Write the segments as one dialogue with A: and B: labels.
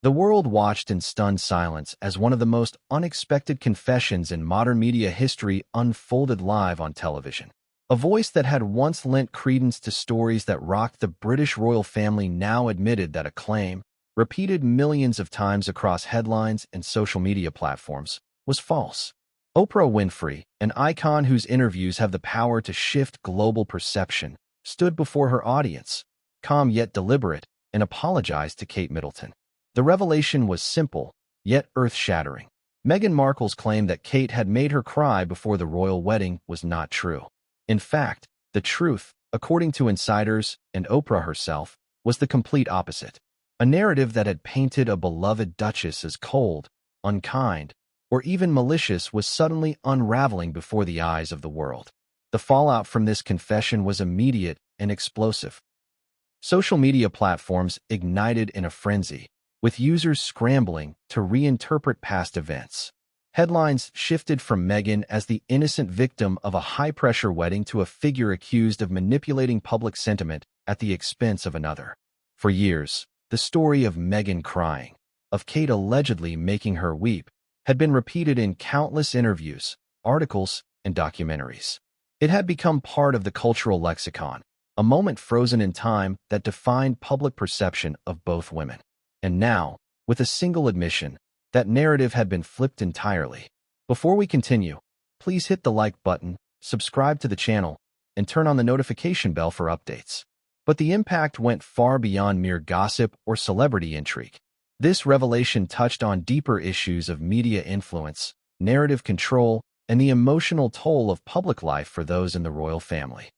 A: The world watched in stunned silence as one of the most unexpected confessions in modern media history unfolded live on television. A voice that had once lent credence to stories that rocked the British royal family now admitted that a claim, repeated millions of times across headlines and social media platforms, was false. Oprah Winfrey, an icon whose interviews have the power to shift global perception, stood before her audience, calm yet deliberate, and apologized to Kate Middleton. The revelation was simple, yet earth-shattering. Meghan Markle's claim that Kate had made her cry before the royal wedding was not true. In fact, the truth, according to insiders and Oprah herself, was the complete opposite. A narrative that had painted a beloved duchess as cold, unkind, or even malicious was suddenly unraveling before the eyes of the world. The fallout from this confession was immediate and explosive. Social media platforms ignited in a frenzy, with users scrambling to reinterpret past events. Headlines shifted from Meghan as the innocent victim of a high-pressure wedding to a figure accused of manipulating public sentiment at the expense of another. For years, the story of Meghan crying, of Kate allegedly making her weep, had been repeated in countless interviews, articles, and documentaries. It had become part of the cultural lexicon, a moment frozen in time that defined public perception of both women. And now, with a single admission, that narrative had been flipped entirely. Before we continue, please hit the like button, subscribe to the channel, and turn on the notification bell for updates. But the impact went far beyond mere gossip or celebrity intrigue. This revelation touched on deeper issues of media influence, narrative control, and the emotional toll of public life for those in the royal family.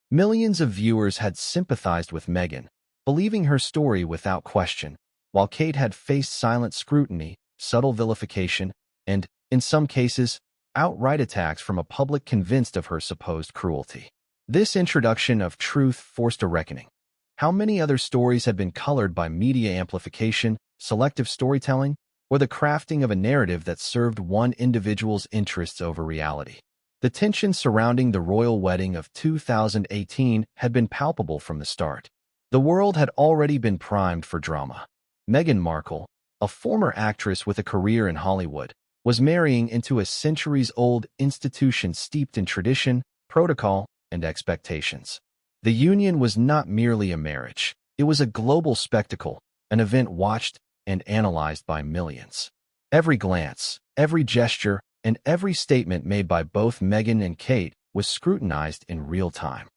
A: Millions of viewers had sympathized with Meghan, believing her story without question, while Kate had faced silent scrutiny, subtle vilification, and, in some cases, outright attacks from a public convinced of her supposed cruelty. This introduction of truth forced a reckoning. How many other stories had been colored by media amplification, selective storytelling, or the crafting of a narrative that served one individual's interests over reality? The tension surrounding the royal wedding of 2018 had been palpable from the start. The world had already been primed for drama. Meghan Markle, a former actress with a career in Hollywood, was marrying into a centuries-old institution steeped in tradition, protocol, and expectations. The union was not merely a marriage. It was a global spectacle, an event watched and analyzed by millions. Every glance, every gesture, and every statement made by both Meghan and Kate was scrutinized in real time.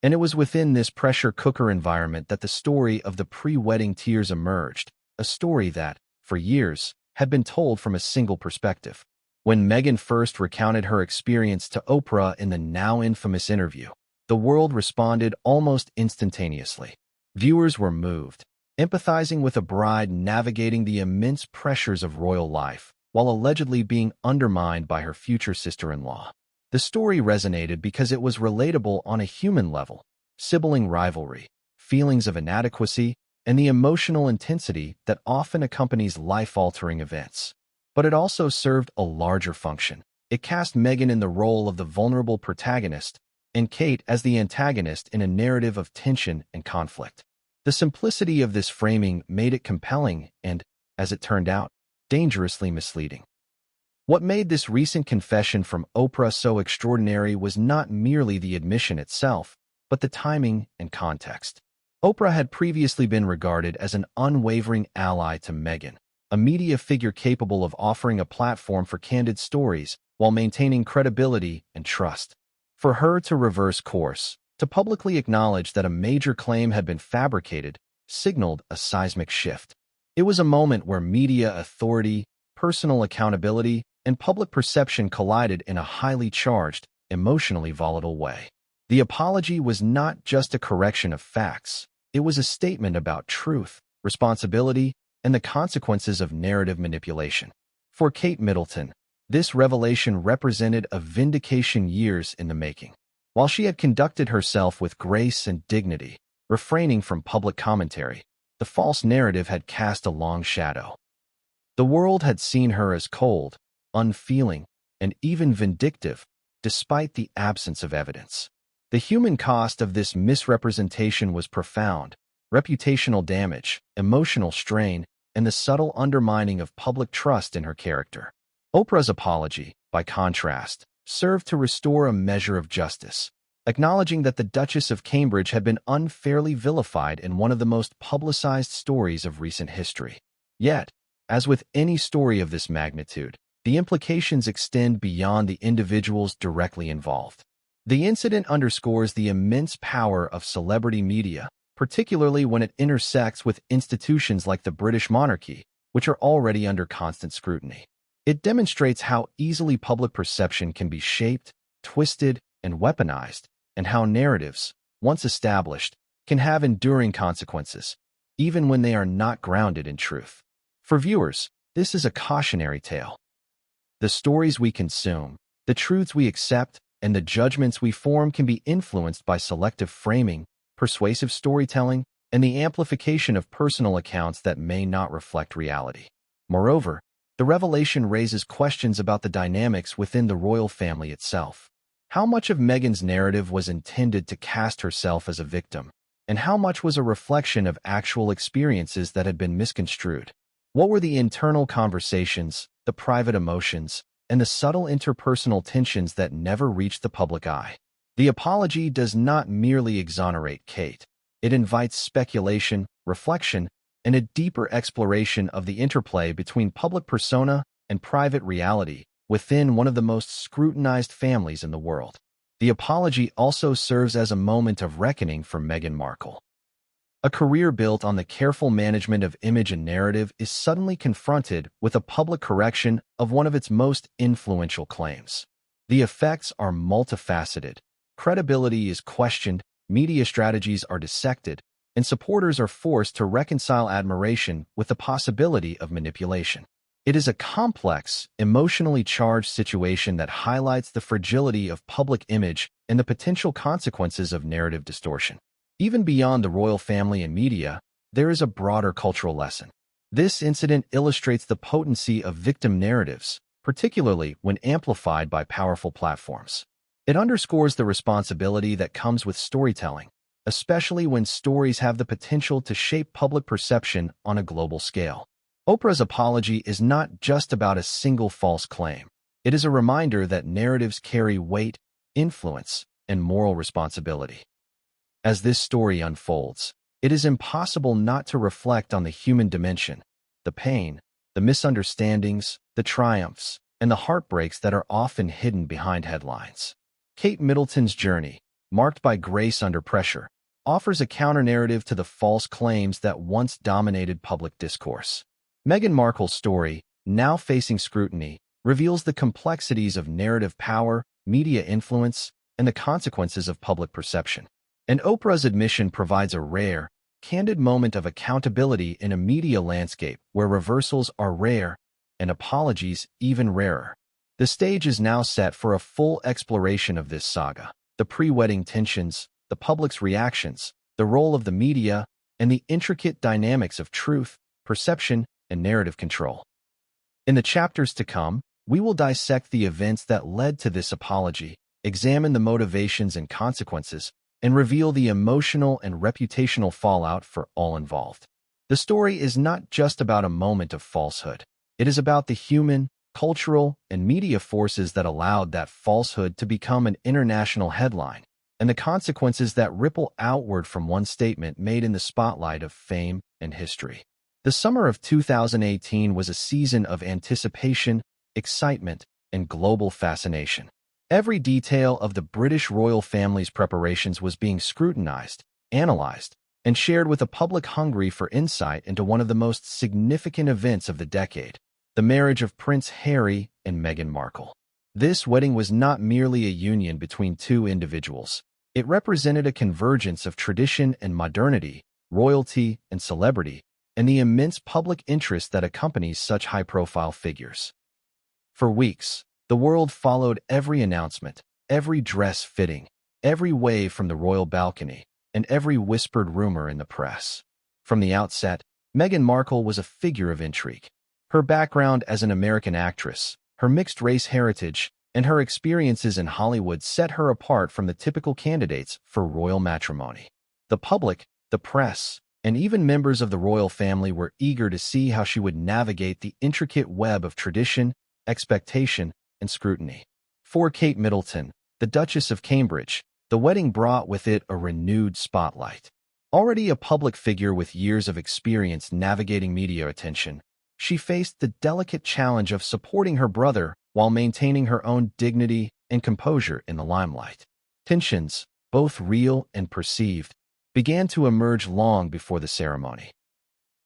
A: And it was within this pressure cooker environment that the story of the pre-wedding tears emerged, a story that, for years, had been told from a single perspective. When Meghan first recounted her experience to Oprah in the now infamous interview, the world responded almost instantaneously. Viewers were moved, empathizing with a bride navigating the immense pressures of royal life, while allegedly being undermined by her future sister-in-law. The story resonated because it was relatable on a human level: sibling rivalry, feelings of inadequacy, and the emotional intensity that often accompanies life-altering events. But it also served a larger function. It cast Meghan in the role of the vulnerable protagonist and Kate as the antagonist in a narrative of tension and conflict. The simplicity of this framing made it compelling and, as it turned out, dangerously misleading. What made this recent confession from Oprah so extraordinary was not merely the admission itself, but the timing and context. Oprah had previously been regarded as an unwavering ally to Meghan, a media figure capable of offering a platform for candid stories while maintaining credibility and trust. For her to reverse course, to publicly acknowledge that a major claim had been fabricated, signaled a seismic shift. It was a moment where media authority, personal accountability, and public perception collided in a highly charged, emotionally volatile way. The apology was not just a correction of facts. It was a statement about truth, responsibility, and the consequences of narrative manipulation. For Kate Middleton, this revelation represented a vindication years in the making. While she had conducted herself with grace and dignity, refraining from public commentary, the false narrative had cast a long shadow. The world had seen her as cold, unfeeling, and even vindictive, despite the absence of evidence. The human cost of this misrepresentation was profound: reputational damage, emotional strain, and the subtle undermining of public trust in her character. Oprah's apology, by contrast, served to restore a measure of justice, acknowledging that the Duchess of Cambridge had been unfairly vilified in one of the most publicized stories of recent history. Yet, as with any story of this magnitude, the implications extend beyond the individuals directly involved. The incident underscores the immense power of celebrity media, particularly when it intersects with institutions like the British monarchy, which are already under constant scrutiny. It demonstrates how easily public perception can be shaped, twisted, and weaponized, and how narratives, once established, can have enduring consequences, even when they are not grounded in truth. For viewers, this is a cautionary tale. The stories we consume, the truths we accept, and the judgments we form can be influenced by selective framing, persuasive storytelling, and the amplification of personal accounts that may not reflect reality. Moreover, the revelation raises questions about the dynamics within the royal family itself. How much of Meghan's narrative was intended to cast herself as a victim, and how much was a reflection of actual experiences that had been misconstrued? What were the internal conversations, the private emotions, and the subtle interpersonal tensions that never reached the public eye? The apology does not merely exonerate Kate. It invites speculation, reflection, and a deeper exploration of the interplay between public persona and private reality within one of the most scrutinized families in the world. The apology also serves as a moment of reckoning for Meghan Markle. A career built on the careful management of image and narrative is suddenly confronted with a public correction of one of its most influential claims. The effects are multifaceted. Credibility is questioned, media strategies are dissected, and supporters are forced to reconcile admiration with the possibility of manipulation. It is a complex, emotionally charged situation that highlights the fragility of public image and the potential consequences of narrative distortion. Even beyond the royal family and media, there is a broader cultural lesson. This incident illustrates the potency of victim narratives, particularly when amplified by powerful platforms. It underscores the responsibility that comes with storytelling, especially when stories have the potential to shape public perception on a global scale. Oprah's apology is not just about a single false claim. It is a reminder that narratives carry weight, influence, and moral responsibility. As this story unfolds, it is impossible not to reflect on the human dimension, the pain, the misunderstandings, the triumphs, and the heartbreaks that are often hidden behind headlines. Kate Middleton's journey, marked by grace under pressure, offers a counter-narrative to the false claims that once dominated public discourse. Meghan Markle's story, now facing scrutiny, reveals the complexities of narrative power, media influence, and the consequences of public perception. And Oprah's admission provides a rare, candid moment of accountability in a media landscape where reversals are rare and apologies even rarer. The stage is now set for a full exploration of this saga: the pre-wedding tensions, the public's reactions, the role of the media, and the intricate dynamics of truth, perception, and narrative control. In the chapters to come, we will dissect the events that led to this apology, examine the motivations and consequences, and reveal the emotional and reputational fallout for all involved. The story is not just about a moment of falsehood. It is about the human, cultural, and media forces that allowed that falsehood to become an international headline, and the consequences that ripple outward from one statement made in the spotlight of fame and history. The summer of 2018 was a season of anticipation, excitement, and global fascination. Every detail of the British royal family's preparations was being scrutinized, analyzed, and shared with a public hungry for insight into one of the most significant events of the decade: the marriage of Prince Harry and Meghan Markle. This wedding was not merely a union between two individuals. It represented a convergence of tradition and modernity, royalty and celebrity, and the immense public interest that accompanies such high-profile figures. For weeks, the world followed every announcement, every dress fitting, every wave from the royal balcony, and every whispered rumor in the press. From the outset, Meghan Markle was a figure of intrigue. Her background as an American actress, her mixed-race heritage, and her experiences in Hollywood set her apart from the typical candidates for royal matrimony. The public, the press, and even members of the royal family were eager to see how she would navigate the intricate web of tradition, expectation, and scrutiny. For Kate Middleton, the Duchess of Cambridge, the wedding brought with it a renewed spotlight. Already a public figure with years of experience navigating media attention, she faced the delicate challenge of supporting her brother while maintaining her own dignity and composure in the limelight. Tensions, both real and perceived, began to emerge long before the ceremony.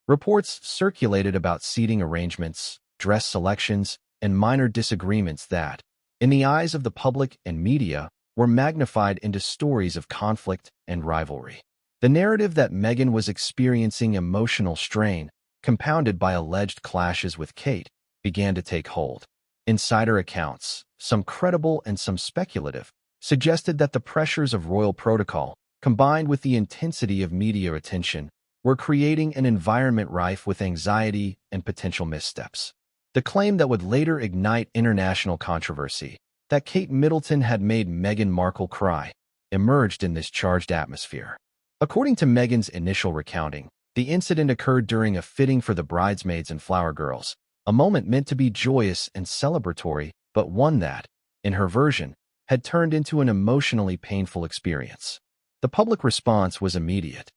A: Reports circulated about seating arrangements, dress selections, and minor disagreements that, in the eyes of the public and media, were magnified into stories of conflict and rivalry. The narrative that Meghan was experiencing emotional strain, compounded by alleged clashes with Kate, began to take hold. Insider accounts, some credible and some speculative, suggested that the pressures of royal protocol, combined with the intensity of media attention, were creating an environment rife with anxiety and potential missteps. The claim that would later ignite international controversy, that Kate Middleton had made Meghan Markle cry, emerged in this charged atmosphere. According to Meghan's initial recounting, the incident occurred during a fitting for the bridesmaids and flower girls, a moment meant to be joyous and celebratory, but one that, in her version, had turned into an emotionally painful experience. The public response was immediate.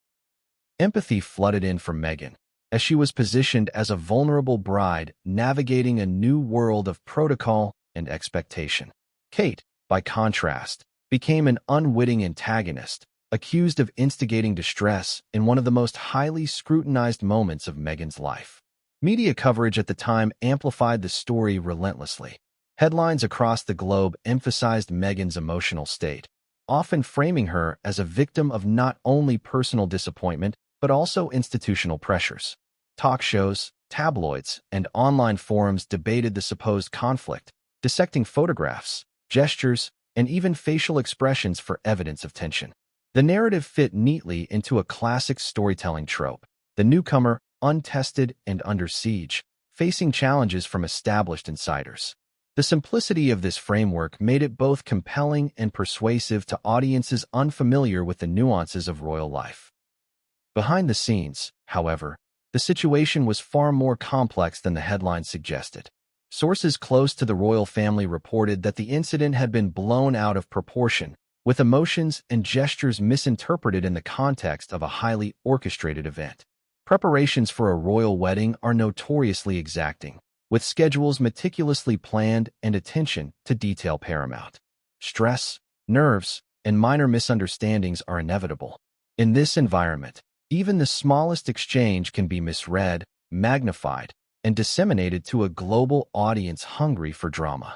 A: Empathy flooded in from Meghan, as she was positioned as a vulnerable bride navigating a new world of protocol and expectation. Kate, by contrast, became an unwitting antagonist, accused of instigating distress in one of the most highly scrutinized moments of Meghan's life. Media coverage at the time amplified the story relentlessly. Headlines across the globe emphasized Meghan's emotional state, often framing her as a victim of not only personal disappointment but also institutional pressures. Talk shows, tabloids, and online forums debated the supposed conflict, dissecting photographs, gestures, and even facial expressions for evidence of tension. The narrative fit neatly into a classic storytelling trope: the newcomer, untested and under siege, facing challenges from established insiders. The simplicity of this framework made it both compelling and persuasive to audiences unfamiliar with the nuances of royal life. Behind the scenes, however, the situation was far more complex than the headlines suggested. Sources close to the royal family reported that the incident had been blown out of proportion, with emotions and gestures misinterpreted in the context of a highly orchestrated event. Preparations for a royal wedding are notoriously exacting, with schedules meticulously planned and attention to detail paramount. Stress, nerves, and minor misunderstandings are inevitable. In this environment, even the smallest exchange can be misread, magnified, and disseminated to a global audience hungry for drama.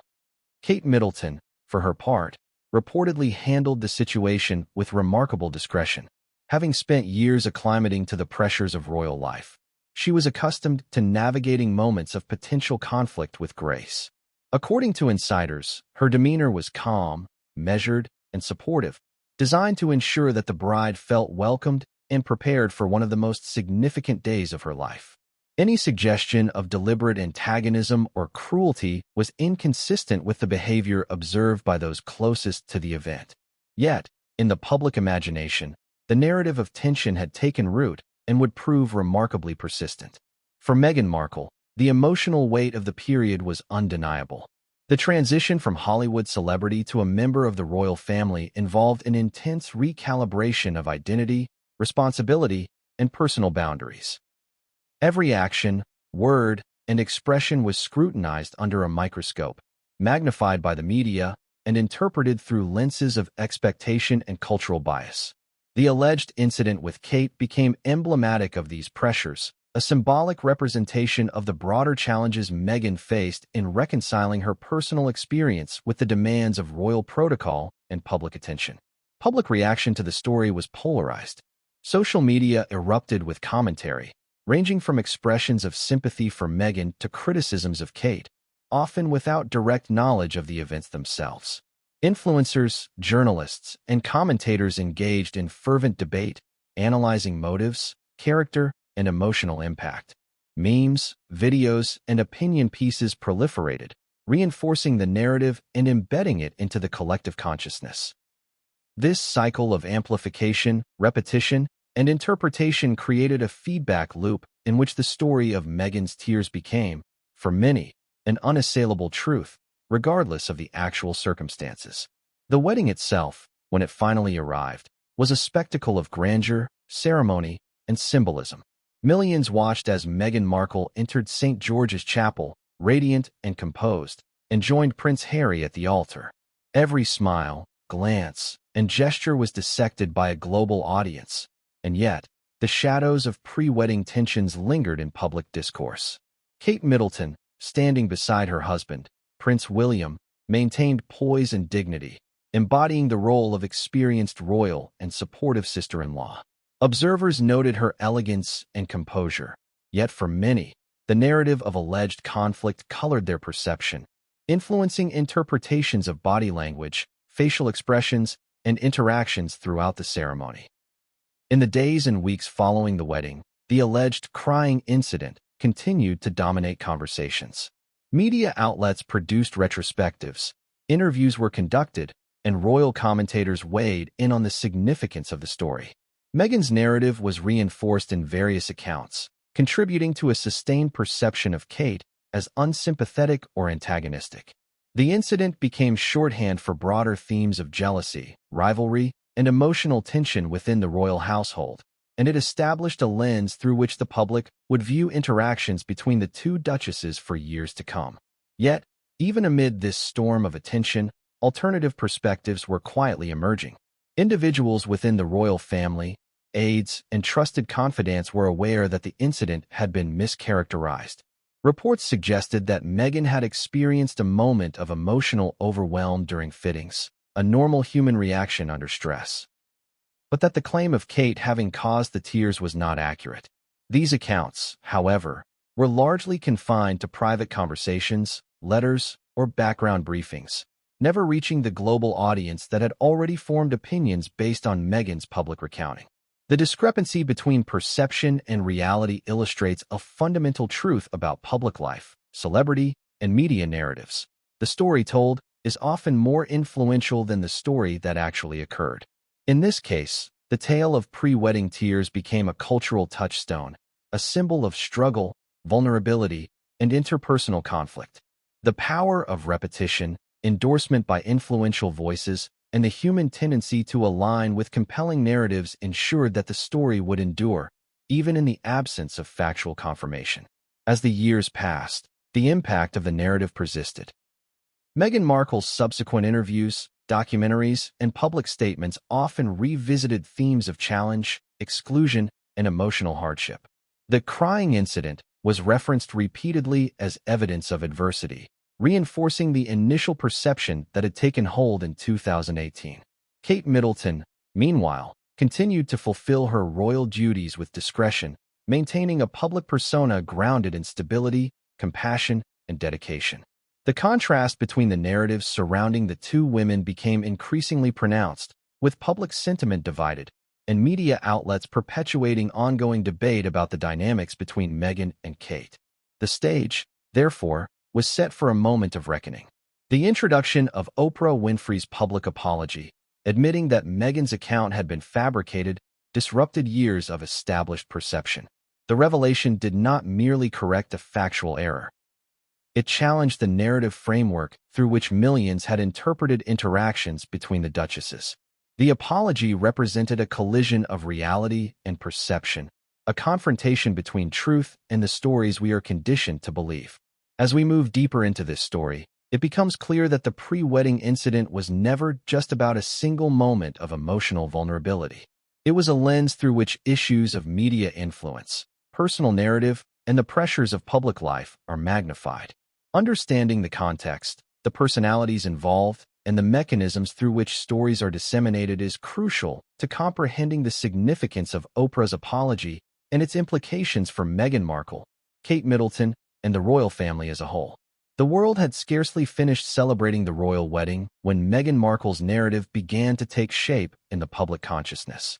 A: Kate Middleton, for her part, reportedly handled the situation with remarkable discretion. Having spent years acclimating to the pressures of royal life, she was accustomed to navigating moments of potential conflict with grace. According to insiders, her demeanor was calm, measured, and supportive, designed to ensure that the bride felt welcomed and prepared for one of the most significant days of her life. Any suggestion of deliberate antagonism or cruelty was inconsistent with the behavior observed by those closest to the event. Yet, in the public imagination, the narrative of tension had taken root and would prove remarkably persistent. For Meghan Markle, the emotional weight of the period was undeniable. The transition from Hollywood celebrity to a member of the royal family involved an intense recalibration of identity, responsibility, and personal boundaries. Every action, word, and expression was scrutinized under a microscope, magnified by the media, and interpreted through lenses of expectation and cultural bias. The alleged incident with Kate became emblematic of these pressures, a symbolic representation of the broader challenges Meghan faced in reconciling her personal experience with the demands of royal protocol and public attention. Public reaction to the story was polarized. Social media erupted with commentary, ranging from expressions of sympathy for Meghan to criticisms of Kate, often without direct knowledge of the events themselves. Influencers, journalists, and commentators engaged in fervent debate, analyzing motives, character, and emotional impact. Memes, videos, and opinion pieces proliferated, reinforcing the narrative and embedding it into the collective consciousness. This cycle of amplification, repetition, and interpretation created a feedback loop in which the story of Meghan's tears became, for many, an unassailable truth, regardless of the actual circumstances. The wedding itself, when it finally arrived, was a spectacle of grandeur, ceremony, and symbolism. Millions watched as Meghan Markle entered St. George's Chapel, radiant and composed, and joined Prince Harry at the altar. Every smile, glance, and gesture was dissected by a global audience, and yet, the shadows of pre-wedding tensions lingered in public discourse. Kate Middleton, standing beside her husband, Prince William, maintained poise and dignity, embodying the role of experienced royal and supportive sister-in-law. Observers noted her elegance and composure, yet for many, the narrative of alleged conflict colored their perception, influencing interpretations of body language, facial expressions, and interactions throughout the ceremony. In the days and weeks following the wedding, the alleged crying incident continued to dominate conversations. Media outlets produced retrospectives, interviews were conducted, and royal commentators weighed in on the significance of the story. Meghan's narrative was reinforced in various accounts, contributing to a sustained perception of Kate as unsympathetic or antagonistic. The incident became shorthand for broader themes of jealousy, rivalry, and emotional tension within the royal household, and it established a lens through which the public would view interactions between the two duchesses for years to come. Yet, even amid this storm of attention, alternative perspectives were quietly emerging. Individuals within the royal family, aides, and trusted confidants were aware that the incident had been mischaracterized. Reports suggested that Meghan had experienced a moment of emotional overwhelm during fittings, a normal human reaction under stress. But that the claim of Kate having caused the tears was not accurate. These accounts, however, were largely confined to private conversations, letters, or background briefings, never reaching the global audience that had already formed opinions based on Meghan's public recounting. The discrepancy between perception and reality illustrates a fundamental truth about public life, celebrity, and media narratives. The story told is often more influential than the story that actually occurred. In this case, the tale of pre-wedding tears became a cultural touchstone, a symbol of struggle, vulnerability, and interpersonal conflict. The power of repetition, endorsement by influential voices, and the human tendency to align with compelling narratives ensured that the story would endure, even in the absence of factual confirmation. As the years passed, the impact of the narrative persisted. Meghan Markle's subsequent interviews, documentaries, and public statements often revisited themes of challenge, exclusion, and emotional hardship. The crying incident was referenced repeatedly as evidence of adversity, reinforcing the initial perception that had taken hold in 2018. Kate Middleton, meanwhile, continued to fulfill her royal duties with discretion, maintaining a public persona grounded in stability, compassion, and dedication. The contrast between the narratives surrounding the two women became increasingly pronounced, with public sentiment divided, and media outlets perpetuating ongoing debate about the dynamics between Meghan and Kate. The stage, therefore, was set for a moment of reckoning. The introduction of Oprah Winfrey's public apology, admitting that Meghan's account had been fabricated, disrupted years of established perception. The revelation did not merely correct a factual error. It challenged the narrative framework through which millions had interpreted interactions between the duchesses. The apology represented a collision of reality and perception, a confrontation between truth and the stories we are conditioned to believe. As we move deeper into this story, it becomes clear that the pre-wedding incident was never just about a single moment of emotional vulnerability. It was a lens through which issues of media influence, personal narrative, and the pressures of public life are magnified. Understanding the context, the personalities involved, and the mechanisms through which stories are disseminated is crucial to comprehending the significance of Oprah's apology and its implications for Meghan Markle, Kate Middleton, and the royal family as a whole. The world had scarcely finished celebrating the royal wedding when Meghan Markle's narrative began to take shape in the public consciousness.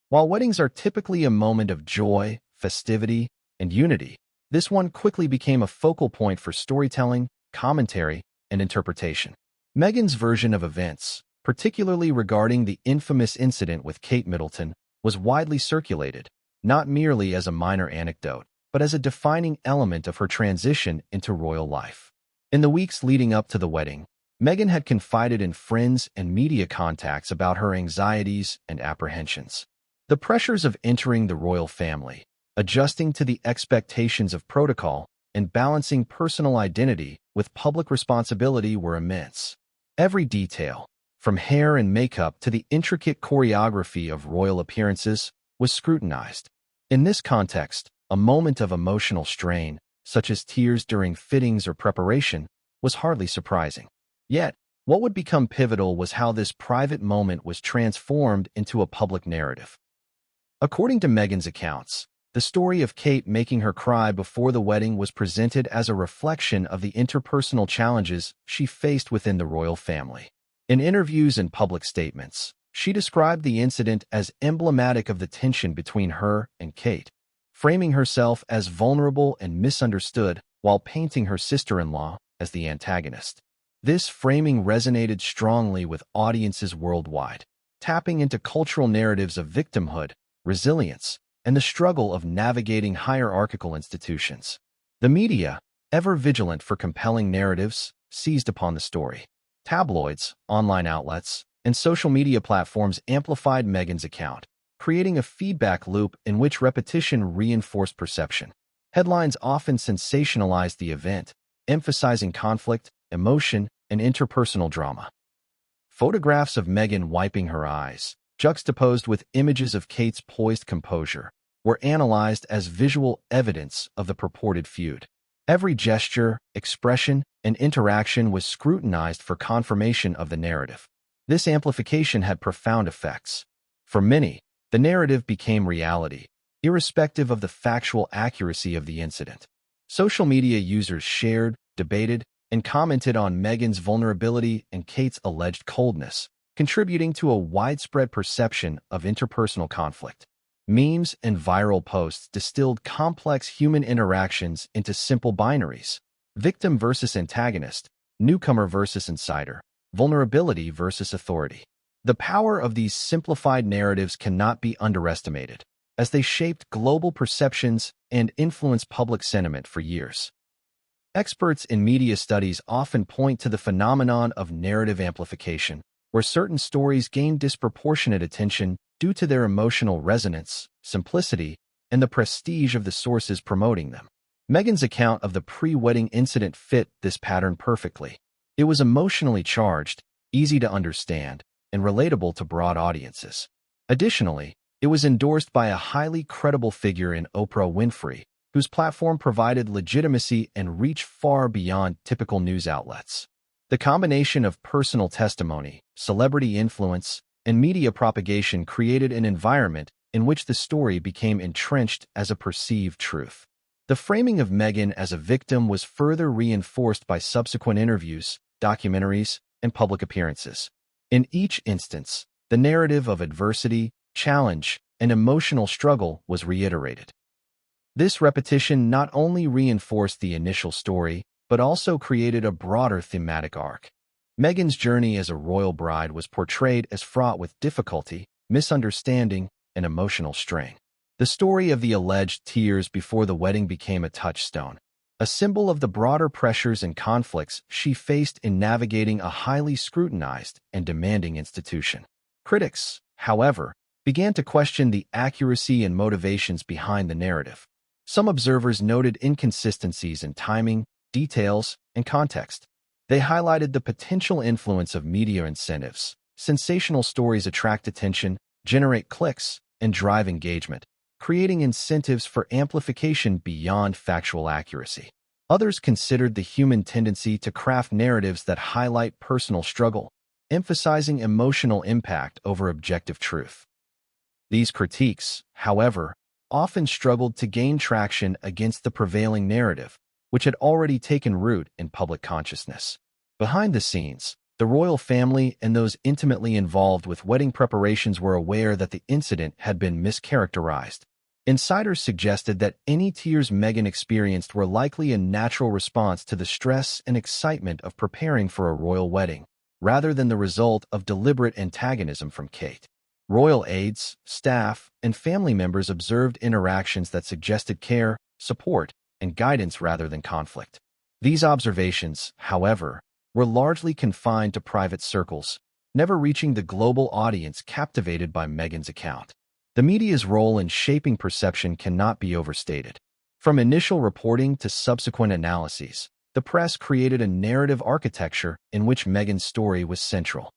A: While weddings are typically a moment of joy, festivity, and unity, this one quickly became a focal point for storytelling, commentary, and interpretation. Meghan's version of events, particularly regarding the infamous incident with Kate Middleton, was widely circulated, not merely as a minor anecdote, but as a defining element of her transition into royal life. In the weeks leading up to the wedding, Meghan had confided in friends and media contacts about her anxieties and apprehensions. The pressures of entering the royal family, adjusting to the expectations of protocol, and balancing personal identity with public responsibility were immense. Every detail, from hair and makeup to the intricate choreography of royal appearances, was scrutinized. In this context, a moment of emotional strain, such as tears during fittings or preparation, was hardly surprising. Yet, what would become pivotal was how this private moment was transformed into a public narrative. According to Meghan's accounts, the story of Kate making her cry before the wedding was presented as a reflection of the interpersonal challenges she faced within the royal family. In interviews and public statements, she described the incident as emblematic of the tension between her and Kate, framing herself as vulnerable and misunderstood while painting her sister-in-law as the antagonist. This framing resonated strongly with audiences worldwide, tapping into cultural narratives of victimhood, resilience, and the struggle of navigating hierarchical institutions. The media, ever vigilant for compelling narratives, seized upon the story. Tabloids, online outlets, and social media platforms amplified Meghan's account, creating a feedback loop in which repetition reinforced perception. Headlines often sensationalized the event, emphasizing conflict, emotion, and interpersonal drama. Photographs of Meghan wiping her eyes, juxtaposed with images of Kate's poised composure, were analyzed as visual evidence of the purported feud. Every gesture, expression, and interaction was scrutinized for confirmation of the narrative. This amplification had profound effects. For many, the narrative became reality, irrespective of the factual accuracy of the incident. Social media users shared, debated, and commented on Meghan's vulnerability and Kate's alleged coldness, contributing to a widespread perception of interpersonal conflict. Memes and viral posts distilled complex human interactions into simple binaries: victim versus antagonist, newcomer versus insider, vulnerability versus authority. The power of these simplified narratives cannot be underestimated, as they shaped global perceptions and influenced public sentiment for years. Experts in media studies often point to the phenomenon of narrative amplification, where certain stories gain disproportionate attention due to their emotional resonance, simplicity, and the prestige of the sources promoting them. Meghan's account of the pre-wedding incident fit this pattern perfectly. It was emotionally charged, easy to understand, and relatable to broad audiences. Additionally, it was endorsed by a highly credible figure in Oprah WINFREY, whose platform provided legitimacy and reach far beyond typical news outlets. The combination of personal testimony, celebrity influence, and media propagation created an environment in which the story became entrenched as a perceived truth. The framing of Meghan as a victim was further reinforced by subsequent interviews, documentaries, and public appearances. In each instance, the narrative of adversity, challenge, and emotional struggle was reiterated. This repetition not only reinforced the initial story, but also created a broader thematic arc. Meghan's journey as a royal bride was portrayed as fraught with difficulty, misunderstanding, and emotional strain. The story of the alleged tears before the wedding became a touchstone, a symbol of the broader pressures and conflicts she faced in navigating a highly scrutinized and demanding institution. Critics, however, began to question the accuracy and motivations behind the narrative. Some observers noted inconsistencies in timing, details, and context. They highlighted the potential influence of media incentives. Sensational stories attract attention, generate clicks, and drive engagement, creating incentives for amplification beyond factual accuracy. Others considered the human tendency to craft narratives that highlight personal struggle, emphasizing emotional impact over objective truth. These critiques, however, often struggled to gain traction against the prevailing narrative, which had already taken root in public consciousness. Behind the scenes, the royal family and those intimately involved with wedding preparations were aware that the incident had been mischaracterized. Insiders suggested that any tears Meghan experienced were likely a natural response to the stress and excitement of preparing for a royal wedding, rather than the result of deliberate antagonism from Kate. Royal aides, staff, and family members observed interactions that suggested care, support, and guidance rather than conflict. These observations, however, were largely confined to private circles, never reaching the global audience captivated by Meghan's account. The media's role in shaping perception cannot be overstated. From initial reporting to subsequent analyses, the press created a narrative architecture in which Meghan's story was central.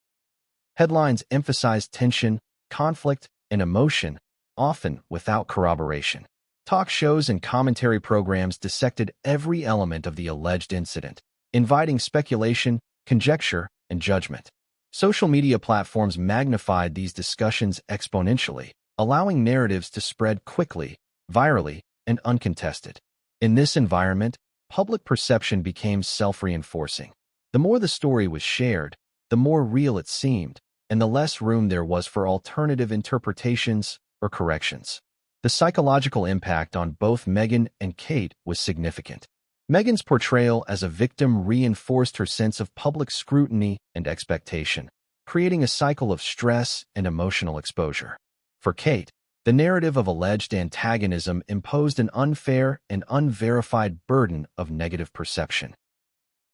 A: Headlines emphasized tension, conflict, and emotion, often without corroboration. Talk shows and commentary programs dissected every element of the alleged incident, inviting speculation, conjecture, and judgment. Social media platforms magnified these discussions exponentially, allowing narratives to spread quickly, virally, and uncontested. In this environment, public perception became self-reinforcing. The more the story was shared, the more real it seemed, and the less room there was for alternative interpretations or corrections. The psychological impact on both Meghan and Kate was significant. Meghan's portrayal as a victim reinforced her sense of public scrutiny and expectation, creating a cycle of stress and emotional exposure. For Kate, the narrative of alleged antagonism imposed an unfair and unverified burden of negative perception.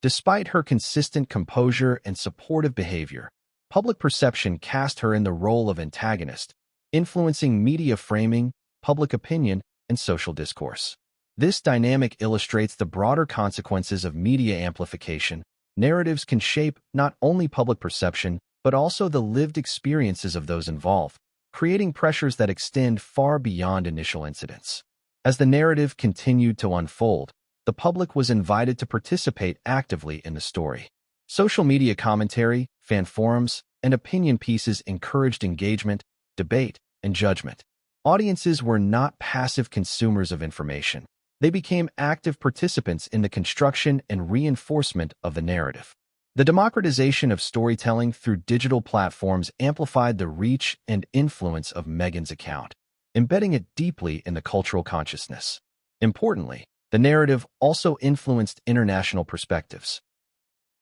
A: Despite her consistent composure and supportive behavior, public perception cast her in the role of antagonist, influencing media framing, public opinion, and social discourse. This dynamic illustrates the broader consequences of media amplification. Narratives can shape not only public perception, but also the lived experiences of those involved, creating pressures that extend far beyond initial incidents. As the narrative continued to unfold, the public was invited to participate actively in the story. Social media commentary, fan forums, and opinion pieces encouraged engagement, debate, and judgment. Audiences were not passive consumers of information. They became active participants in the construction and reinforcement of the narrative. The democratization of storytelling through digital platforms amplified the reach and influence of Meghan's account, embedding it deeply in the cultural consciousness. Importantly, the narrative also influenced international perspectives.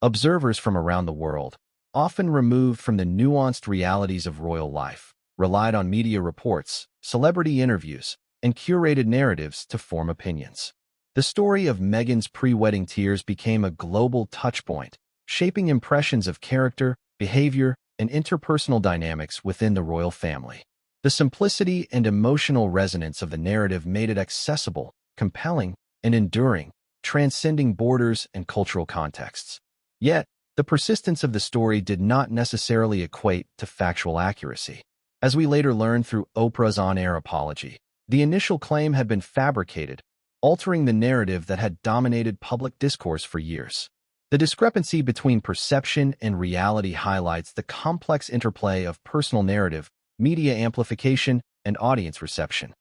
A: Observers from around the world, often removed from the nuanced realities of royal life, relied on media reports, celebrity interviews, and curated narratives to form opinions. The story of Meghan's pre-wedding tears became a global touchpoint, shaping impressions of character, behavior, and interpersonal dynamics within the royal family. The simplicity and emotional resonance of the narrative made it accessible, compelling, and enduring, transcending borders and cultural contexts. Yet, the persistence of the story did not necessarily equate to factual accuracy. As we later learned through Oprah's on-air apology, the initial claim had been fabricated, altering the narrative that had dominated public discourse for years. The discrepancy between perception and reality highlights the complex interplay of personal narrative, media amplification, and audience reception.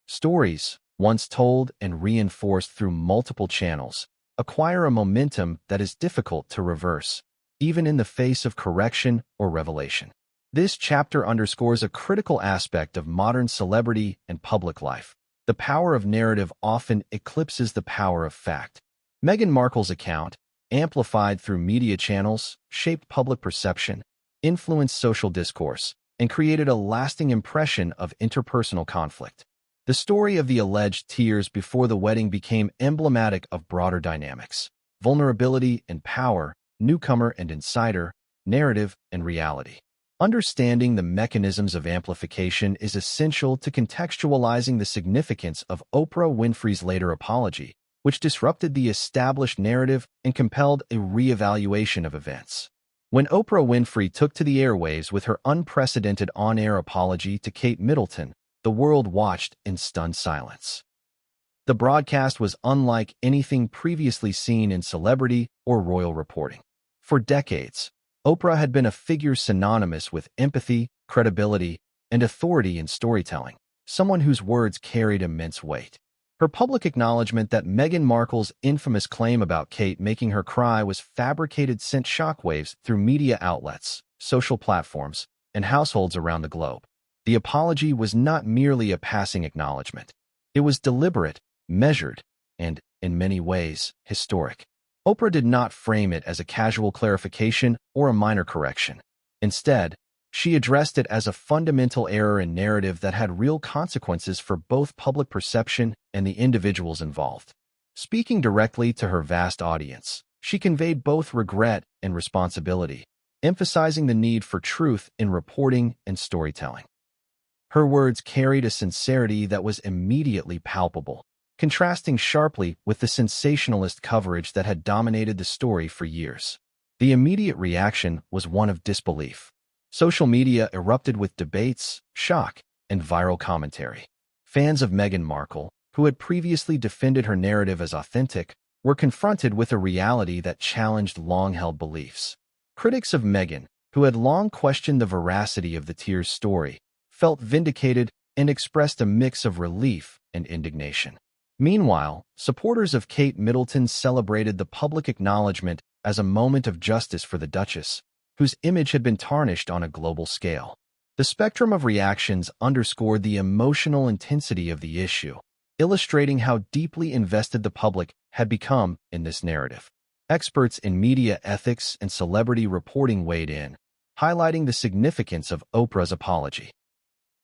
A: Stories, once told and reinforced through multiple channels, acquire a momentum that is difficult to reverse, even in the face of correction or revelation. This chapter underscores a critical aspect of modern celebrity and public life. The power of narrative often eclipses the power of fact. Meghan Markle's account, amplified through media channels, shaped public perception, influenced social discourse, and created a lasting impression of interpersonal conflict. The story of the alleged tears before the wedding became emblematic of broader dynamics: vulnerability and power, newcomer and insider, narrative and reality. Understanding the mechanisms of amplification is essential to contextualizing the significance of Oprah Winfrey's later apology, which disrupted the established narrative and compelled a reevaluation of events. When Oprah Winfrey took to the airwaves with her unprecedented on-air apology to Kate Middleton, the world watched in stunned silence. The broadcast was unlike anything previously seen in celebrity or royal reporting. For decades, Oprah had been a figure synonymous with empathy, credibility, and authority in storytelling, someone whose words carried immense weight. Her public acknowledgement that Meghan Markle's infamous claim about Kate making her cry was fabricated sent shockwaves through media outlets, social platforms, and households around the globe. The apology was not merely a passing acknowledgement. It was deliberate, measured, and, in many ways, historic. Oprah did not frame it as a casual clarification or a minor correction. Instead, She addressed it as a fundamental error in narrative that had real consequences for both public perception and the individuals involved. Speaking directly to her vast audience, she conveyed both regret and responsibility, emphasizing the need for truth in reporting and storytelling. Her words carried a sincerity that was immediately palpable, contrasting sharply with the sensationalist coverage that had dominated the story for years. The immediate reaction was one of disbelief. Social media erupted with debates, shock, and viral commentary. Fans of Meghan Markle, who had previously defended her narrative as authentic, were confronted with a reality that challenged long-held beliefs. Critics of Meghan, who had long questioned the veracity of the tears story, felt vindicated and expressed a mix of relief and indignation. Meanwhile, supporters of Kate Middleton celebrated the public acknowledgement as a moment of justice for the Duchess, whose image had been tarnished on a global scale. The spectrum of reactions underscored the emotional intensity of the issue, illustrating how deeply invested the public had become in this narrative. Experts in media ethics and celebrity reporting weighed in, highlighting the significance of Oprah's apology.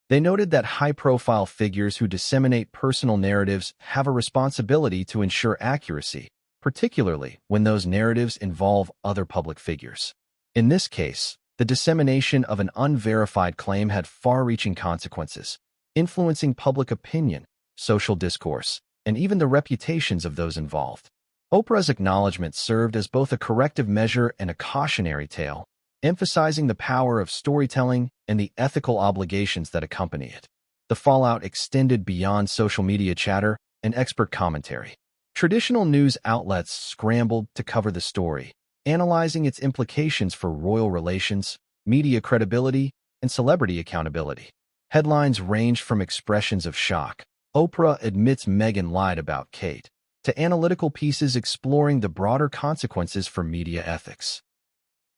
A: They noted that high-profile figures who disseminate personal narratives have a responsibility to ensure accuracy, particularly when those narratives involve other public figures. In this case, the dissemination of an unverified claim had far-reaching consequences, influencing public opinion, social discourse, and even the reputations of those involved. Oprah's acknowledgement served as both a corrective measure and a cautionary tale, emphasizing the power of storytelling and the ethical obligations that accompany it. The fallout extended beyond social media chatter and expert commentary. Traditional news outlets scrambled to cover the story, analyzing its implications for royal relations, media credibility, and celebrity accountability. Headlines ranged from expressions of shock, "Oprah admits Meghan lied about Kate," to analytical pieces exploring the broader consequences for media ethics.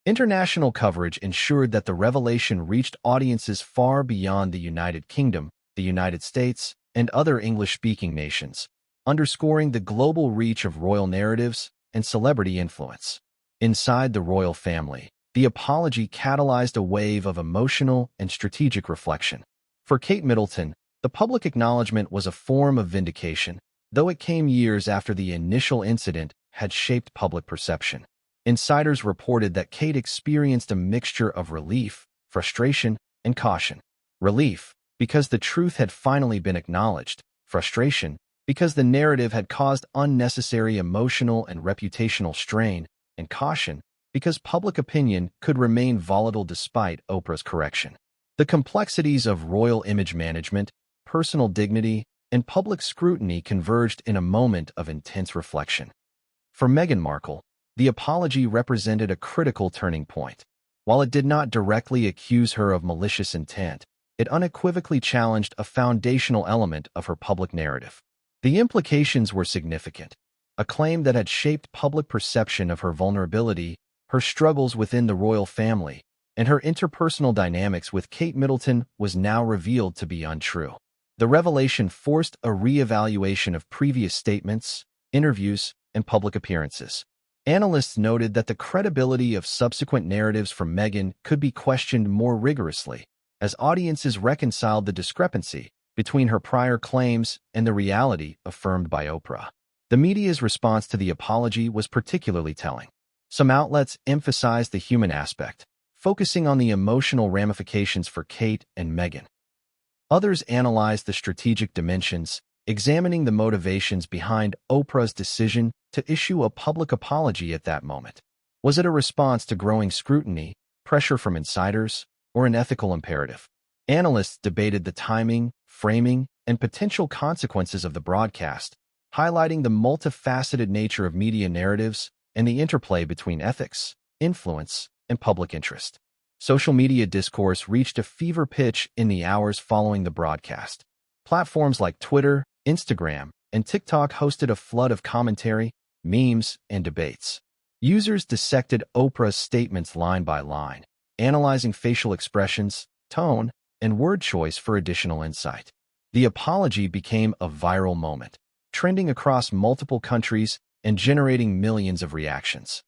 A: International coverage ensured that the revelation reached audiences far beyond the United Kingdom, the United States, and other English-speaking nations, underscoring the global reach of royal narratives and celebrity influence. Inside the royal family, the apology catalyzed a wave of emotional and strategic reflection. For Kate Middleton, the public acknowledgement was a form of vindication, though it came years after the initial incident had shaped public perception. Insiders reported that Kate experienced a mixture of relief, frustration, and caution. Relief, because the truth had finally been acknowledged. Frustration, because the narrative had caused unnecessary emotional and reputational strain. And caution, because public opinion could remain volatile despite Oprah's correction. The complexities of royal image management, personal dignity, and public scrutiny converged in a moment of intense reflection. For Meghan Markle, the apology represented a critical turning point. While it did not directly accuse her of malicious intent, it unequivocally challenged a foundational element of her public narrative. The implications were significant. A claim that had shaped public perception of her vulnerability, her struggles within the royal family, and her interpersonal dynamics with Kate Middleton was now revealed to be untrue. The revelation forced a re-evaluation of previous statements, interviews, and public appearances. Analysts noted that the credibility of subsequent narratives from Meghan could be questioned more rigorously, as audiences reconciled the discrepancy between her prior claims and the reality affirmed by Oprah. The media's response to the apology was particularly telling. Some outlets emphasized the human aspect, focusing on the emotional ramifications for Kate and Meghan. Others analyzed the strategic dimensions, examining the motivations behind Oprah's decision to issue a public apology at that moment. Was it a response to growing scrutiny, pressure from insiders, or an ethical imperative? Analysts debated the timing, framing, and potential consequences of the broadcast, highlighting the multifaceted nature of media narratives and the interplay between ethics, influence, and public interest. Social media discourse reached a fever pitch in the hours following the broadcast. Platforms like Twitter, Instagram, and TikTok hosted a flood of commentary, memes, and debates. Users dissected Oprah's statements line by line, analyzing facial expressions, tone, and word choice for additional insight. The apology became a viral moment, trending across multiple countries and generating millions of reactions.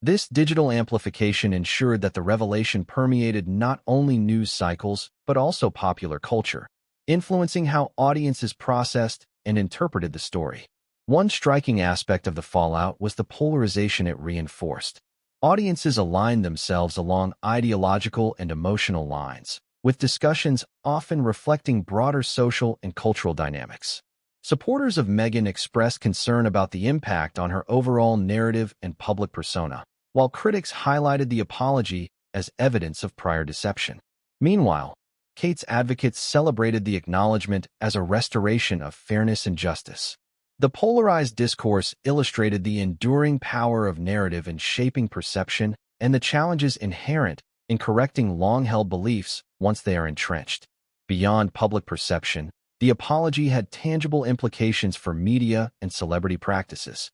A: This digital amplification ensured that the revelation permeated not only news cycles, but also popular culture, influencing how audiences processed and interpreted the story. One striking aspect of the fallout was the polarization it reinforced. Audiences aligned themselves along ideological and emotional lines, with discussions often reflecting broader social and cultural dynamics. Supporters of Meghan expressed concern about the impact on her overall narrative and public persona, while critics highlighted the apology as evidence of prior deception. Meanwhile, Kate's advocates celebrated the acknowledgement as a restoration of fairness and justice. The polarized discourse illustrated the enduring power of narrative in shaping perception and the challenges inherent in correcting long-held beliefs once they are entrenched. Beyond public perception, the apology had tangible implications for media and celebrity practices.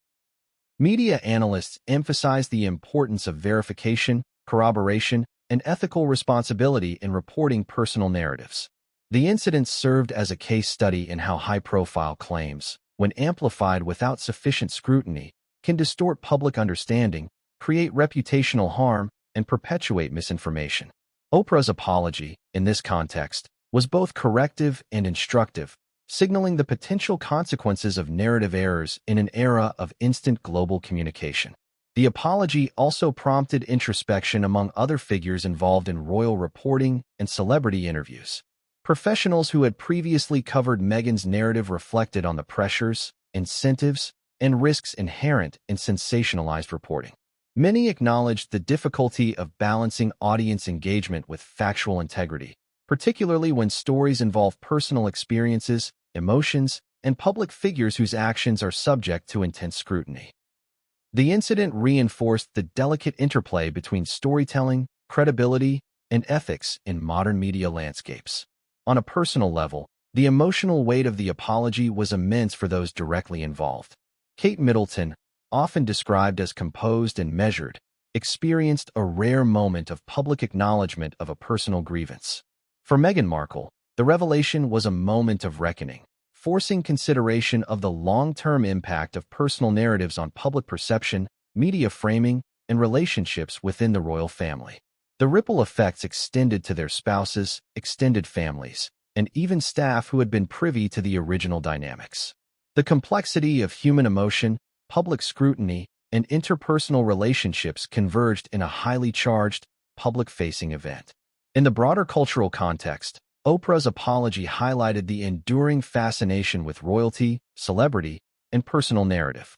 A: Media analysts emphasized the importance of verification, corroboration, and ethical responsibility in reporting personal narratives. The incident served as a case study in how high-profile claims, when amplified without sufficient scrutiny, can distort public understanding, create reputational harm, and perpetuate misinformation. Oprah's apology, in this context, was both corrective and instructive, signaling the potential consequences of narrative errors in an era of instant global communication. The apology also prompted introspection among other figures involved in royal reporting and celebrity interviews. Professionals who had previously covered Meghan's narrative reflected on the pressures, incentives, and risks inherent in sensationalized reporting. Many acknowledged the difficulty of balancing audience engagement with factual integrity, particularly when stories involve personal experiences, emotions, and public figures whose actions are subject to intense scrutiny. The incident reinforced the delicate interplay between storytelling, credibility, and ethics in modern media landscapes. On a personal level, the emotional weight of the apology was immense for those directly involved. Kate Middleton, often described as composed and measured, experienced a rare moment of public acknowledgement of a personal grievance. For Meghan Markle, the revelation was a moment of reckoning, forcing consideration of the long-term impact of personal narratives on public perception, media framing, and relationships within the royal family. The ripple effects extended to their spouses, extended families, and even staff who had been privy to the original dynamics. The complexity of human emotion, public scrutiny, and interpersonal relationships converged in a highly charged, public-facing event. In the broader cultural context, Oprah's apology highlighted the enduring fascination with royalty, celebrity, and personal narrative.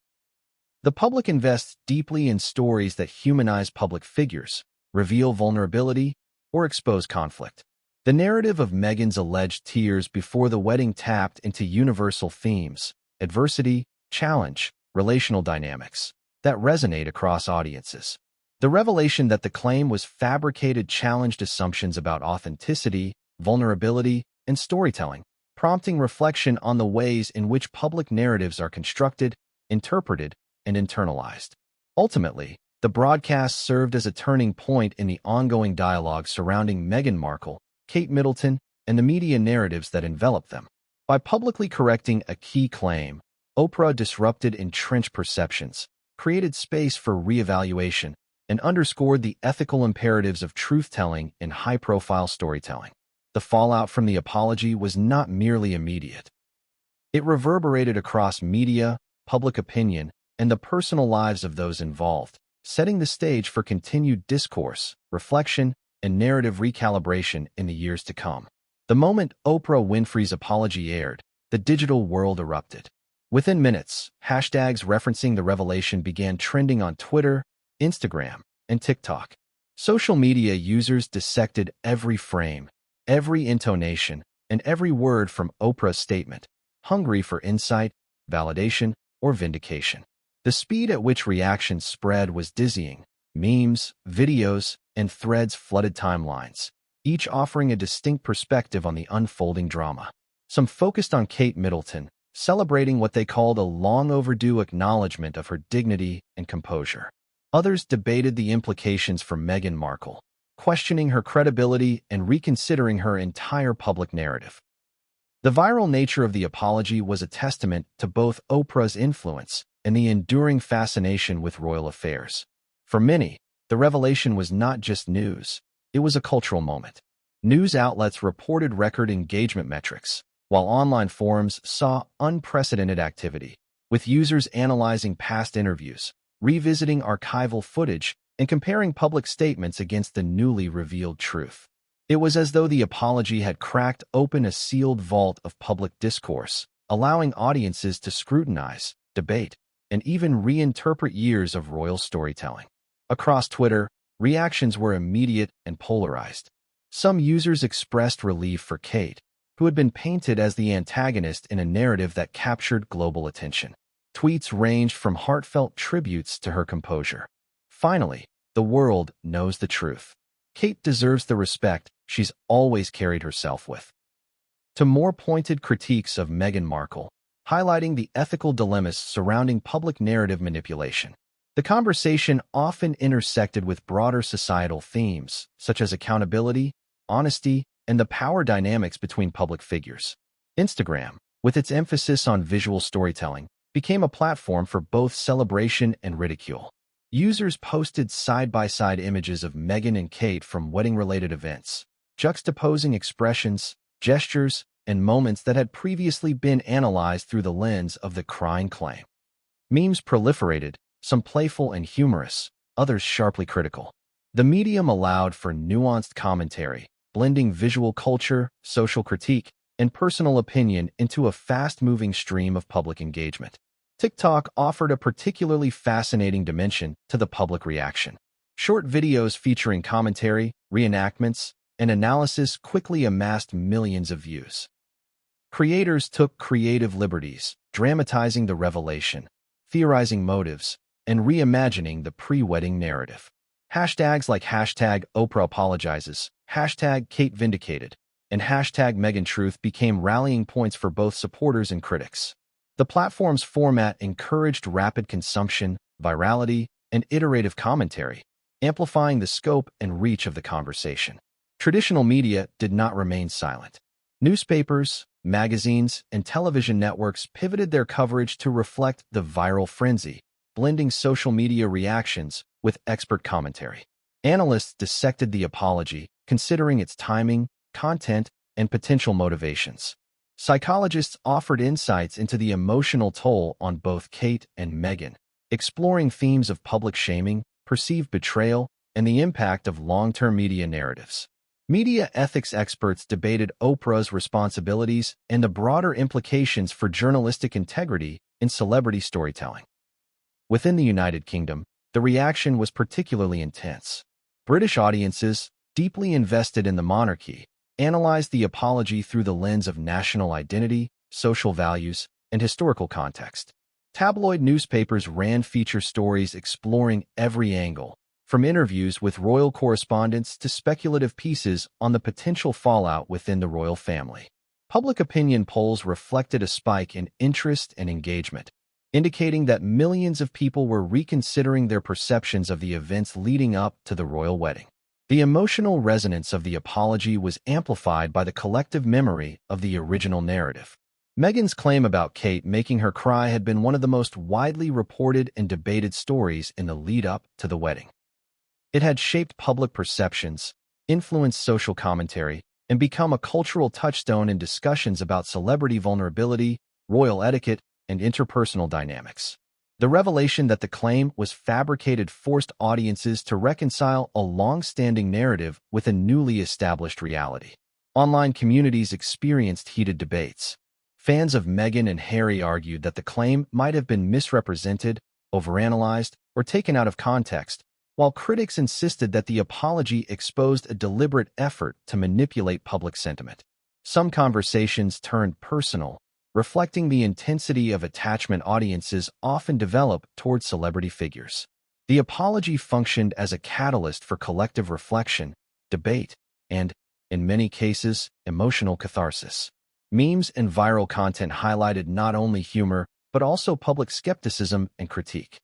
A: The public invests deeply in stories that humanize public figures, reveal vulnerability, or expose conflict. The narrative of Meghan's alleged tears before the wedding tapped into universal themes, adversity, challenge, relational dynamics, that resonate across audiences. The revelation that the claim was fabricated challenged assumptions about authenticity, vulnerability, and storytelling, prompting reflection on the ways in which public narratives are constructed, interpreted, and internalized. Ultimately, the broadcast served as a turning point in the ongoing dialogue surrounding Meghan Markle, Kate Middleton, and the media narratives that envelop them. By publicly correcting a key claim, Oprah disrupted entrenched perceptions, created space for reevaluation, and underscored the ethical imperatives of truth-telling in high-profile storytelling. The fallout from the apology was not merely immediate. It reverberated across media, public opinion, and the personal lives of those involved, setting the stage for continued discourse, reflection, and narrative recalibration in the years to come. The moment Oprah Winfrey's apology aired, the digital world erupted. Within minutes, hashtags referencing the revelation began trending on Twitter, Instagram, and TikTok. Social media users dissected every frame, every intonation, and every word from Oprah's statement, hungry for insight, validation, or vindication. The speed at which reactions spread was dizzying. Memes, videos, and threads flooded timelines, each offering a distinct perspective on the unfolding drama. Some focused on Kate Middleton, celebrating what they called a long-overdue acknowledgement of her dignity and composure. Others debated the implications for Meghan Markle, questioning her credibility and reconsidering her entire public narrative. The viral nature of the apology was a testament to both Oprah's influence and the enduring fascination with royal affairs. For many, the revelation was not just news, it was a cultural moment. News outlets reported record engagement metrics, while online forums saw unprecedented activity, with users analyzing past interviews, revisiting archival footage, and comparing public statements against the newly revealed truth. It was as though the apology had cracked open a sealed vault of public discourse, allowing audiences to scrutinize, debate, and even reinterpret years of royal storytelling. Across Twitter, reactions were immediate and polarized. Some users expressed relief for Kate, who had been painted as the antagonist in a narrative that captured global attention. Tweets ranged from heartfelt tributes to her composure. Finally, the world knows the truth. Kate deserves the respect she's always carried herself with. To more pointed critiques of Meghan Markle, highlighting the ethical dilemmas surrounding public narrative manipulation. The conversation often intersected with broader societal themes, such as accountability, honesty, and the power dynamics between public figures. Instagram, with its emphasis on visual storytelling, became a platform for both celebration and ridicule. Users posted side-by-side images of Meghan and Kate from wedding-related events, juxtaposing expressions, gestures, and moments that had previously been analyzed through the lens of the crying claim. Memes proliferated, some playful and humorous, others sharply critical. The medium allowed for nuanced commentary, blending visual culture, social critique, and personal opinion into a fast-moving stream of public engagement. TikTok offered a particularly fascinating dimension to the public reaction. Short videos featuring commentary, reenactments, and analysis quickly amassed millions of views. Creators took creative liberties, dramatizing the revelation, theorizing motives, and reimagining the pre-wedding narrative. Hashtags like hashtag Oprah apologizes, hashtag Kate vindicated, and hashtag Meghan truth became rallying points for both supporters and critics. The platform's format encouraged rapid consumption, virality, and iterative commentary, amplifying the scope and reach of the conversation. Traditional media did not remain silent. Newspapers, magazines, and television networks pivoted their coverage to reflect the viral frenzy, blending social media reactions with expert commentary. Analysts dissected the apology, considering its timing, content, and potential motivations. Psychologists offered insights into the emotional toll on both Kate and Meghan, exploring themes of public shaming, perceived betrayal, and the impact of long-term media narratives. Media ethics experts debated Oprah's responsibilities and the broader implications for journalistic integrity in celebrity storytelling. Within the United Kingdom, the reaction was particularly intense. British audiences, deeply invested in the monarchy, analyzed the apology through the lens of national identity, social values, and historical context. Tabloid newspapers ran feature stories exploring every angle, from interviews with royal correspondents to speculative pieces on the potential fallout within the royal family. Public opinion polls reflected a spike in interest and engagement, indicating that millions of people were reconsidering their perceptions of the events leading up to the royal wedding. The emotional resonance of the apology was amplified by the collective memory of the original narrative. Meghan's claim about Kate making her cry had been one of the most widely reported and debated stories in the lead-up to the wedding. It had shaped public perceptions, influenced social commentary, and become a cultural touchstone in discussions about celebrity vulnerability, royal etiquette, and interpersonal dynamics. The revelation that the claim was fabricated forced audiences to reconcile a long-standing narrative with a newly established reality. Online communities experienced heated debates. Fans of Meghan and Harry argued that the claim might have been misrepresented, overanalyzed, or taken out of context, while critics insisted that the apology exposed a deliberate effort to manipulate public sentiment. Some conversations turned personal, reflecting the intensity of attachment audiences often develop toward celebrity figures. The apology functioned as a catalyst for collective reflection, debate, and, in many cases, emotional catharsis. Memes and viral content highlighted not only humor, but also public skepticism and critique.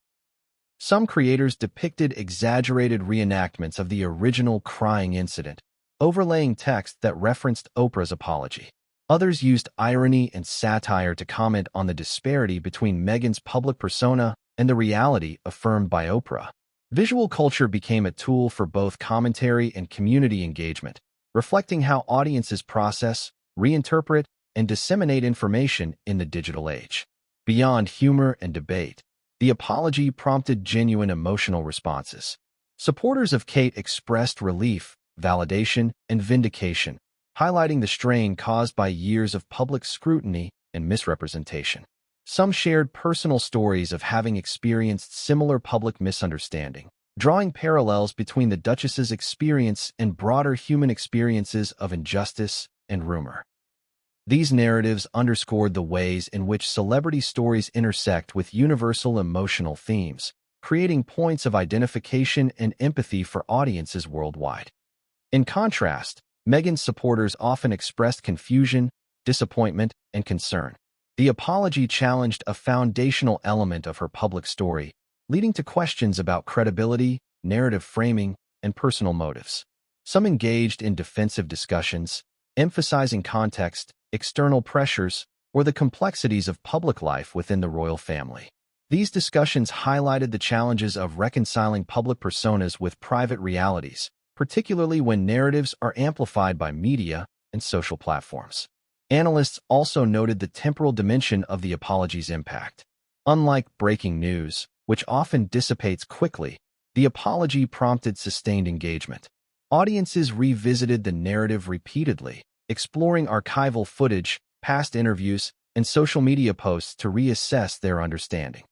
A: Some creators depicted exaggerated reenactments of the original crying incident, overlaying text that referenced Oprah's apology. Others used irony and satire to comment on the disparity between Meghan's public persona and the reality affirmed by Oprah. Visual culture became a tool for both commentary and community engagement, reflecting how audiences process, reinterpret, and disseminate information in the digital age. Beyond humor and debate, the apology prompted genuine emotional responses. Supporters of Kate expressed relief, validation, and vindication, highlighting the strain caused by years of public scrutiny and misrepresentation. Some shared personal stories of having experienced similar public misunderstanding, drawing parallels between the Duchess's experience and broader human experiences of injustice and rumor. These narratives underscored the ways in which celebrity stories intersect with universal emotional themes, creating points of identification and empathy for audiences worldwide. In contrast, Meghan's supporters often expressed confusion, disappointment, and concern. The apology challenged a foundational element of her public story, leading to questions about credibility, narrative framing, and personal motives. Some engaged in defensive discussions, emphasizing context, external pressures, or the complexities of public life within the royal family. These discussions highlighted the challenges of reconciling public personas with private realities, particularly when narratives are amplified by media and social platforms. Analysts also noted the temporal dimension of the apology's impact. Unlike breaking news, which often dissipates quickly, the apology prompted sustained engagement. Audiences revisited the narrative repeatedly, exploring archival footage, past interviews, and social media posts to reassess their understanding.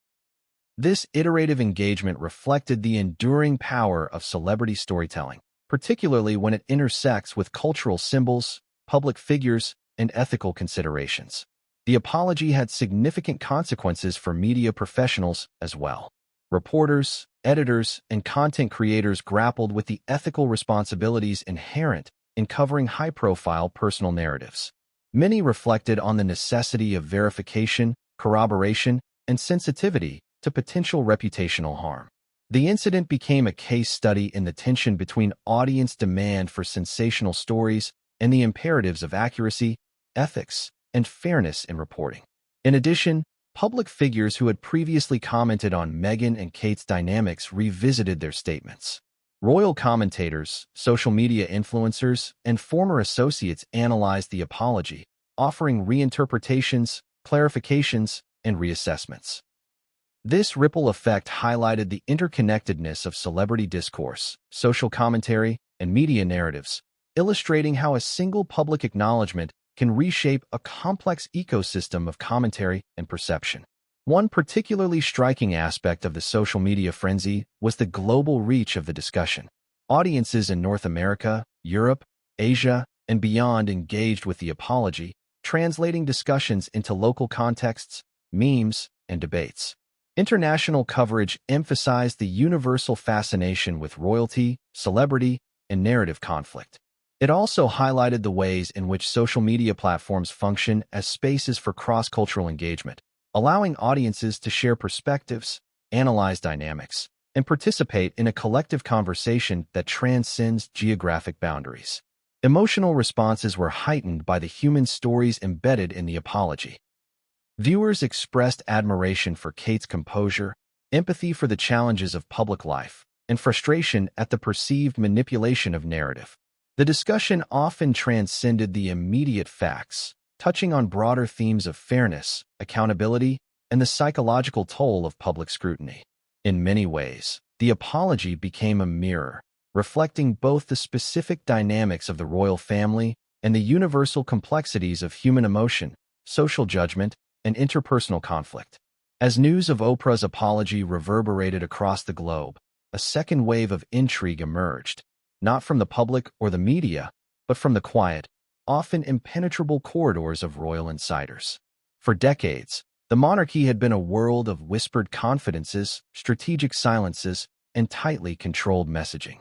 A: This iterative engagement reflected the enduring power of celebrity storytelling, particularly when it intersects with cultural symbols, public figures, and ethical considerations. The apology had significant consequences for media professionals as well. Reporters, editors, and content creators grappled with the ethical responsibilities inherent in covering high-profile personal narratives. Many reflected on the necessity of verification, corroboration, and sensitivity to potential reputational harm. The incident became a case study in the tension between audience demand for sensational stories and the imperatives of accuracy, ethics, and fairness in reporting. In addition, public figures who had previously commented on Meghan and Kate's dynamics revisited their statements. Royal commentators, social media influencers, and former associates analyzed the apology, offering reinterpretations, clarifications, and reassessments. This ripple effect highlighted the interconnectedness of celebrity discourse, social commentary, and media narratives, illustrating how a single public acknowledgement can reshape a complex ecosystem of commentary and perception. One particularly striking aspect of the social media frenzy was the global reach of the discussion. Audiences in North America, Europe, Asia, and beyond engaged with the apology, translating discussions into local contexts, memes, and debates. International coverage emphasized the universal fascination with royalty, celebrity, and narrative conflict. It also highlighted the ways in which social media platforms function as spaces for cross-cultural engagement, allowing audiences to share perspectives, analyze dynamics, and participate in a collective conversation that transcends geographic boundaries. Emotional responses were heightened by the human stories embedded in the apology. Viewers expressed admiration for Kate's composure, empathy for the challenges of public life, and frustration at the perceived manipulation of narrative. The discussion often transcended the immediate facts, touching on broader themes of fairness, accountability, and the psychological toll of public scrutiny. In many ways, the apology became a mirror, reflecting both the specific dynamics of the royal family and the universal complexities of human emotion, social judgment, and interpersonal conflict. As news of Oprah's apology reverberated across the globe, a second wave of intrigue emerged, not from the public or the media, but from the quiet, often impenetrable corridors of royal insiders. For decades, the monarchy had been a world of whispered confidences, strategic silences, and tightly controlled messaging.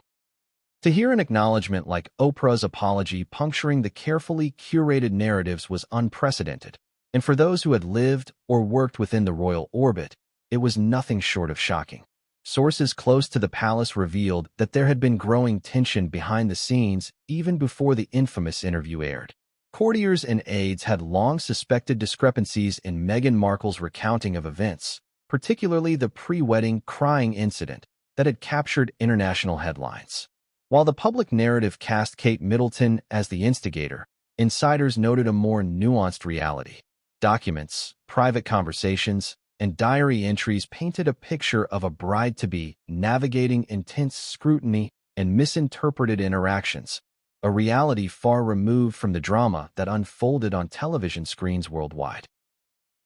A: To hear an acknowledgement like Oprah's apology puncturing the carefully curated narratives was unprecedented, and for those who had lived or worked within the royal orbit, it was nothing short of shocking. Sources close to the palace revealed that there had been growing tension behind the scenes even before the infamous interview aired. Courtiers and aides had long suspected discrepancies in Meghan Markle's recounting of events, particularly the pre-wedding crying incident, that had captured international headlines. While the public narrative cast Kate Middleton as the instigator, insiders noted a more nuanced reality. Documents, private conversations, and diary entries painted a picture of a bride-to-be navigating intense scrutiny and misinterpreted interactions, a reality far removed from the drama that unfolded on television screens worldwide.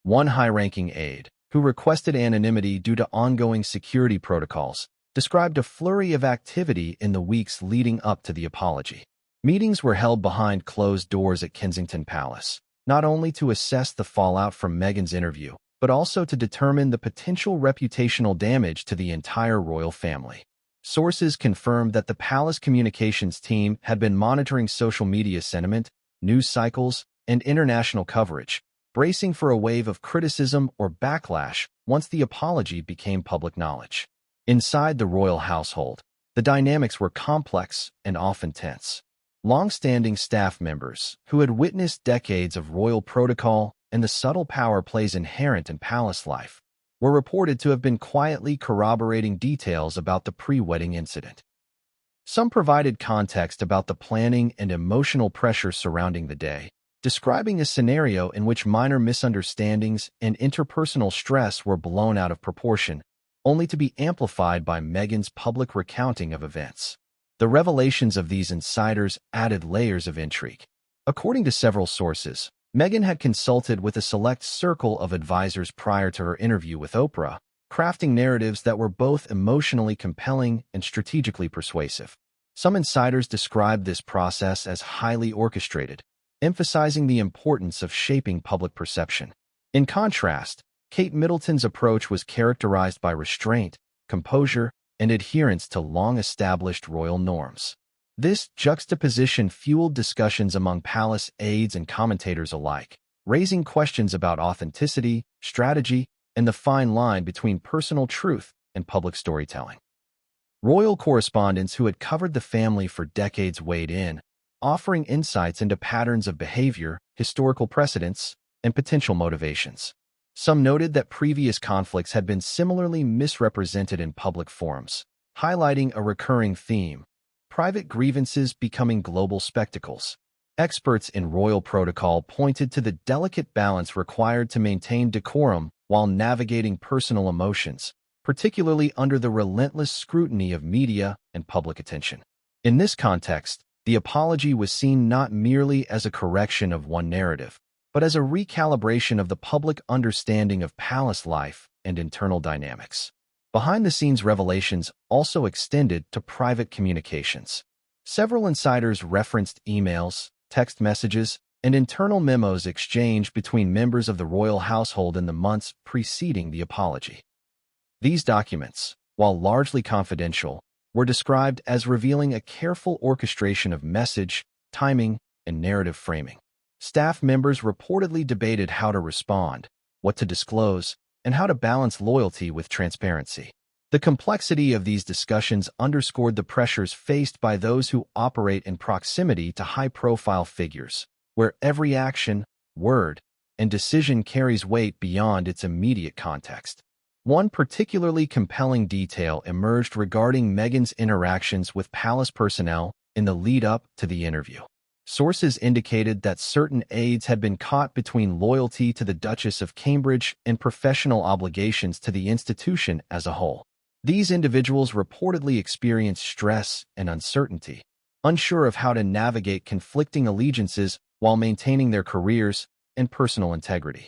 A: One high-ranking aide, who requested anonymity due to ongoing security protocols, described a flurry of activity in the weeks leading up to the apology. Meetings were held behind closed doors at Kensington Palace, not only to assess the fallout from Meghan's interview, but also to determine the potential reputational damage to the entire royal family. Sources confirmed that the palace communications team had been monitoring social media sentiment, news cycles, and international coverage, bracing for a wave of criticism or backlash once the apology became public knowledge. Inside the royal household, the dynamics were complex and often tense. Long-standing staff members, who had witnessed decades of royal protocol and the subtle power plays inherent in palace life, were reported to have been quietly corroborating details about the pre-wedding incident. Some provided context about the planning and emotional pressure surrounding the day, describing a scenario in which minor misunderstandings and interpersonal stress were blown out of proportion, only to be amplified by Meghan's public recounting of events. The revelations of these insiders added layers of intrigue. According to several sources, Meghan had consulted with a select circle of advisors prior to her interview with Oprah, crafting narratives that were both emotionally compelling and strategically persuasive. Some insiders described this process as highly orchestrated, emphasizing the importance of shaping public perception. In contrast, Kate Middleton's approach was characterized by restraint, composure, and adherence to long-established royal norms. This juxtaposition fueled discussions among palace aides and commentators alike, raising questions about authenticity, strategy, and the fine line between personal truth and public storytelling. Royal correspondents who had covered the family for decades weighed in, offering insights into patterns of behavior, historical precedents, and potential motivations. Some noted that previous conflicts had been similarly misrepresented in public forums, highlighting a recurring theme: private grievances becoming global spectacles. Experts in royal protocol pointed to the delicate balance required to maintain decorum while navigating personal emotions, particularly under the relentless scrutiny of media and public attention. In this context, the apology was seen not merely as a correction of one narrative, but as a recalibration of the public understanding of palace life and internal dynamics. Behind-the-scenes revelations also extended to private communications. Several insiders referenced emails, text messages, and internal memos exchanged between members of the royal household in the months preceding the apology. These documents, while largely confidential, were described as revealing a careful orchestration of message, timing, and narrative framing. Staff members reportedly debated how to respond, what to disclose, and how to balance loyalty with transparency. The complexity of these discussions underscored the pressures faced by those who operate in proximity to high-profile figures, where every action, word, and decision carries weight beyond its immediate context. One particularly compelling detail emerged regarding Meghan's interactions with palace personnel in the lead-up to the interview. Sources indicated that certain aides had been caught between loyalty to the Duchess of Cambridge and professional obligations to the institution as a whole. These individuals reportedly experienced stress and uncertainty, unsure of how to navigate conflicting allegiances while maintaining their careers and personal integrity.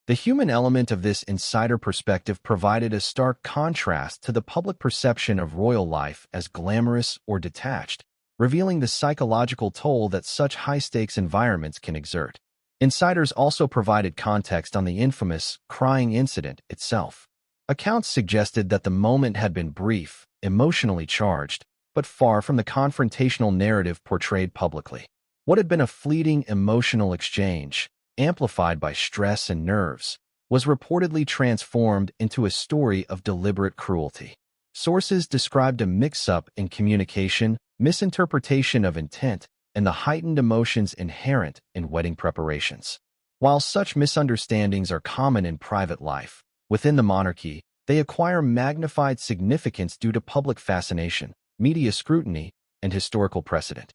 A: The human element of this insider perspective provided a stark contrast to the public perception of royal life as glamorous or detached, revealing the psychological toll that such high-stakes environments can exert. Insiders also provided context on the infamous crying incident itself. Accounts suggested that the moment had been brief, emotionally charged, but far from the confrontational narrative portrayed publicly. What had been a fleeting emotional exchange, amplified by stress and nerves, was reportedly transformed into a story of deliberate cruelty. Sources described a mix-up in communication, misinterpretation of intent, and the heightened emotions inherent in wedding preparations. While such misunderstandings are common in private life, within the monarchy, they acquire magnified significance due to public fascination, media scrutiny, and historical precedent.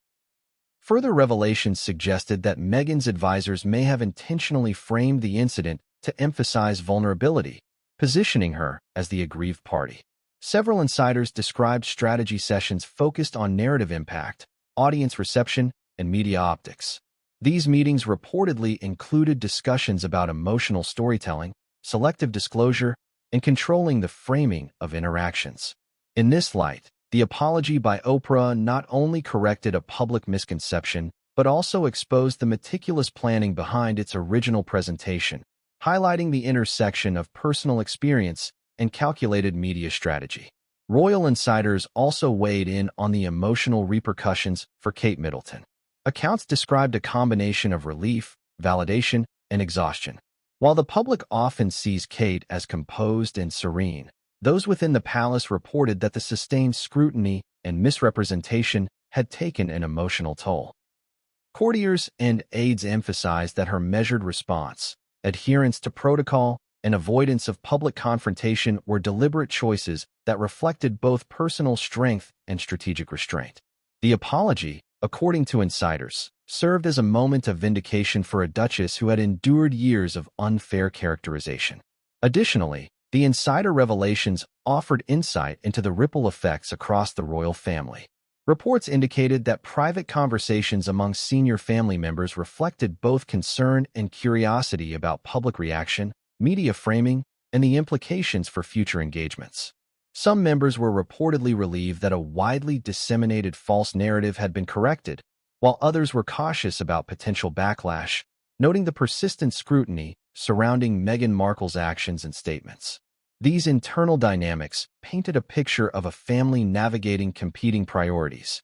A: Further revelations suggested that Meghan's advisors may have intentionally framed the incident to emphasize vulnerability, positioning her as the aggrieved party. Several insiders described strategy sessions focused on narrative impact, audience reception, and media optics. These meetings reportedly included discussions about emotional storytelling, selective disclosure, and controlling the framing of interactions. In this light, the apology by Oprah not only corrected a public misconception, but also exposed the meticulous planning behind its original presentation, highlighting the intersection of personal experience and calculated media strategy. Royal insiders also weighed in on the emotional repercussions for Kate Middleton. Accounts described a combination of relief, validation, and exhaustion. While the public often sees Kate as composed and serene, those within the palace reported that the sustained scrutiny and misrepresentation had taken an emotional toll. Courtiers and aides emphasized that her measured response, adherence to protocol, and avoidance of public confrontation were deliberate choices that reflected both personal strength and strategic restraint. The apology, according to insiders, served as a moment of vindication for a duchess who had endured years of unfair characterization. Additionally, the insider revelations offered insight into the ripple effects across the royal family. Reports indicated that private conversations among senior family members reflected both concern and curiosity about public reaction, media framing, and the implications for future engagements. Some members were reportedly relieved that a widely disseminated false narrative had been corrected, while others were cautious about potential backlash, noting the persistent scrutiny surrounding Meghan Markle's actions and statements. These internal dynamics painted a picture of a family navigating competing priorities: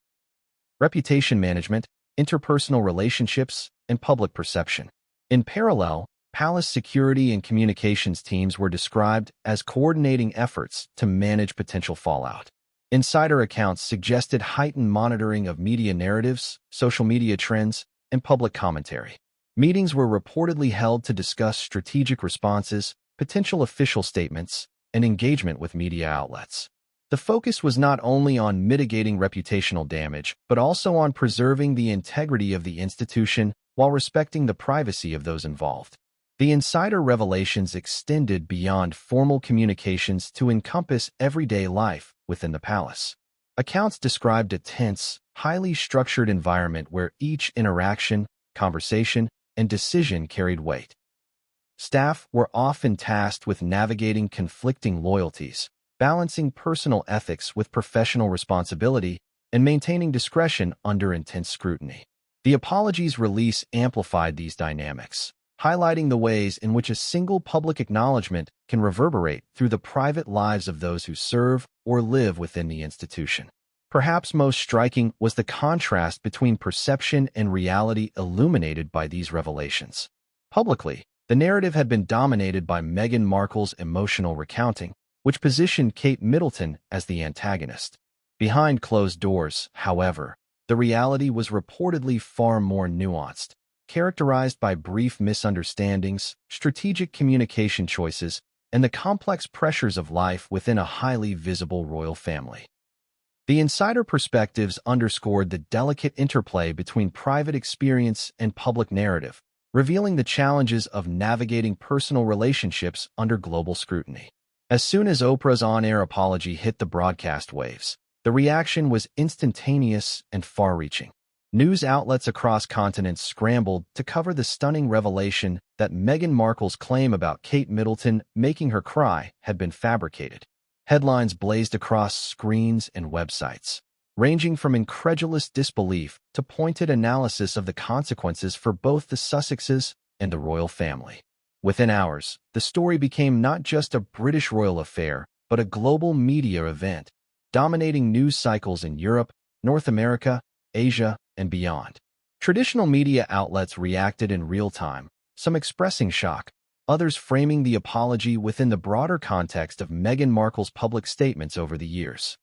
A: reputation management, interpersonal relationships, and public perception. In parallel, palace security and communications teams were described as coordinating efforts to manage potential fallout. Insider accounts suggested heightened monitoring of media narratives, social media trends, and public commentary. Meetings were reportedly held to discuss strategic responses, potential official statements, and engagement with media outlets. The focus was not only on mitigating reputational damage, but also on preserving the integrity of the institution while respecting the privacy of those involved. The insider revelations extended beyond formal communications to encompass everyday life within the palace. Accounts described a tense, highly structured environment where each interaction, conversation, and decision carried weight. Staff were often tasked with navigating conflicting loyalties, balancing personal ethics with professional responsibility, and maintaining discretion under intense scrutiny. The apology's release amplified these dynamics, highlighting the ways in which a single public acknowledgement can reverberate through the private lives of those who serve or live within the institution. Perhaps most striking was the contrast between perception and reality illuminated by these revelations. Publicly, the narrative had been dominated by Meghan Markle's emotional recounting, which positioned Kate Middleton as the antagonist. Behind closed doors, however, the reality was reportedly far more nuanced, characterized by brief misunderstandings, strategic communication choices, and the complex pressures of life within a highly visible royal family. The insider perspectives underscored the delicate interplay between private experience and public narrative, revealing the challenges of navigating personal relationships under global scrutiny. As soon as Oprah's on-air apology hit the broadcast waves, the reaction was instantaneous and far-reaching. News outlets across continents scrambled to cover the stunning revelation that Meghan Markle's claim about Kate Middleton making her cry had been fabricated. Headlines blazed across screens and websites, ranging from incredulous disbelief to pointed analysis of the consequences for both the Sussexes and the royal family. Within hours, the story became not just a British royal affair, but a global media event, dominating news cycles in Europe, North America, Asia, and beyond. Traditional media outlets reacted in real time, some expressing shock, others framing the apology within the broader context of Meghan Markle's public statements over the years.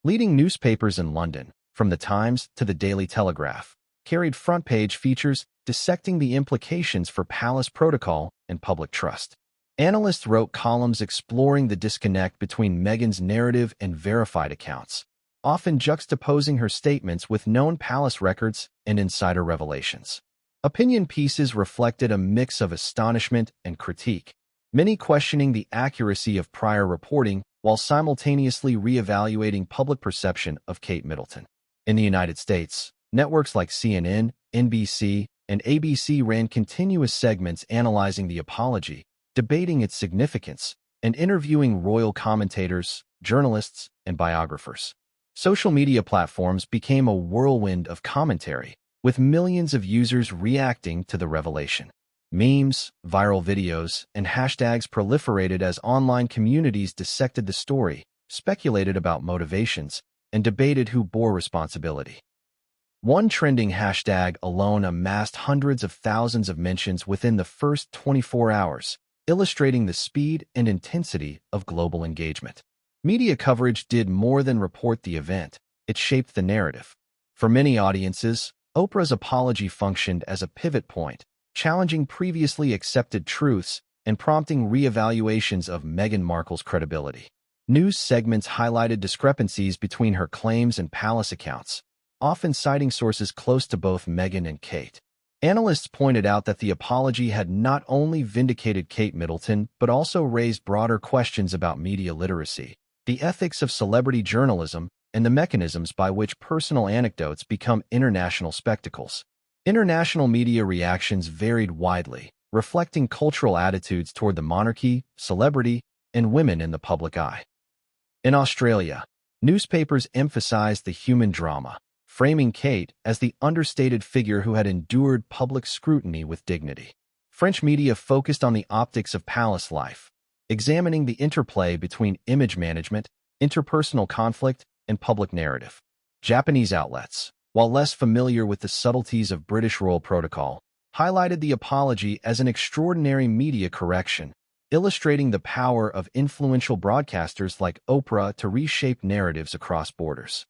A: Leading newspapers in London, from The Times to The Daily Telegraph, carried front-page features dissecting the implications for palace protocol and public trust. Analysts wrote columns exploring the disconnect between Meghan's narrative and verified accounts, often juxtaposing her statements with known palace records and insider revelations. Opinion pieces reflected a mix of astonishment and critique, many questioning the accuracy of prior reporting while simultaneously re-evaluating public perception of Kate Middleton. In the United States, networks like CNN, NBC, and ABC ran continuous segments analyzing the apology, debating its significance, and interviewing royal commentators, journalists, and biographers. Social media platforms became a whirlwind of commentary, with millions of users reacting to the revelation. Memes, viral videos, and hashtags proliferated as online communities dissected the story, speculated about motivations, and debated who bore responsibility. One trending hashtag alone amassed hundreds of thousands of mentions within the first 24 hours, illustrating the speed and intensity of global engagement. Media coverage did more than report the event, it shaped the narrative. For many audiences, Oprah's apology functioned as a pivot point, challenging previously accepted truths and prompting re-evaluations of Meghan Markle's credibility. News segments highlighted discrepancies between her claims and palace accounts, often citing sources close to both Meghan and Kate. Analysts pointed out that the apology had not only vindicated Kate Middleton but also raised broader questions about media literacy, the ethics of celebrity journalism, and the mechanisms by which personal anecdotes become international spectacles. International media reactions varied widely, reflecting cultural attitudes toward the monarchy, celebrity, and women in the public eye. In Australia, newspapers emphasized the human drama, framing Kate as the understated figure who had endured public scrutiny with dignity. French media focused on the optics of palace life, examining the interplay between image management, interpersonal conflict, and public narrative. Japanese outlets, while less familiar with the subtleties of British royal protocol, highlighted the apology as an extraordinary media correction, illustrating the power of influential broadcasters like Oprah to reshape narratives across borders.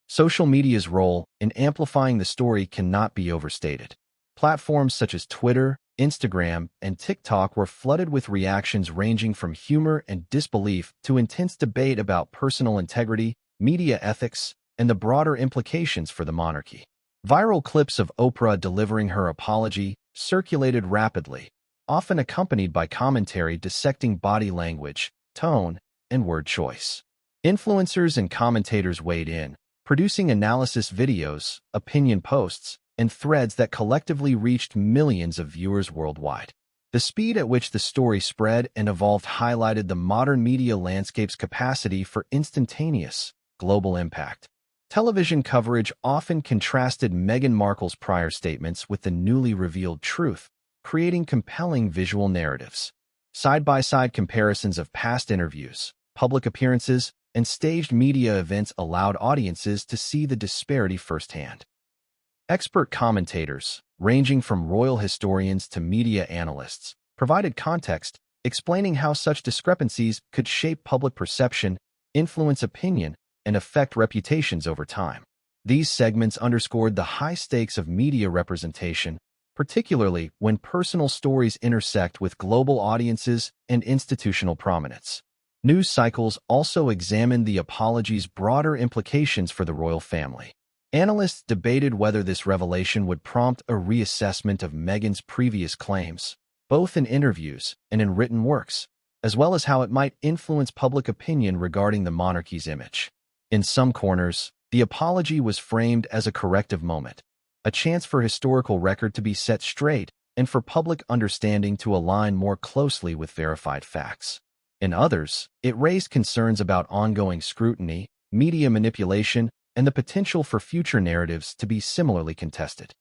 A: Social media's role in amplifying the story cannot be overstated. Platforms such as Twitter, Instagram, and TikTok were flooded with reactions ranging from humor and disbelief to intense debate about personal integrity, media ethics, and the broader implications for the monarchy. Viral clips of Oprah delivering her apology circulated rapidly, often accompanied by commentary dissecting body language, tone, and word choice. Influencers and commentators weighed in, producing analysis videos, opinion posts, and threads that collectively reached millions of viewers worldwide. The speed at which the story spread and evolved highlighted the modern media landscape's capacity for instantaneous, global impact. Television coverage often contrasted Meghan Markle's prior statements with the newly revealed truth, creating compelling visual narratives. Side-by-side comparisons of past interviews, public appearances, and staged media events allowed audiences to see the disparity firsthand. Expert commentators, ranging from royal historians to media analysts, provided context, explaining how such discrepancies could shape public perception, influence opinion, and affect reputations over time. These segments underscored the high stakes of media representation, particularly when personal stories intersect with global audiences and institutional prominence. News cycles also examined the apology's broader implications for the royal family. Analysts debated whether this revelation would prompt a reassessment of Meghan's previous claims, both in interviews and in written works, as well as how it might influence public opinion regarding the monarchy's image. In some corners, the apology was framed as a corrective moment, a chance for historical record to be set straight and for public understanding to align more closely with verified facts. In others, it raised concerns about ongoing scrutiny, media manipulation, and the potential for future narratives to be similarly contested.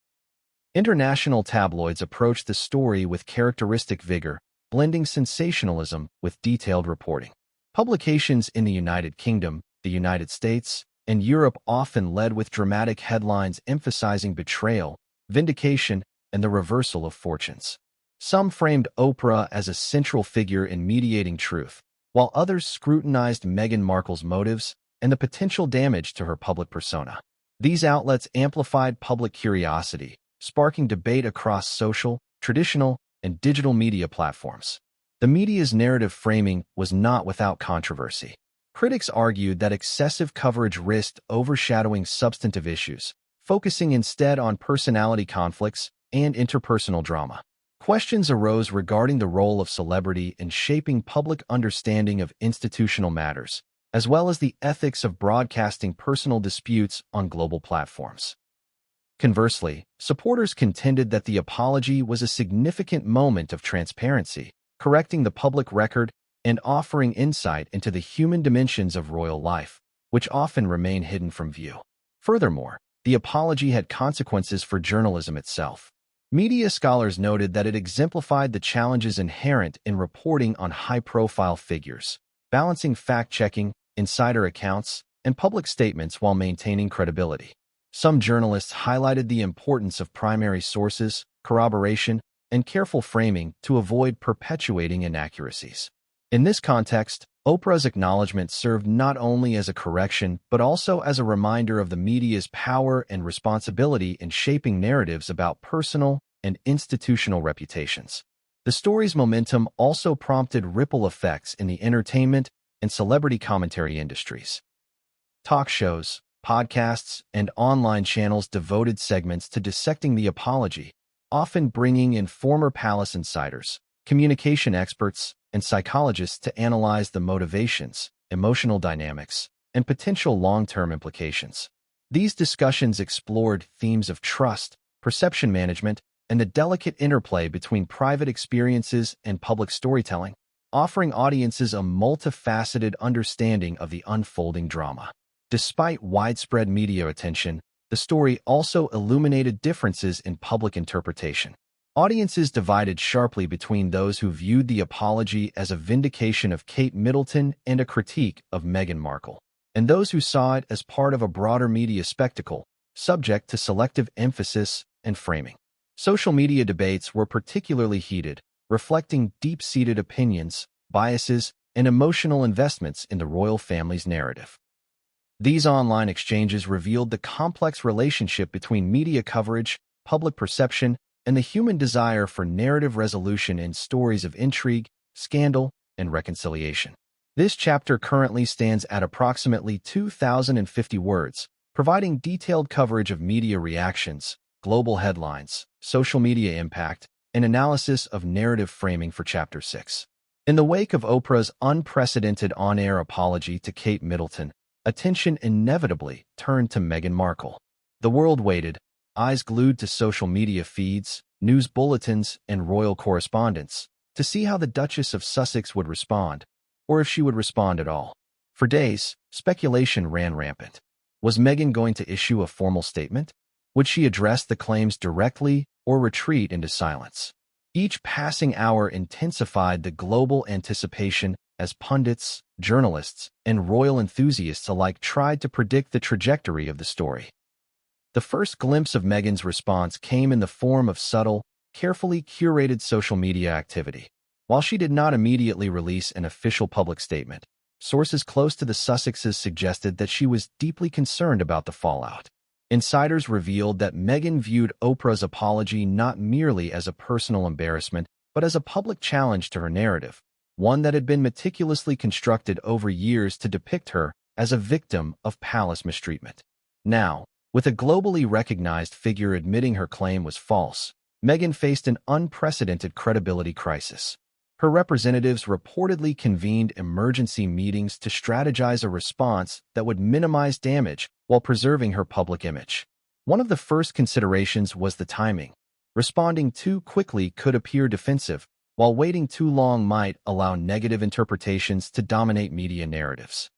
A: International tabloids approached the story with characteristic vigor, blending sensationalism with detailed reporting. Publications in the United Kingdom, the United States, and Europe often led with dramatic headlines emphasizing betrayal, vindication, and the reversal of fortunes. Some framed Oprah as a central figure in mediating truth, while others scrutinized Meghan Markle's motives and the potential damage to her public persona. These outlets amplified public curiosity, sparking debate across social, traditional, and digital media platforms. The media's narrative framing was not without controversy. Critics argued that excessive coverage risked overshadowing substantive issues, focusing instead on personality conflicts and interpersonal drama. Questions arose regarding the role of celebrity in shaping public understanding of institutional matters, as well as the ethics of broadcasting personal disputes on global platforms. Conversely, supporters contended that the apology was a significant moment of transparency, correcting the public record and offering insight into the human dimensions of royal life, which often remain hidden from view. Furthermore, the apology had consequences for journalism itself. Media scholars noted that it exemplified the challenges inherent in reporting on high-profile figures, balancing fact-checking, insider accounts, and public statements while maintaining credibility. Some journalists highlighted the importance of primary sources, corroboration, and careful framing to avoid perpetuating inaccuracies. In this context, Oprah's acknowledgement served not only as a correction but also as a reminder of the media's power and responsibility in shaping narratives about personal and institutional reputations. The story's momentum also prompted ripple effects in the entertainment and celebrity commentary industries. Talk shows, podcasts, and online channels devoted segments to dissecting the apology, often bringing in former palace insiders, communication experts, and psychologists to analyze the motivations, emotional dynamics, and potential long-term implications. These discussions explored themes of trust, perception management, and the delicate interplay between private experiences and public storytelling, offering audiences a multifaceted understanding of the unfolding drama. Despite widespread media attention, the story also illuminated differences in public interpretation. Audiences divided sharply between those who viewed the apology as a vindication of Kate Middleton and a critique of Meghan Markle, and those who saw it as part of a broader media spectacle, subject to selective emphasis and framing. Social media debates were particularly heated, reflecting deep-seated opinions, biases, and emotional investments in the royal family's narrative. These online exchanges revealed the complex relationship between media coverage, public perception, and the human desire for narrative resolution in stories of intrigue, scandal, and reconciliation. This chapter currently stands at approximately 2,050 words, providing detailed coverage of media reactions, global headlines, social media impact, and analysis of narrative framing for Chapter 6. In the wake of Oprah's unprecedented on-air apology to Kate Middleton, attention inevitably turned to Meghan Markle. The world waited, eyes glued to social media feeds, news bulletins, and royal correspondence, to see how the Duchess of Sussex would respond, or if she would respond at all. For days, speculation ran rampant. Was Meghan going to issue a formal statement? Would she address the claims directly or retreat into silence? Each passing hour intensified the global anticipation as pundits, journalists, and royal enthusiasts alike tried to predict the trajectory of the story. The first glimpse of Meghan's response came in the form of subtle, carefully curated social media activity. While she did not immediately release an official public statement, sources close to the Sussexes suggested that she was deeply concerned about the fallout. Insiders revealed that Meghan viewed Oprah's apology not merely as a personal embarrassment, but as a public challenge to her narrative, one that had been meticulously constructed over years to depict her as a victim of palace mistreatment. Now, with a globally recognized figure admitting her claim was false, Meghan faced an unprecedented credibility crisis. Her representatives reportedly convened emergency meetings to strategize a response that would minimize damage while preserving her public image. One of the first considerations was the timing. Responding too quickly could appear defensive, while waiting too long might allow negative interpretations to dominate media narratives.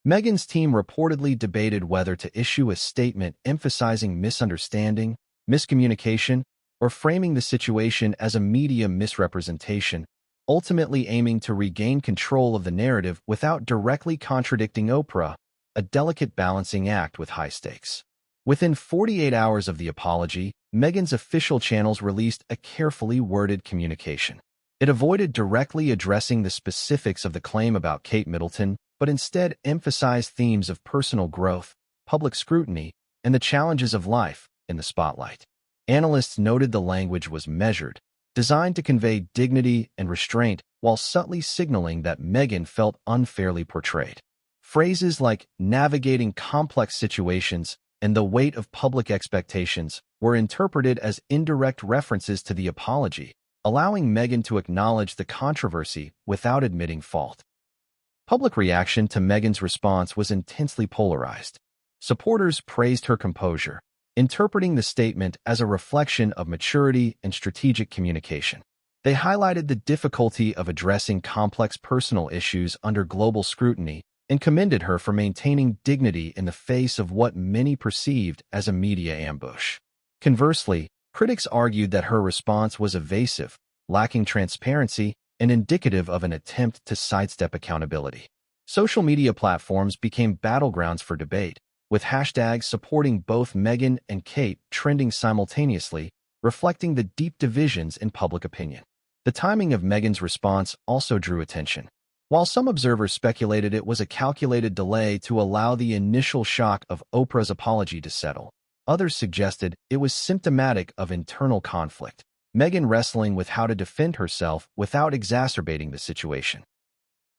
A: Meghan's team reportedly debated whether to issue a statement emphasizing misunderstanding, miscommunication, or framing the situation as a media misrepresentation, ultimately aiming to regain control of the narrative without directly contradicting Oprah, a delicate balancing act with high stakes. Within 48 hours of the apology, Meghan's official channels released a carefully worded communication. It avoided directly addressing the specifics of the claim about Kate Middleton, but instead emphasized themes of personal growth, public scrutiny, and the challenges of life in the spotlight. Analysts noted the language was measured, designed to convey dignity and restraint while subtly signaling that Meghan felt unfairly portrayed. Phrases like navigating complex situations and the weight of public expectations were interpreted as indirect references to the apology, allowing Meghan to acknowledge the controversy without admitting fault. Public reaction to Meghan's response was intensely polarized. Supporters praised her composure, interpreting the statement as a reflection of maturity and strategic communication. They highlighted the difficulty of addressing complex personal issues under global scrutiny and commended her for maintaining dignity in the face of what many perceived as a media ambush. Conversely, critics argued that her response was evasive, lacking transparency, and indicative of an attempt to sidestep accountability. Social media platforms became battlegrounds for debate, with hashtags supporting both Meghan and Kate trending simultaneously, reflecting the deep divisions in public opinion. The timing of Meghan's response also drew attention. While some observers speculated it was a calculated delay to allow the initial shock of Oprah's apology to settle, others suggested it was symptomatic of internal conflict, Meghan wrestling with how to defend herself without exacerbating the situation.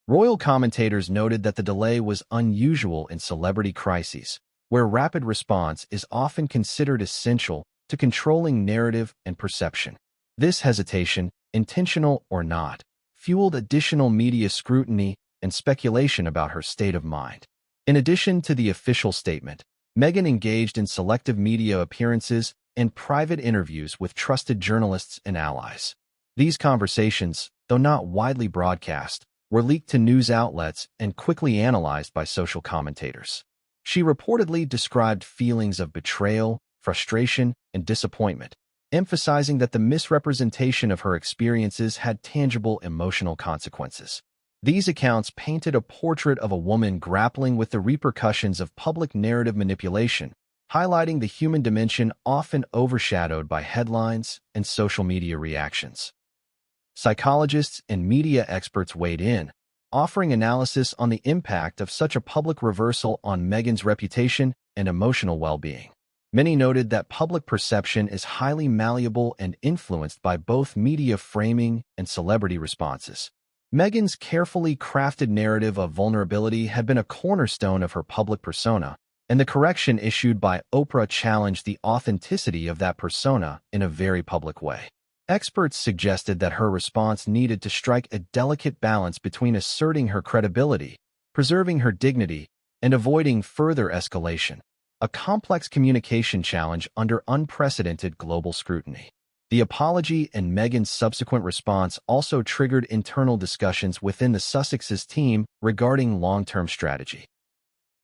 A: Royal commentators noted that the delay was unusual in celebrity crises, where rapid response is often considered essential to controlling narrative and perception. This hesitation, intentional or not, fueled additional media scrutiny and speculation about her state of mind. In addition to the official statement, Meghan engaged in selective media appearances and private interviews with trusted journalists and allies. These conversations, though not widely broadcast, were leaked to news outlets and quickly analyzed by social commentators. She reportedly described feelings of betrayal, frustration, and disappointment, emphasizing that the misrepresentation of her experiences had tangible emotional consequences. These accounts painted a portrait of a woman grappling with the repercussions of public narrative manipulation, highlighting the human dimension often overshadowed by headlines and social media reactions. Psychologists and media experts weighed in, offering analysis on the impact of such a public reversal on Meghan's reputation and emotional well-being. Many noted that public perception is highly malleable and influenced by both media framing and celebrity responses. Meghan's carefully crafted narrative of vulnerability had been a cornerstone of her public persona, and the correction issued by Oprah challenged the authenticity of that persona in a very public way. Experts suggested that her response needed to strike a delicate balance between asserting her credibility, preserving her dignity, and avoiding further escalation, a complex communication challenge under unprecedented global scrutiny. The apology and Meghan's subsequent response also triggered internal discussions within the Sussexes team regarding long-term strategy.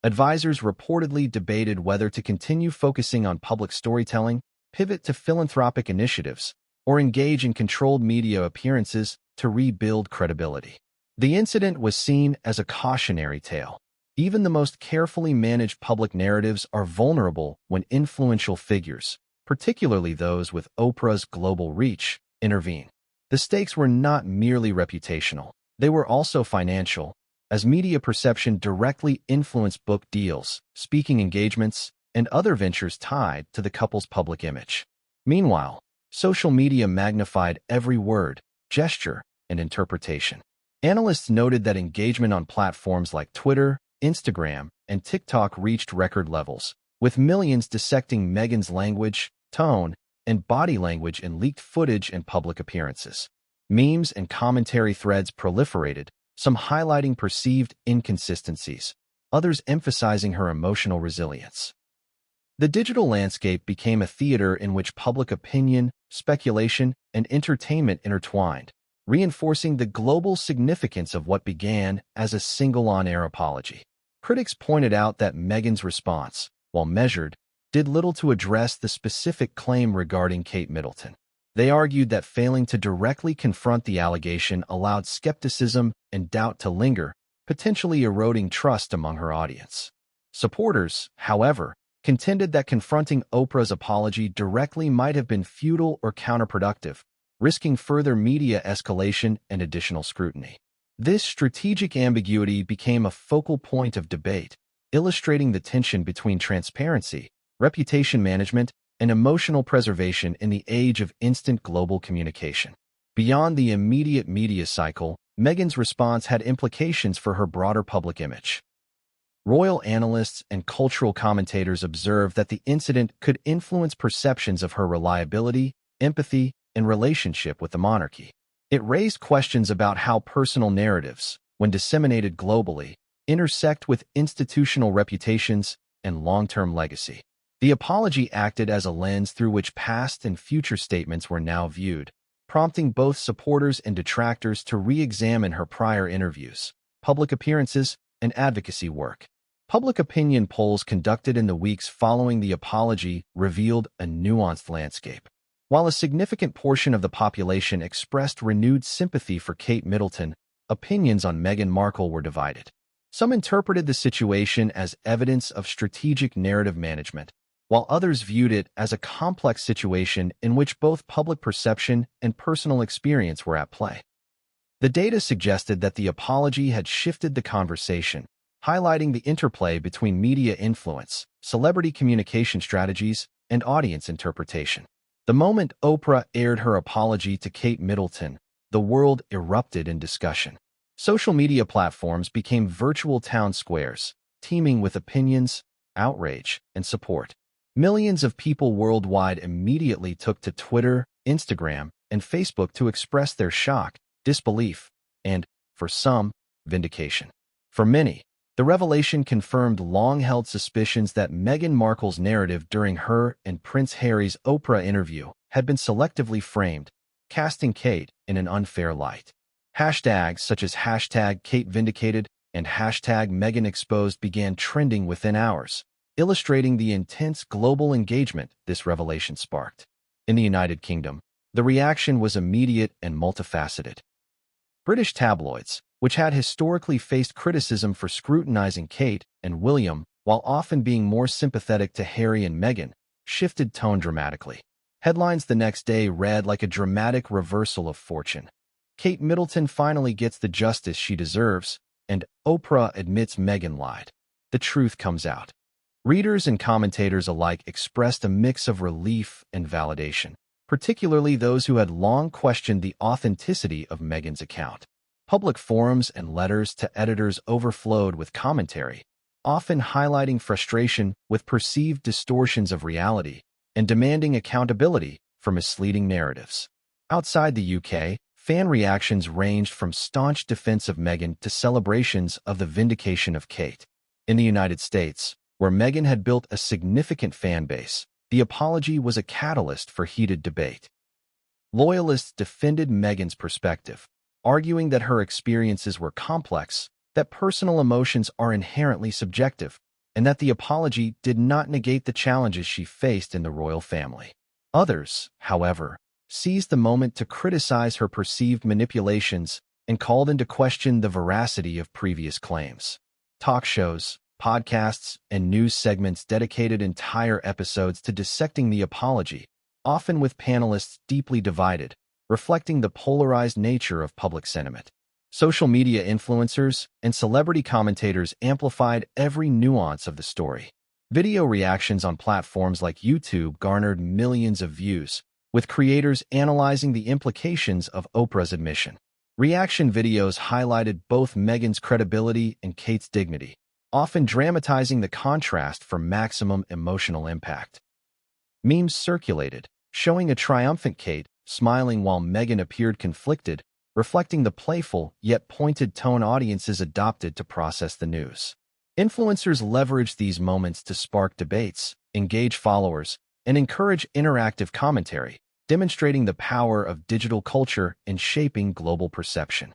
A: Advisors reportedly debated whether to continue focusing on public storytelling, pivot to philanthropic initiatives, or engage in controlled media appearances to rebuild credibility. The incident was seen as a cautionary tale. Even the most carefully managed public narratives are vulnerable when influential figures, particularly those with Oprah's global reach, intervene. The stakes were not merely reputational. They were also financial, as media perception directly influenced book deals, speaking engagements, and other ventures tied to the couple's public image. Meanwhile, social media magnified every word, gesture, and interpretation. Analysts noted that engagement on platforms like Twitter, Instagram, and TikTok reached record levels, with millions dissecting Meghan's language, tone, and body language in leaked footage and public appearances. Memes and commentary threads proliferated, some highlighting perceived inconsistencies, others emphasizing her emotional resilience. The digital landscape became a theater in which public opinion, speculation, and entertainment intertwined, reinforcing the global significance of what began as a single on-air apology. Critics pointed out that Meghan's response, while measured, did little to address the specific claim regarding Kate Middleton. They argued that failing to directly confront the allegation allowed skepticism and doubt to linger, potentially eroding trust among her audience. Supporters, however, contended that confronting Oprah's apology directly might have been futile or counterproductive, risking further media escalation and additional scrutiny. This strategic ambiguity became a focal point of debate, illustrating the tension between transparency, reputation management, and emotional preservation in the age of instant global communication. Beyond the immediate media cycle, Meghan's response had implications for her broader public image. Royal analysts and cultural commentators observed that the incident could influence perceptions of her reliability, empathy, and relationship with the monarchy. It raised questions about how personal narratives, when disseminated globally, intersect with institutional reputations and long-term legacy. The apology acted as a lens through which past and future statements were now viewed, prompting both supporters and detractors to re-examine her prior interviews, public appearances, and advocacy work. Public opinion polls conducted in the weeks following the apology revealed a nuanced landscape. While a significant portion of the population expressed renewed sympathy for Kate Middleton, opinions on Meghan Markle were divided. Some interpreted the situation as evidence of strategic narrative management, while others viewed it as a complex situation in which both public perception and personal experience were at play. The data suggested that the apology had shifted the conversation, highlighting the interplay between media influence, celebrity communication strategies, and audience interpretation. The moment Oprah aired her apology to Kate Middleton, the world erupted in discussion. Social media platforms became virtual town squares, teeming with opinions, outrage, and support. Millions of people worldwide immediately took to Twitter, Instagram, and Facebook to express their shock, disbelief, and, for some, vindication. For many, the revelation confirmed long-held suspicions that Meghan Markle's narrative during her and Prince Harry's Oprah interview had been selectively framed, casting Kate in an unfair light. Hashtags such as #KateVindicated and #MeghanExposed began trending within hours, illustrating the intense global engagement this revelation sparked. In the United Kingdom, the reaction was immediate and multifaceted. British tabloids, which had historically faced criticism for scrutinizing Kate and William while often being more sympathetic to Harry and Meghan, shifted tone dramatically. Headlines the next day read like a dramatic reversal of fortune. Kate Middleton finally gets the justice she deserves, and Oprah admits Meghan lied. The truth comes out. Readers and commentators alike expressed a mix of relief and validation, particularly those who had long questioned the authenticity of Meghan's account. Public forums and letters to editors overflowed with commentary, often highlighting frustration with perceived distortions of reality and demanding accountability for misleading narratives. Outside the UK, fan reactions ranged from staunch defense of Meghan to celebrations of the vindication of Kate. In the United States, where Meghan had built a significant fan base, the apology was a catalyst for heated debate. Loyalists defended Meghan's perspective, arguing that her experiences were complex, that personal emotions are inherently subjective, and that the apology did not negate the challenges she faced in the royal family. Others, however, seized the moment to criticize her perceived manipulations and called into question the veracity of previous claims. Talk shows, podcasts, and news segments dedicated entire episodes to dissecting the apology, often with panelists deeply divided, reflecting the polarized nature of public sentiment. Social media influencers and celebrity commentators amplified every nuance of the story. Video reactions on platforms like YouTube garnered millions of views, with creators analyzing the implications of Oprah's admission. Reaction videos highlighted both Meghan's credibility and Kate's dignity, often dramatizing the contrast for maximum emotional impact. Memes circulated, showing a triumphant Kate smiling while Meghan appeared conflicted, reflecting the playful yet pointed tone audiences adopted to process the news. Influencers leveraged these moments to spark debates, engage followers, and encourage interactive commentary, demonstrating the power of digital culture in shaping global perception.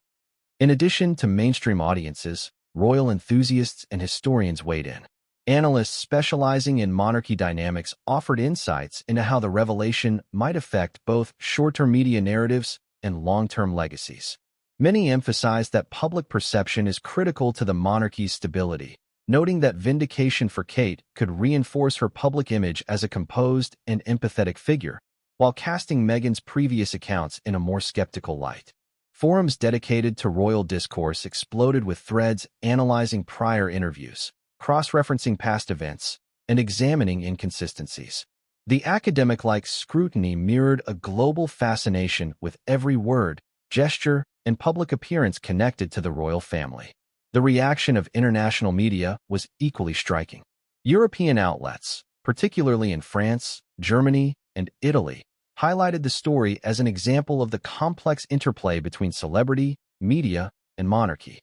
A: In addition to mainstream audiences, royal enthusiasts and historians weighed in. Analysts specializing in monarchy dynamics offered insights into how the revelation might affect both short-term media narratives and long-term legacies. Many emphasized that public perception is critical to the monarchy's stability, noting that vindication for Kate could reinforce her public image as a composed and empathetic figure, while casting Meghan's previous accounts in a more skeptical light. Forums dedicated to royal discourse exploded with threads analyzing prior interviews, cross-referencing past events, and examining inconsistencies. The academic-like scrutiny mirrored a global fascination with every word gesture, and public appearance connected to the royal family. The reaction of international media was equally striking. European outlets, particularly in France, Germany, and Italy, highlighted the story as an example of the complex interplay between celebrity, media, and monarchy.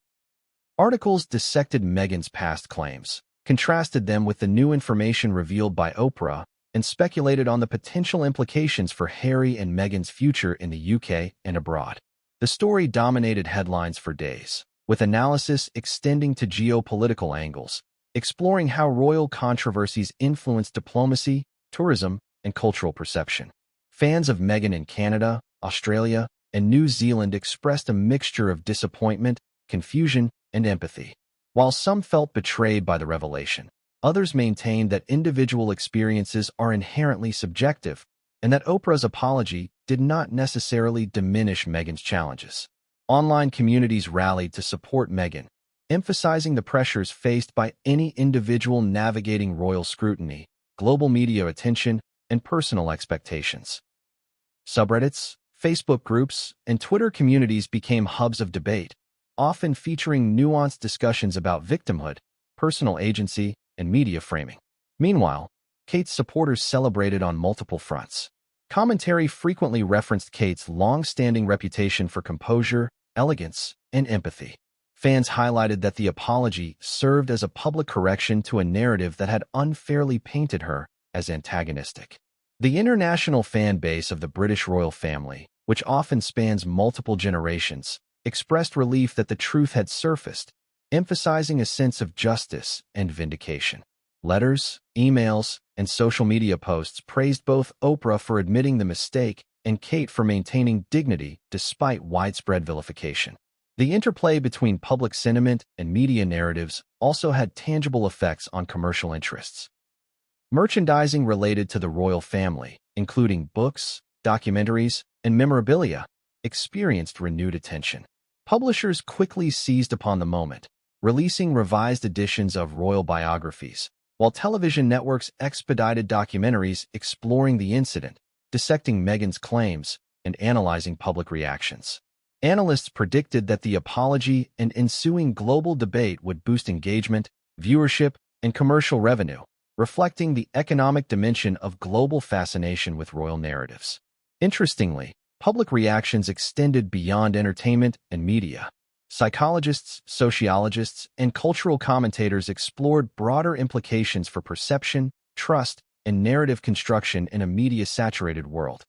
A: Articles dissected Meghan's past claims, contrasted them with the new information revealed by Oprah, and speculated on the potential implications for Harry and Meghan's future in the UK and abroad. The story dominated headlines for days, with analysis extending to geopolitical angles, exploring how royal controversies influence diplomacy, tourism, and cultural perception. Fans of Meghan in Canada, Australia, and New Zealand expressed a mixture of disappointment, confusion, and empathy. While some felt betrayed by the revelation, others maintained that individual experiences are inherently subjective and that Oprah's apology did not necessarily diminish Meghan's challenges. Online communities rallied to support Meghan, emphasizing the pressures faced by any individual navigating royal scrutiny, global media attention, and personal expectations. Subreddits, Facebook groups, and Twitter communities became hubs of debate, often featuring nuanced discussions about victimhood, personal agency, and media framing. Meanwhile, Kate's supporters celebrated on multiple fronts. Commentary frequently referenced Kate's long-standing reputation for composure, elegance, and empathy. Fans highlighted that the apology served as a public correction to a narrative that had unfairly painted her as antagonistic. The international fan base of the British royal family, which often spans multiple generations, expressed relief that the truth had surfaced, emphasizing a sense of justice and vindication. Letters, emails, and social media posts praised both Oprah for admitting the mistake and Kate for maintaining dignity despite widespread vilification. The interplay between public sentiment and media narratives also had tangible effects on commercial interests. Merchandising related to the royal family, including books, documentaries, and memorabilia, experienced renewed attention. Publishers quickly seized upon the moment, releasing revised editions of royal biographies, while television networks expedited documentaries exploring the incident, dissecting Meghan's claims, and analyzing public reactions. Analysts predicted that the apology and ensuing global debate would boost engagement, viewership, and commercial revenue, reflecting the economic dimension of global fascination with royal narratives. Interestingly, public reactions extended beyond entertainment and media. Psychologists, sociologists, and cultural commentators explored broader implications for perception, trust, and narrative construction in a media-saturated world.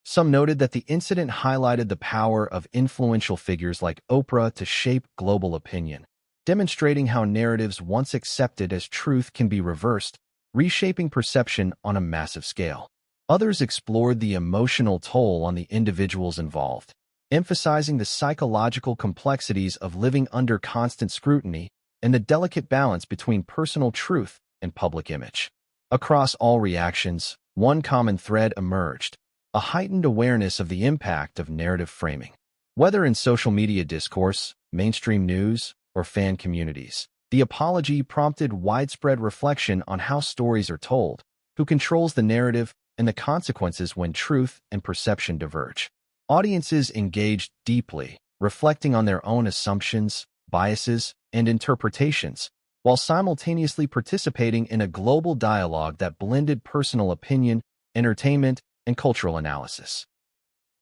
A: Some noted that the incident highlighted the power of influential figures like Oprah to shape global opinion, demonstrating how narratives once accepted as truth can be reversed, reshaping perception on a massive scale. Others explored the emotional toll on the individuals involved, emphasizing the psychological complexities of living under constant scrutiny and the delicate balance between personal truth and public image. Across all reactions, one common thread emerged: a heightened awareness of the impact of narrative framing. Whether in social media discourse, mainstream news, or fan communities, the apology prompted widespread reflection on how stories are told, who controls the narrative, and the consequences when truth and perception diverge. Audiences engaged deeply, reflecting on their own assumptions, biases, and interpretations, while simultaneously participating in a global dialogue that blended personal opinion, entertainment, and cultural analysis.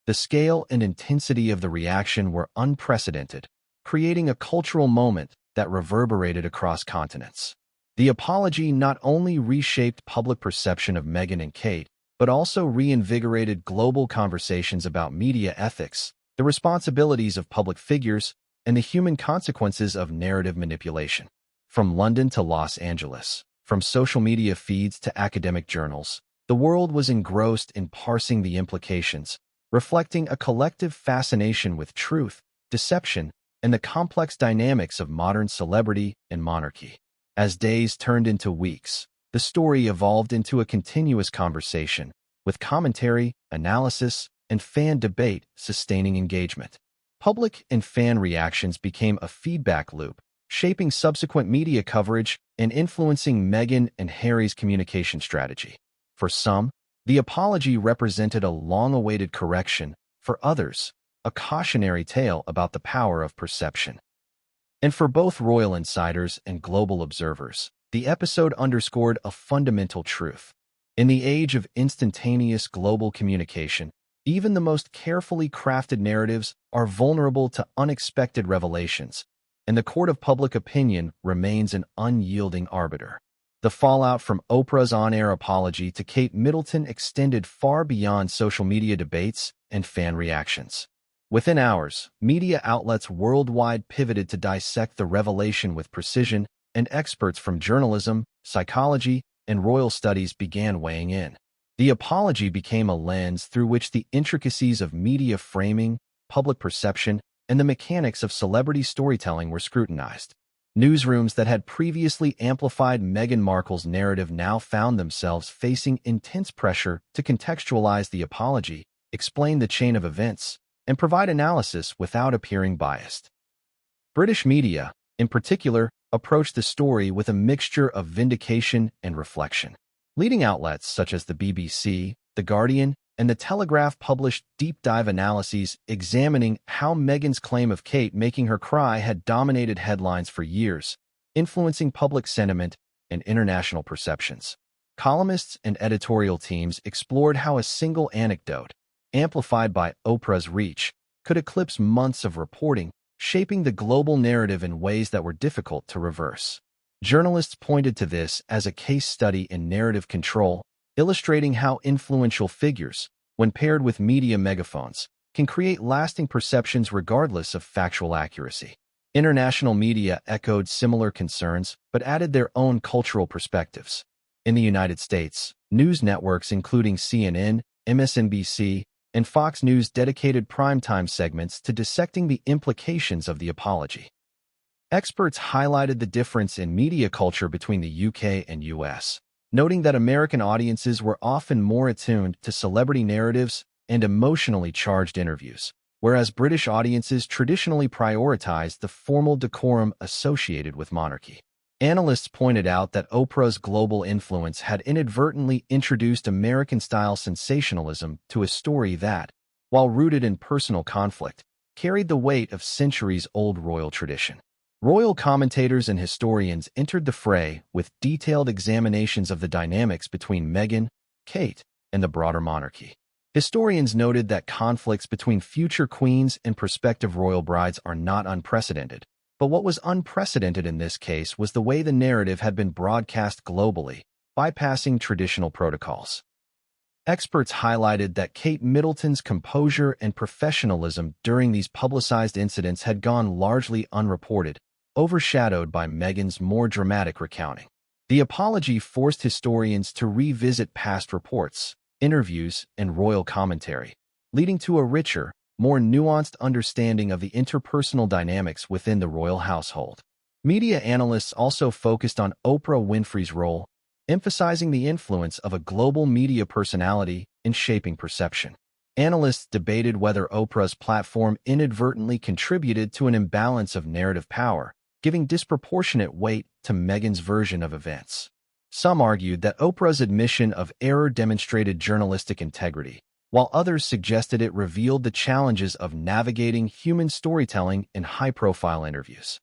A: The scale and intensity of the reaction were unprecedented, creating a cultural moment that reverberated across continents. The apology not only reshaped public perception of Meghan and Kate, but also reinvigorated global conversations about media ethics, the responsibilities of public figures, and the human consequences of narrative manipulation. From London to Los Angeles, from social media feeds to academic journals, the world was engrossed in parsing the implications, reflecting a collective fascination with truth, deception, and the complex dynamics of modern celebrity and monarchy. As days turned into weeks, the story evolved into a continuous conversation, with commentary, analysis, and fan debate sustaining engagement. Public and fan reactions became a feedback loop, shaping subsequent media coverage and influencing Meghan and Harry's communication strategy. For some, the apology represented a long-awaited correction. For others, a cautionary tale about the power of perception. And for both royal insiders and global observers, the episode underscored a fundamental truth. In the age of instantaneous global communication, even the most carefully crafted narratives are vulnerable to unexpected revelations, and the court of public opinion remains an unyielding arbiter. The fallout from Oprah's on-air apology to Kate Middleton extended far beyond social media debates and fan reactions. Within hours, media outlets worldwide pivoted to dissect the revelation with precision, and experts from journalism, psychology, and royal studies began weighing in. The apology became a lens through which the intricacies of media framing, public perception, and the mechanics of celebrity storytelling were scrutinized. Newsrooms that had previously amplified Meghan Markle's narrative now found themselves facing intense pressure to contextualize the apology, explain the chain of events, and provide analysis without appearing biased. British media, in particular, approached the story with a mixture of vindication and reflection. Leading outlets such as the BBC, The Guardian, and The Telegraph published deep-dive analyses examining how Meghan's claim of Kate making her cry had dominated headlines for years, influencing public sentiment and international perceptions. Columnists and editorial teams explored how a single anecdote, amplified by Oprah's reach, could eclipse months of reporting, shaping the global narrative in ways that were difficult to reverse. Journalists pointed to this as a case study in narrative control, illustrating how influential figures, when paired with media megaphones, can create lasting perceptions regardless of factual accuracy. International media echoed similar concerns, but added their own cultural perspectives. In the United States, news networks including CNN, MSNBC, and Fox News dedicated primetime segments to dissecting the implications of the apology. Experts highlighted the difference in media culture between the UK and US, noting that American audiences were often more attuned to celebrity narratives and emotionally charged interviews, whereas British audiences traditionally prioritized the formal decorum associated with monarchy. Analysts pointed out that Oprah's global influence had inadvertently introduced American-style sensationalism to a story that, while rooted in personal conflict, carried the weight of centuries-old royal tradition. Royal commentators and historians entered the fray with detailed examinations of the dynamics between Meghan, Kate, and the broader monarchy. Historians noted that conflicts between future queens and prospective royal brides are not unprecedented, but what was unprecedented in this case was the way the narrative had been broadcast globally, bypassing traditional protocols. Experts highlighted that Kate Middleton's composure and professionalism during these publicized incidents had gone largely unreported, overshadowed by Meghan's more dramatic recounting. The apology forced historians to revisit past reports, interviews, and royal commentary, leading to a richer, more nuanced understanding of the interpersonal dynamics within the royal household. Media analysts also focused on Oprah Winfrey's role, emphasizing the influence of a global media personality in shaping perception. Analysts debated whether Oprah's platform inadvertently contributed to an imbalance of narrative power, giving disproportionate weight to Meghan's version of events. Some argued that Oprah's admission of error demonstrated journalistic integrity, while others suggested it revealed the challenges of navigating human storytelling in high-profile interviews.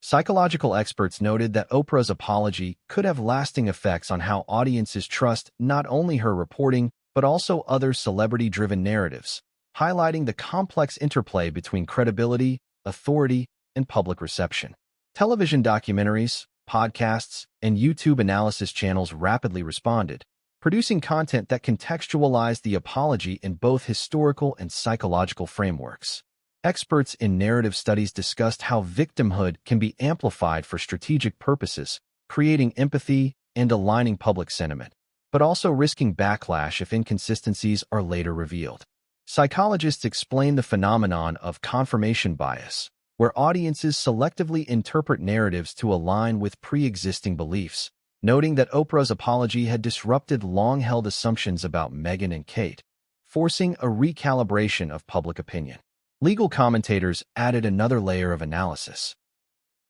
A: Psychological experts noted that Oprah's apology could have lasting effects on how audiences trust not only her reporting, but also other celebrity-driven narratives, highlighting the complex interplay between credibility, authority, and public reception. Television documentaries, podcasts, and YouTube analysis channels rapidly responded, producing content that contextualized the apology in both historical and psychological frameworks. Experts in narrative studies discussed how victimhood can be amplified for strategic purposes, creating empathy and aligning public sentiment, but also risking backlash if inconsistencies are later revealed. Psychologists explain the phenomenon of confirmation bias, where audiences selectively interpret narratives to align with pre-existing beliefs, noting that Oprah's apology had disrupted long-held assumptions about Meghan and Kate, forcing a recalibration of public opinion. Legal commentators added another layer of analysis.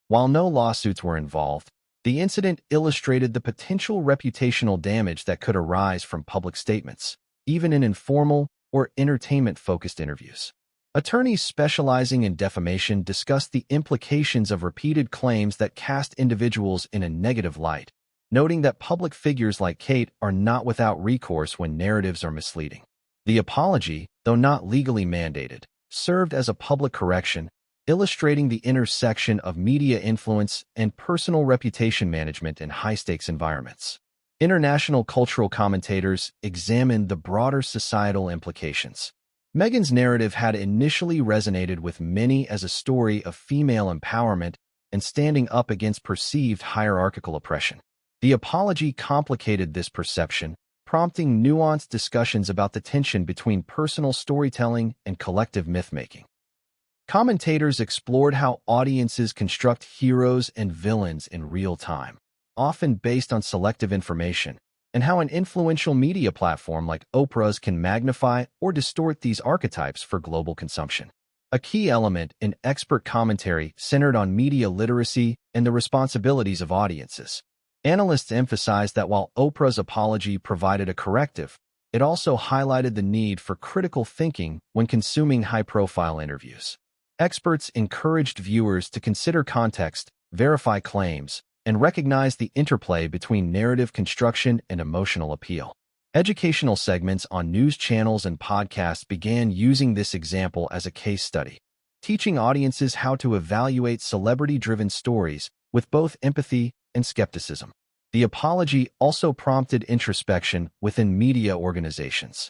A: While no lawsuits were involved, the incident illustrated the potential reputational damage that could arise from public statements, even in informal or entertainment-focused interviews. Attorneys specializing in defamation discussed the implications of repeated claims that cast individuals in a negative light, noting that public figures like Kate are not without recourse when narratives are misleading. The apology, though not legally mandated, served as a public correction, illustrating the intersection of media influence and personal reputation management in high-stakes environments. International cultural commentators examined the broader societal implications. Meghan's narrative had initially resonated with many as a story of female empowerment and standing up against perceived hierarchical oppression. The apology complicated this perception, prompting nuanced discussions about the tension between personal storytelling and collective myth-making. Commentators explored how audiences construct heroes and villains in real time, often based on selective information, and how an influential media platform like Oprah's can magnify or distort these archetypes for global consumption. A key element in expert commentary centered on media literacy and the responsibilities of audiences. Analysts emphasized that while Oprah's apology provided a corrective, it also highlighted the need for critical thinking when consuming high-profile interviews. Experts encouraged viewers to consider context, verify claims, and recognize the interplay between narrative construction and emotional appeal. Educational segments on news channels and podcasts began using this example as a case study, teaching audiences how to evaluate celebrity-driven stories with both empathy and skepticism. The apology also prompted introspection within media organizations.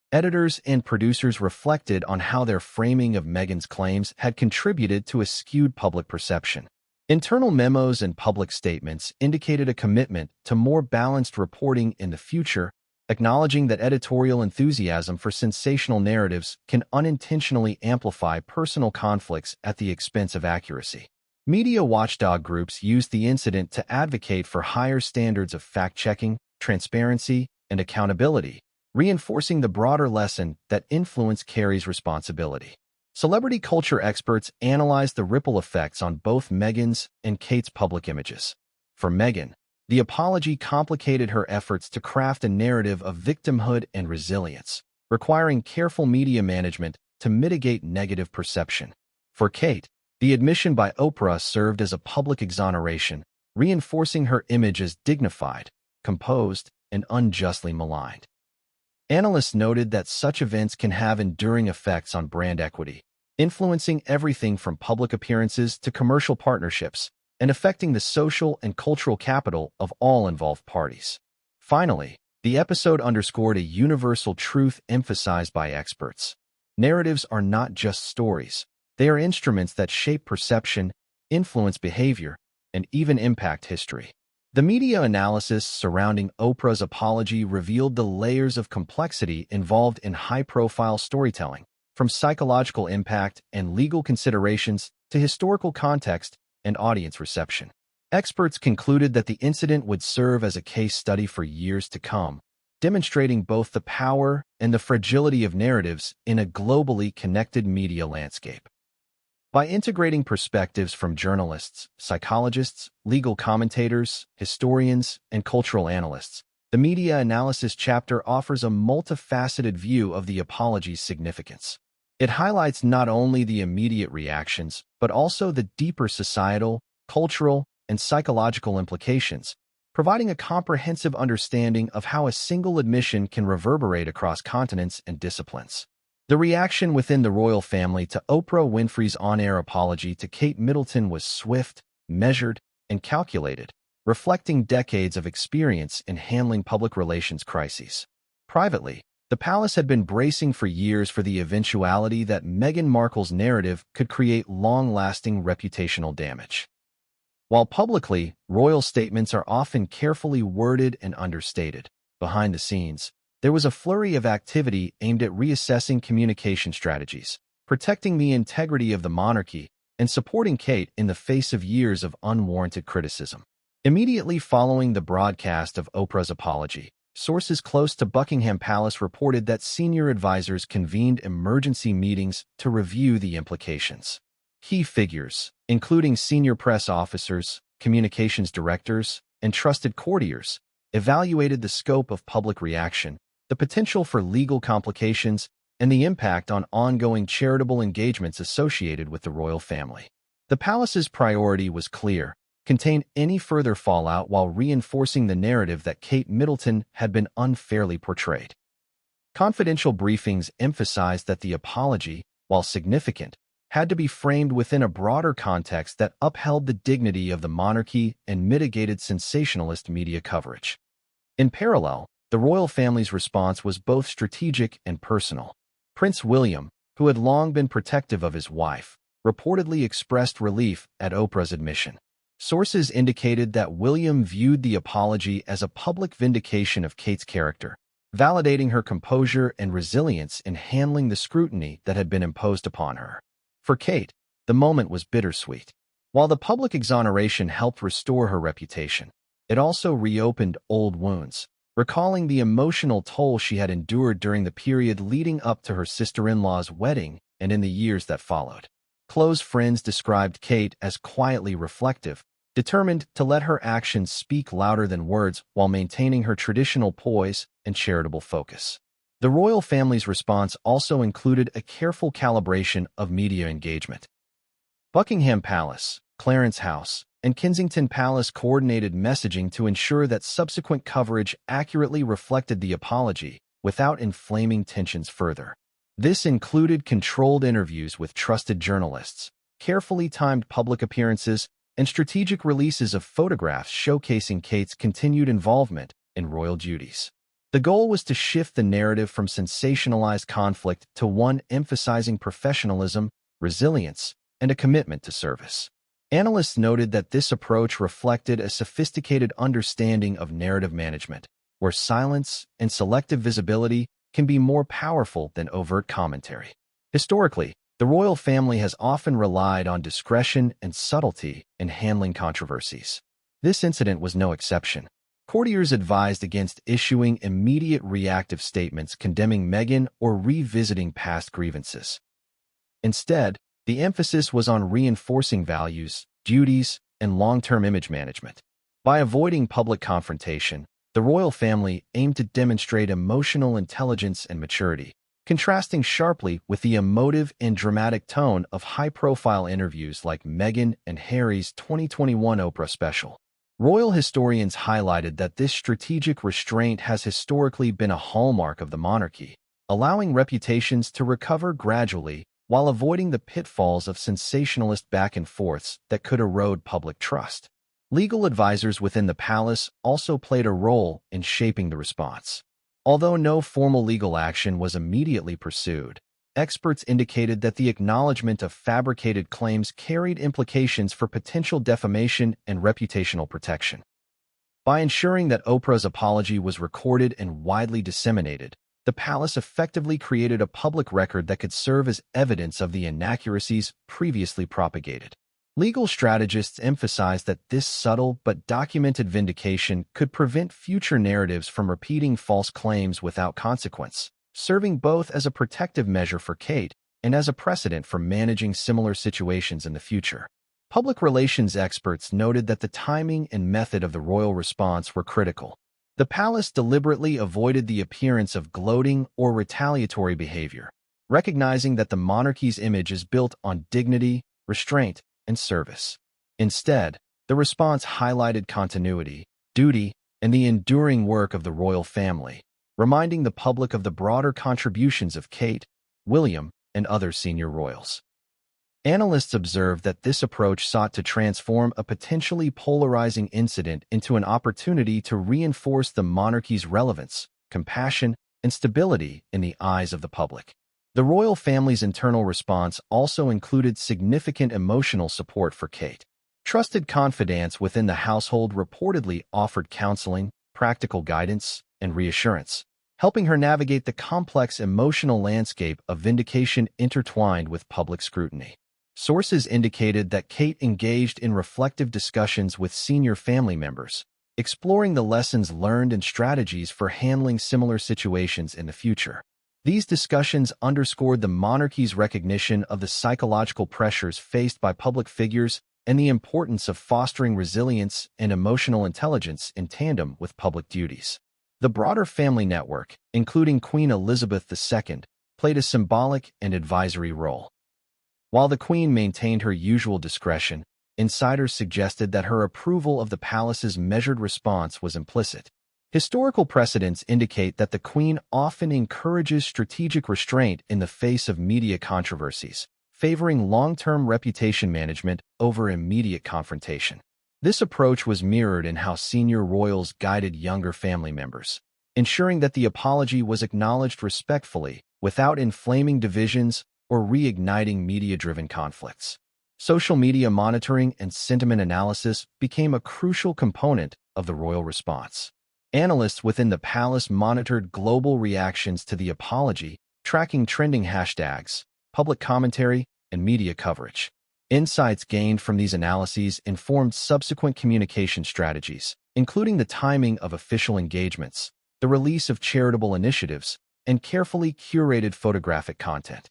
A: Editors and producers reflected on how their framing of Meghan's claims had contributed to a skewed public perception. Internal memos and public statements indicated a commitment to more balanced reporting in the future, acknowledging that editorial enthusiasm for sensational narratives can unintentionally amplify personal conflicts at the expense of accuracy. Media watchdog groups used the incident to advocate for higher standards of fact-checking, transparency, and accountability, reinforcing the broader lesson that influence carries responsibility. Celebrity culture experts analyzed the ripple effects on both Meghan's and Kate's public images. For Meghan, the apology complicated her efforts to craft a narrative of victimhood and resilience, requiring careful media management to mitigate negative perception. For Kate, the admission by Oprah served as a public exoneration, reinforcing her image as dignified, composed, and unjustly maligned. Analysts noted that such events can have enduring effects on brand equity, influencing everything from public appearances to commercial partnerships, and affecting the social and cultural capital of all involved parties. Finally, the episode underscored a universal truth emphasized by experts. Narratives are not just stories. They are instruments that shape perception, influence behavior, and even impact history. The media analysis surrounding Oprah's apology revealed the layers of complexity involved in high-profile storytelling, from psychological impact and legal considerations to historical context and audience reception. Experts concluded that the incident would serve as a case study for years to come, demonstrating both the power and the fragility of narratives in a globally connected media landscape. By integrating perspectives from journalists, psychologists, legal commentators, historians, and cultural analysts, the media analysis chapter offers a multifaceted view of the apology's significance. It highlights not only the immediate reactions, but also the deeper societal, cultural, and psychological implications, providing a comprehensive understanding of how a single admission can reverberate across continents and disciplines. The reaction within the royal family to Oprah Winfrey's on-air apology to Kate Middleton was swift, measured, and calculated, reflecting decades of experience in handling public relations crises. Privately, the palace had been bracing for years for the eventuality that Meghan Markle's narrative could create long-lasting reputational damage. While publicly, royal statements are often carefully worded and understated, behind the scenes, there was a flurry of activity aimed at reassessing communication strategies, protecting the integrity of the monarchy, and supporting Kate in the face of years of unwarranted criticism. Immediately following the broadcast of Oprah's apology, sources close to Buckingham Palace reported that senior advisors convened emergency meetings to review the implications. Key figures, including senior press officers, communications directors, and trusted courtiers, evaluated the scope of public reaction, the potential for legal complications, and the impact on ongoing charitable engagements associated with the royal family. The palace's priority was clear: contain any further fallout while reinforcing the narrative that Kate Middleton had been unfairly portrayed. Confidential briefings emphasized that the apology, while significant, had to be framed within a broader context that upheld the dignity of the monarchy and mitigated sensationalist media coverage. In parallel, the royal family's response was both strategic and personal. Prince William, who had long been protective of his wife, reportedly expressed relief at Oprah's admission. Sources indicated that William viewed the apology as a public vindication of Kate's character, validating her composure and resilience in handling the scrutiny that had been imposed upon her. For Kate, the moment was bittersweet. While the public exoneration helped restore her reputation, it also reopened old wounds, recalling the emotional toll she had endured during the period leading up to her sister-in-law's wedding and in the years that followed. Close friends described Kate as quietly reflective, determined to let her actions speak louder than words while maintaining her traditional poise and charitable focus. The royal family's response also included a careful calibration of media engagement. Buckingham Palace, Clarence House, and Kensington Palace coordinated messaging to ensure that subsequent coverage accurately reflected the apology without inflaming tensions further. This included controlled interviews with trusted journalists, carefully timed public appearances, and strategic releases of photographs showcasing Kate's continued involvement in royal duties. The goal was to shift the narrative from sensationalized conflict to one emphasizing professionalism, resilience, and a commitment to service. Analysts noted that this approach reflected a sophisticated understanding of narrative management, where silence and selective visibility can be more powerful than overt commentary. Historically, the royal family has often relied on discretion and subtlety in handling controversies. This incident was no exception. Courtiers advised against issuing immediate reactive statements condemning Meghan or revisiting past grievances. Instead, the emphasis was on reinforcing values, duties, and long-term image management. By avoiding public confrontation, the royal family aimed to demonstrate emotional intelligence and maturity, contrasting sharply with the emotive and dramatic tone of high-profile interviews like Meghan and Harry's 2021 Oprah special. Royal historians highlighted that this strategic restraint has historically been a hallmark of the monarchy, allowing reputations to recover gradually while avoiding the pitfalls of sensationalist back-and-forths that could erode public trust. Legal advisors within the palace also played a role in shaping the response. Although no formal legal action was immediately pursued, experts indicated that the acknowledgement of fabricated claims carried implications for potential defamation and reputational protection. By ensuring that Oprah's apology was recorded and widely disseminated, the palace effectively created a public record that could serve as evidence of the inaccuracies previously propagated. Legal strategists emphasized that this subtle but documented vindication could prevent future narratives from repeating false claims without consequence, serving both as a protective measure for Kate and as a precedent for managing similar situations in the future. Public relations experts noted that the timing and method of the royal response were critical. The palace deliberately avoided the appearance of gloating or retaliatory behavior, recognizing that the monarchy's image is built on dignity, restraint, and service. Instead, the response highlighted continuity, duty, and the enduring work of the royal family, reminding the public of the broader contributions of Kate, William, and other senior royals. Analysts observed that this approach sought to transform a potentially polarizing incident into an opportunity to reinforce the monarchy's relevance, compassion, and stability in the eyes of the public. The royal family's internal response also included significant emotional support for Kate. Trusted confidants within the household reportedly offered counseling, practical guidance, and reassurance, helping her navigate the complex emotional landscape of vindication intertwined with public scrutiny. Sources indicated that Kate engaged in reflective discussions with senior family members, exploring the lessons learned and strategies for handling similar situations in the future. These discussions underscored the monarchy's recognition of the psychological pressures faced by public figures and the importance of fostering resilience and emotional intelligence in tandem with public duties. The broader family network, including Queen Elizabeth II, played a symbolic and advisory role. While the Queen maintained her usual discretion, insiders suggested that her approval of the palace's measured response was implicit. Historical precedents indicate that the Queen often encourages strategic restraint in the face of media controversies, favoring long-term reputation management over immediate confrontation. This approach was mirrored in how senior royals guided younger family members, ensuring that the apology was acknowledged respectfully without inflaming divisions or reigniting media-driven conflicts. Social media monitoring and sentiment analysis became a crucial component of the royal response. Analysts within the palace monitored global reactions to the apology, tracking trending hashtags, public commentary, and media coverage. Insights gained from these analyses informed subsequent communication strategies, including the timing of official engagements, the release of charitable initiatives, and carefully curated photographic content.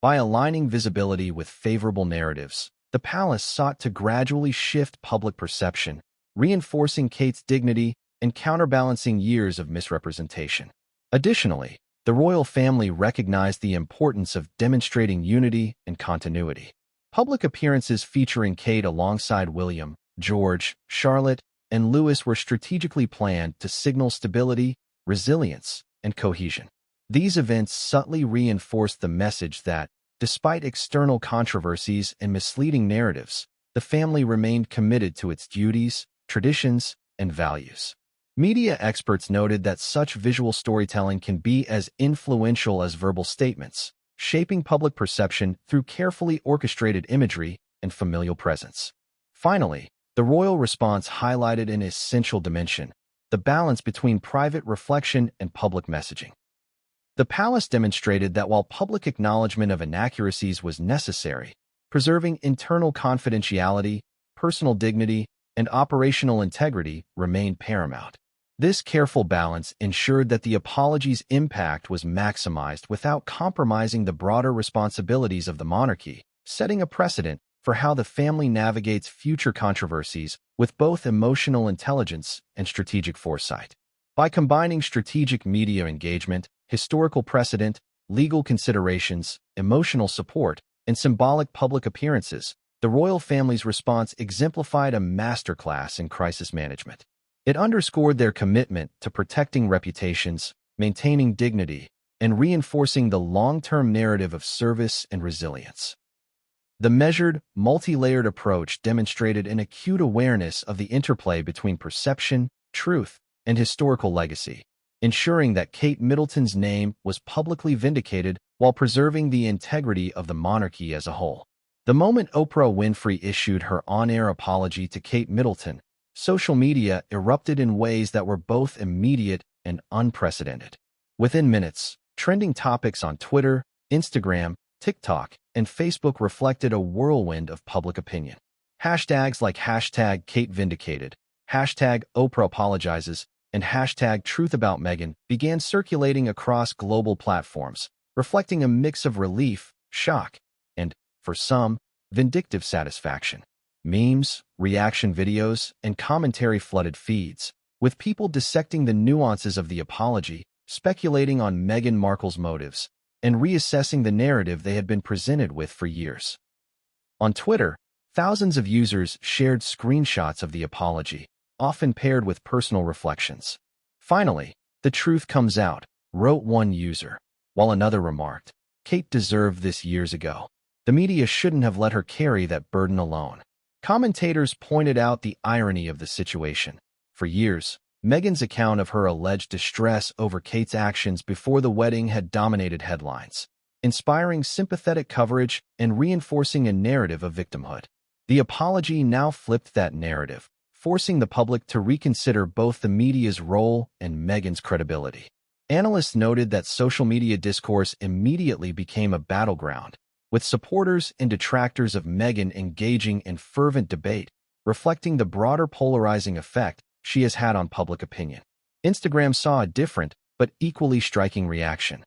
A: By aligning visibility with favorable narratives, the palace sought to gradually shift public perception, reinforcing Kate's dignity and counterbalancing years of misrepresentation. Additionally, the royal family recognized the importance of demonstrating unity and continuity. Public appearances featuring Kate alongside William, George, Charlotte, and Louis were strategically planned to signal stability, resilience, and cohesion. These events subtly reinforced the message that, despite external controversies and misleading narratives, the family remained committed to its duties, traditions, and values. Media experts noted that such visual storytelling can be as influential as verbal statements, shaping public perception through carefully orchestrated imagery and familial presence. Finally, the royal response highlighted an essential dimension: the balance between private reflection and public messaging. The palace demonstrated that while public acknowledgement of inaccuracies was necessary, preserving internal confidentiality, personal dignity, and operational integrity remained paramount. This careful balance ensured that the apology's impact was maximized without compromising the broader responsibilities of the monarchy, setting a precedent for how the family navigates future controversies with both emotional intelligence and strategic foresight. By combining strategic media engagement, historical precedent, legal considerations, emotional support, and symbolic public appearances, the royal family's response exemplified a masterclass in crisis management. It underscored their commitment to protecting reputations, maintaining dignity, and reinforcing the long-term narrative of service and resilience. The measured, multi-layered approach demonstrated an acute awareness of the interplay between perception, truth, and historical legacy, ensuring that Kate Middleton's name was publicly vindicated while preserving the integrity of the monarchy as a whole. The moment Oprah Winfrey issued her on-air apology to Kate Middleton, social media erupted in ways that were both immediate and unprecedented. Within minutes, trending topics on Twitter, Instagram, TikTok, and Facebook reflected a whirlwind of public opinion. Hashtags like #KateVindicated, #OprahApologizes, and #TruthAboutMeghan began circulating across global platforms, reflecting a mix of relief, shock, and, for some, vindictive satisfaction. Memes, reaction videos, and commentary flooded feeds, with people dissecting the nuances of the apology, speculating on Meghan Markle's motives, and reassessing the narrative they had been presented with for years. On Twitter, thousands of users shared screenshots of the apology, often paired with personal reflections. Finally, the truth comes out, wrote one user, while another remarked, "Kate deserved this years ago. The media shouldn't have let her carry that burden alone." Commentators pointed out the irony of the situation. For years, Meghan's account of her alleged distress over Kate's actions before the wedding had dominated headlines, inspiring sympathetic coverage and reinforcing a narrative of victimhood. The apology now flipped that narrative, forcing the public to reconsider both the media's role and Meghan's credibility. Analysts noted that social media discourse immediately became a battleground, with supporters and detractors of Meghan engaging in fervent debate, reflecting the broader polarizing effect she has had on public opinion. Instagram saw a different, but equally striking reaction.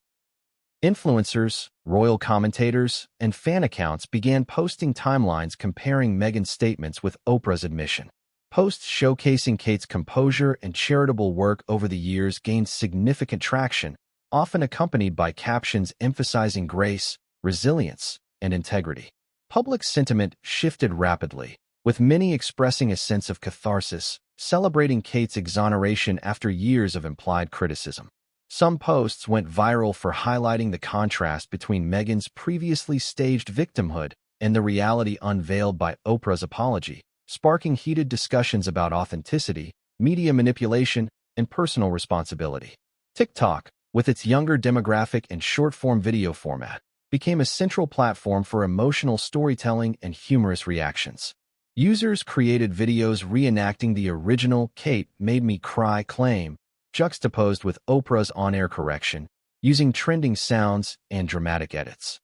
A: Influencers, royal commentators, and fan accounts began posting timelines comparing Meghan's statements with Oprah's admission. Posts showcasing Kate's composure and charitable work over the years gained significant traction, often accompanied by captions emphasizing grace, resilience, and integrity. Public sentiment shifted rapidly, with many expressing a sense of catharsis, celebrating Kate's exoneration after years of implied criticism. Some posts went viral for highlighting the contrast between Meghan's previously staged victimhood and the reality unveiled by Oprah's apology, sparking heated discussions about authenticity, media manipulation, and personal responsibility. TikTok, with its younger demographic and short-form video format, became a central platform for emotional storytelling and humorous reactions. Users created videos reenacting the original "Kate made me cry" claim, juxtaposed with Oprah's on-air correction, using trending sounds and dramatic edits.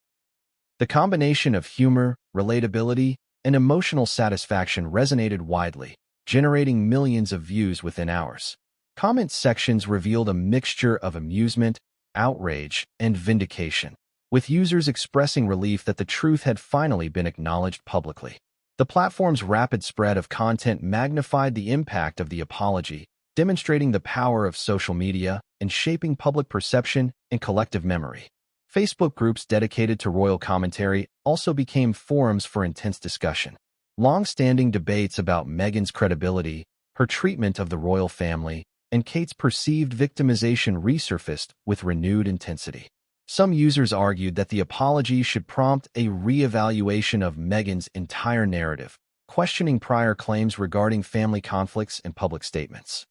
A: The combination of humor, relatability, and emotional satisfaction resonated widely, generating millions of views within hours. Comment sections revealed a mixture of amusement, outrage, and vindication, with users expressing relief that the truth had finally been acknowledged publicly. The platform's rapid spread of content magnified the impact of the apology, demonstrating the power of social media in shaping public perception and collective memory. Facebook groups dedicated to royal commentary also became forums for intense discussion. Long-standing debates about Meghan's credibility, her treatment of the royal family, and Kate's perceived victimization resurfaced with renewed intensity. Some users argued that the apology should prompt a re-evaluation of Meghan's entire narrative, questioning prior claims regarding family conflicts and public statements.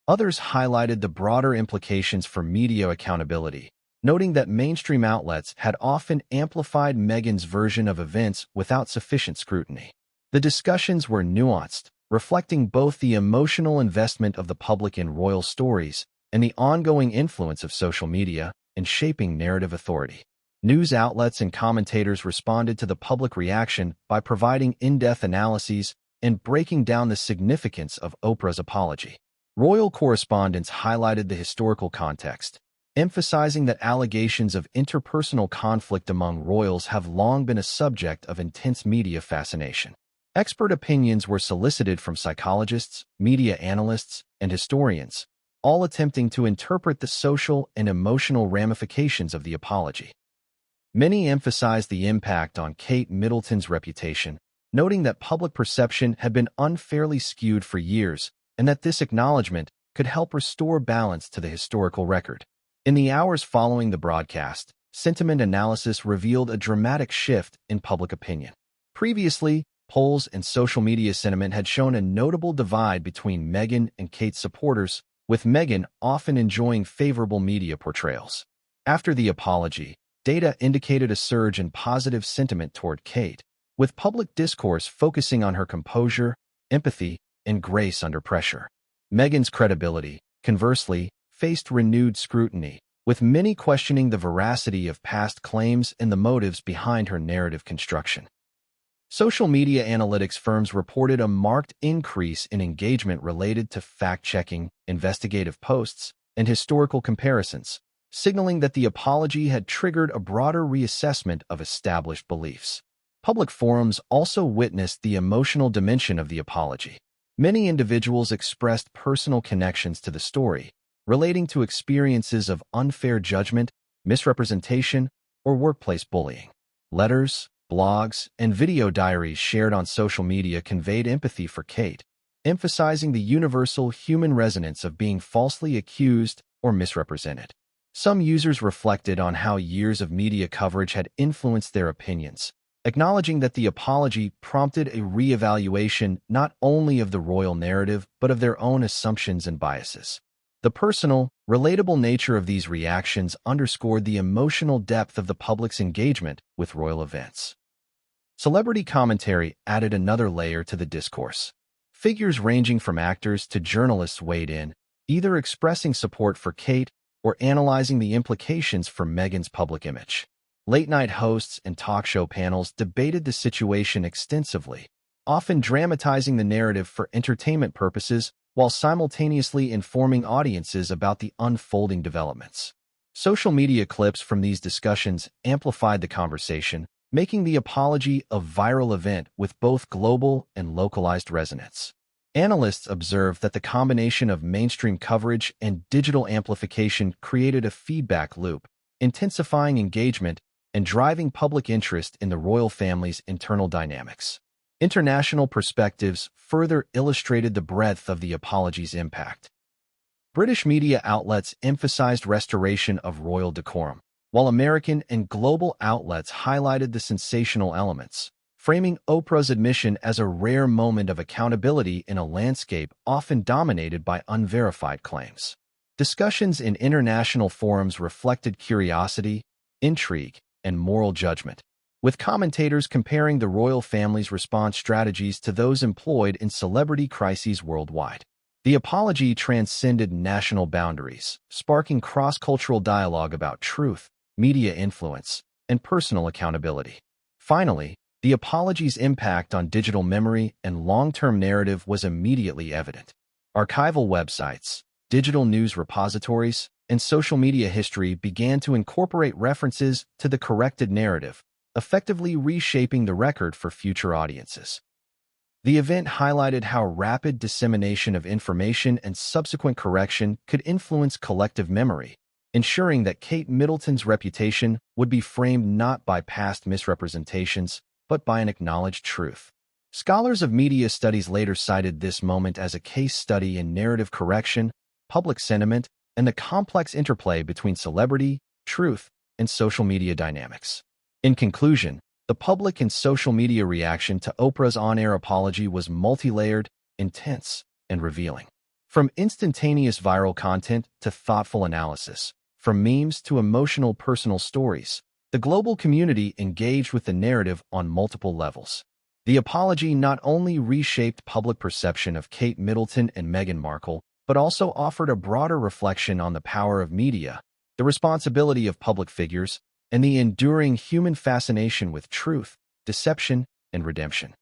A: Others highlighted the broader implications for media accountability, noting that mainstream outlets had often amplified Meghan's version of events without sufficient scrutiny. The discussions were nuanced, reflecting both the emotional investment of the public in royal stories and the ongoing influence of social media in shaping narrative authority. News outlets and commentators responded to the public reaction by providing in-depth analyses and breaking down the significance of Oprah's apology. Royal correspondents highlighted the historical context, emphasizing that allegations of interpersonal conflict among royals have long been a subject of intense media fascination. Expert opinions were solicited from psychologists, media analysts, and historians, all attempting to interpret the social and emotional ramifications of the apology. Many emphasized the impact on Kate Middleton's reputation, noting that public perception had been unfairly skewed for years and that this acknowledgement could help restore balance to the historical record. In the hours following the broadcast, sentiment analysis revealed a dramatic shift in public opinion. Previously, polls and social media sentiment had shown a notable divide between Meghan and Kate's supporters, with Meghan often enjoying favorable media portrayals. After the apology, data indicated a surge in positive sentiment toward Kate, with public discourse focusing on her composure, empathy, and grace under pressure. Meghan's credibility, conversely, faced renewed scrutiny, with many questioning the veracity of past claims and the motives behind her narrative construction. Social media analytics firms reported a marked increase in engagement related to fact-checking, investigative posts, and historical comparisons, signaling that the apology had triggered a broader reassessment of established beliefs. Public forums also witnessed the emotional dimension of the apology. Many individuals expressed personal connections to the story, relating to experiences of unfair judgment, misrepresentation, or workplace bullying. Letters, blogs, and video diaries shared on social media conveyed empathy for Kate, emphasizing the universal human resonance of being falsely accused or misrepresented. Some users reflected on how years of media coverage had influenced their opinions, acknowledging that the apology prompted a re-evaluation not only of the royal narrative but of their own assumptions and biases. The personal, relatable nature of these reactions underscored the emotional depth of the public's engagement with royal events. Celebrity commentary added another layer to the discourse. Figures ranging from actors to journalists weighed in, either expressing support for Kate or analyzing the implications for Meghan's public image. Late-night hosts and talk show panels debated the situation extensively, often dramatizing the narrative for entertainment purposes while simultaneously informing audiences about the unfolding developments. Social media clips from these discussions amplified the conversation, making the apology a viral event with both global and localized resonance. Analysts observed that the combination of mainstream coverage and digital amplification created a feedback loop, intensifying engagement and driving public interest in the royal family's internal dynamics. International perspectives further illustrated the breadth of the apology's impact. British media outlets emphasized restoration of royal decorum, while American and global outlets highlighted the sensational elements, framing Oprah's admission as a rare moment of accountability in a landscape often dominated by unverified claims. Discussions in international forums reflected curiosity, intrigue, and moral judgment, with commentators comparing the royal family's response strategies to those employed in celebrity crises worldwide. The apology transcended national boundaries, sparking cross-cultural dialogue about truth, media influence, and personal accountability. Finally, the apology's impact on digital memory and long-term narrative was immediately evident. Archival websites, digital news repositories, and social media history began to incorporate references to the corrected narrative, effectively reshaping the record for future audiences. The event highlighted how rapid dissemination of information and subsequent correction could influence collective memory, ensuring that Kate Middleton's reputation would be framed not by past misrepresentations, but by an acknowledged truth. Scholars of media studies later cited this moment as a case study in narrative correction, public sentiment, and the complex interplay between celebrity, truth, and social media dynamics. In conclusion, the public and social media reaction to Oprah's on-air apology was multi-layered, intense, and revealing. From instantaneous viral content to thoughtful analysis, from memes to emotional personal stories, the global community engaged with the narrative on multiple levels. The apology not only reshaped public perception of Kate Middleton and Meghan Markle, but also offered a broader reflection on the power of media, the responsibility of public figures, and the enduring human fascination with truth, deception, and redemption.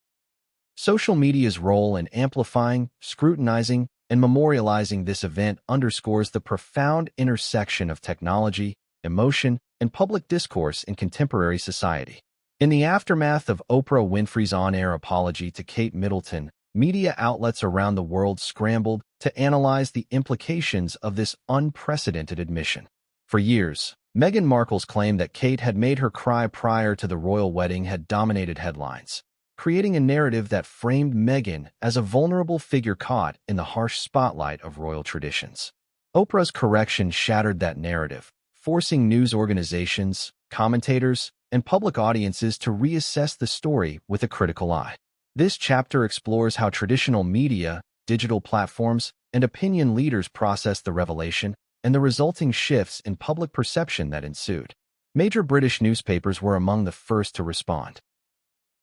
A: Social media's role in amplifying, scrutinizing, and memorializing this event underscores the profound intersection of technology, emotion, and public discourse in contemporary society. In the aftermath of Oprah Winfrey's on-air apology to Kate Middleton, media outlets around the world scrambled to analyze the implications of this unprecedented admission. For years, Meghan Markle's claim that Kate had made her cry prior to the royal wedding had dominated headlines, creating a narrative that framed Meghan as a vulnerable figure caught in the harsh spotlight of royal traditions. Oprah's correction shattered that narrative, forcing news organizations, commentators, and public audiences to reassess the story with a critical eye. This chapter explores how traditional media, digital platforms, and opinion leaders processed the revelation and the resulting shifts in public perception that ensued. Major British newspapers were among the first to respond.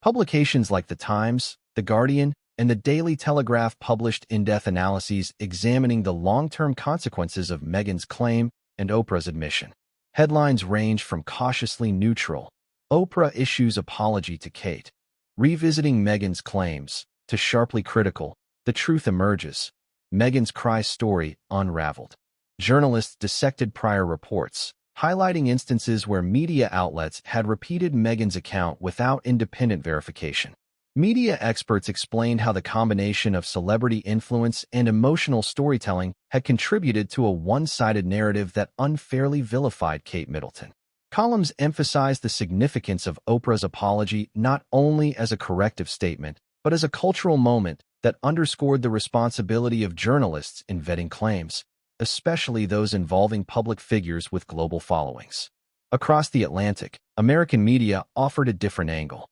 A: Publications like The Times, The Guardian, and The Daily Telegraph published in-depth analyses examining the long-term consequences of Meghan's claim and Oprah's admission. Headlines range from cautiously neutral, "Oprah issues apology to Kate," revisiting Meghan's claims, to sharply critical, "The truth emerges, Meghan's cry story unraveled." Journalists dissected prior reports, highlighting instances where media outlets had repeated Meghan's account without independent verification. Media experts explained how the combination of celebrity influence and emotional storytelling had contributed to a one-sided narrative that unfairly vilified Kate Middleton. Columns emphasized the significance of Oprah's apology not only as a corrective statement, but as a cultural moment that underscored the responsibility of journalists in vetting claims, especially those involving public figures with global followings. Across the Atlantic, American media offered a different angle.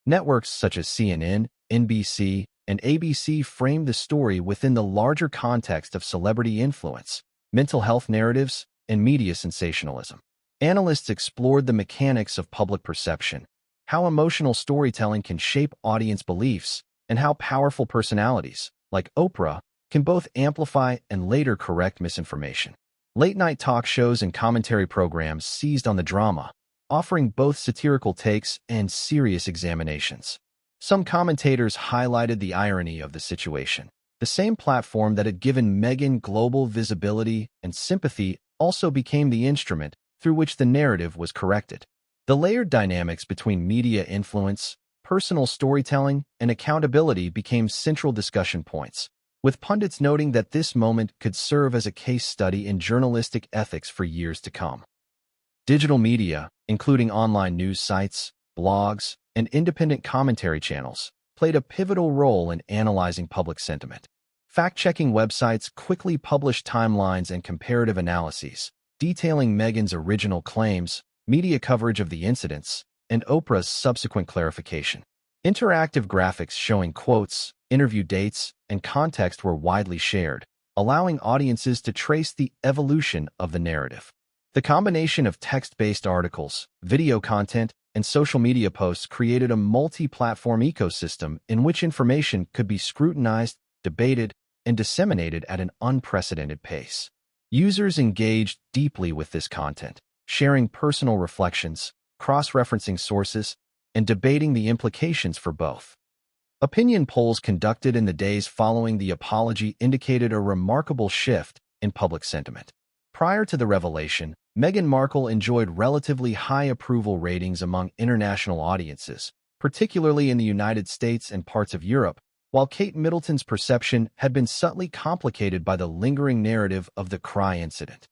A: Networks such as CNN, NBC, and ABC framed the story within the larger context of celebrity influence, mental health narratives, and media sensationalism. Analysts explored the mechanics of public perception, how emotional storytelling can shape audience beliefs, and how powerful personalities, like Oprah, can both amplify and later correct misinformation. Late-night talk shows and commentary programs seized on the drama, offering both satirical takes and serious examinations. Some commentators highlighted the irony of the situation. The same platform that had given Meghan global visibility and sympathy also became the instrument through which the narrative was corrected. The layered dynamics between media influence, personal storytelling and accountability became central discussion points, with pundits noting that this moment could serve as a case study in journalistic ethics for years to come. Digital media, including online news sites, blogs, and independent commentary channels, played a pivotal role in analyzing public sentiment. Fact-checking websites quickly published timelines and comparative analyses, detailing Meghan's original claims, media coverage of the incidents, and Oprah's subsequent clarification. Interactive graphics showing quotes, interview dates, and context were widely shared, allowing audiences to trace the evolution of the narrative. The combination of text-based articles, video content, and social media posts created a multi-platform ecosystem in which information could be scrutinized, debated, and disseminated at an unprecedented pace. Users engaged deeply with this content, sharing personal reflections, cross-referencing sources, and debating the implications for both. Opinion polls conducted in the days following the apology indicated a remarkable shift in public sentiment. Prior to the revelation, Meghan Markle enjoyed relatively high approval ratings among international audiences, particularly in the United States and parts of Europe, while Kate Middleton's perception had been subtly complicated by the lingering narrative of the cry incident.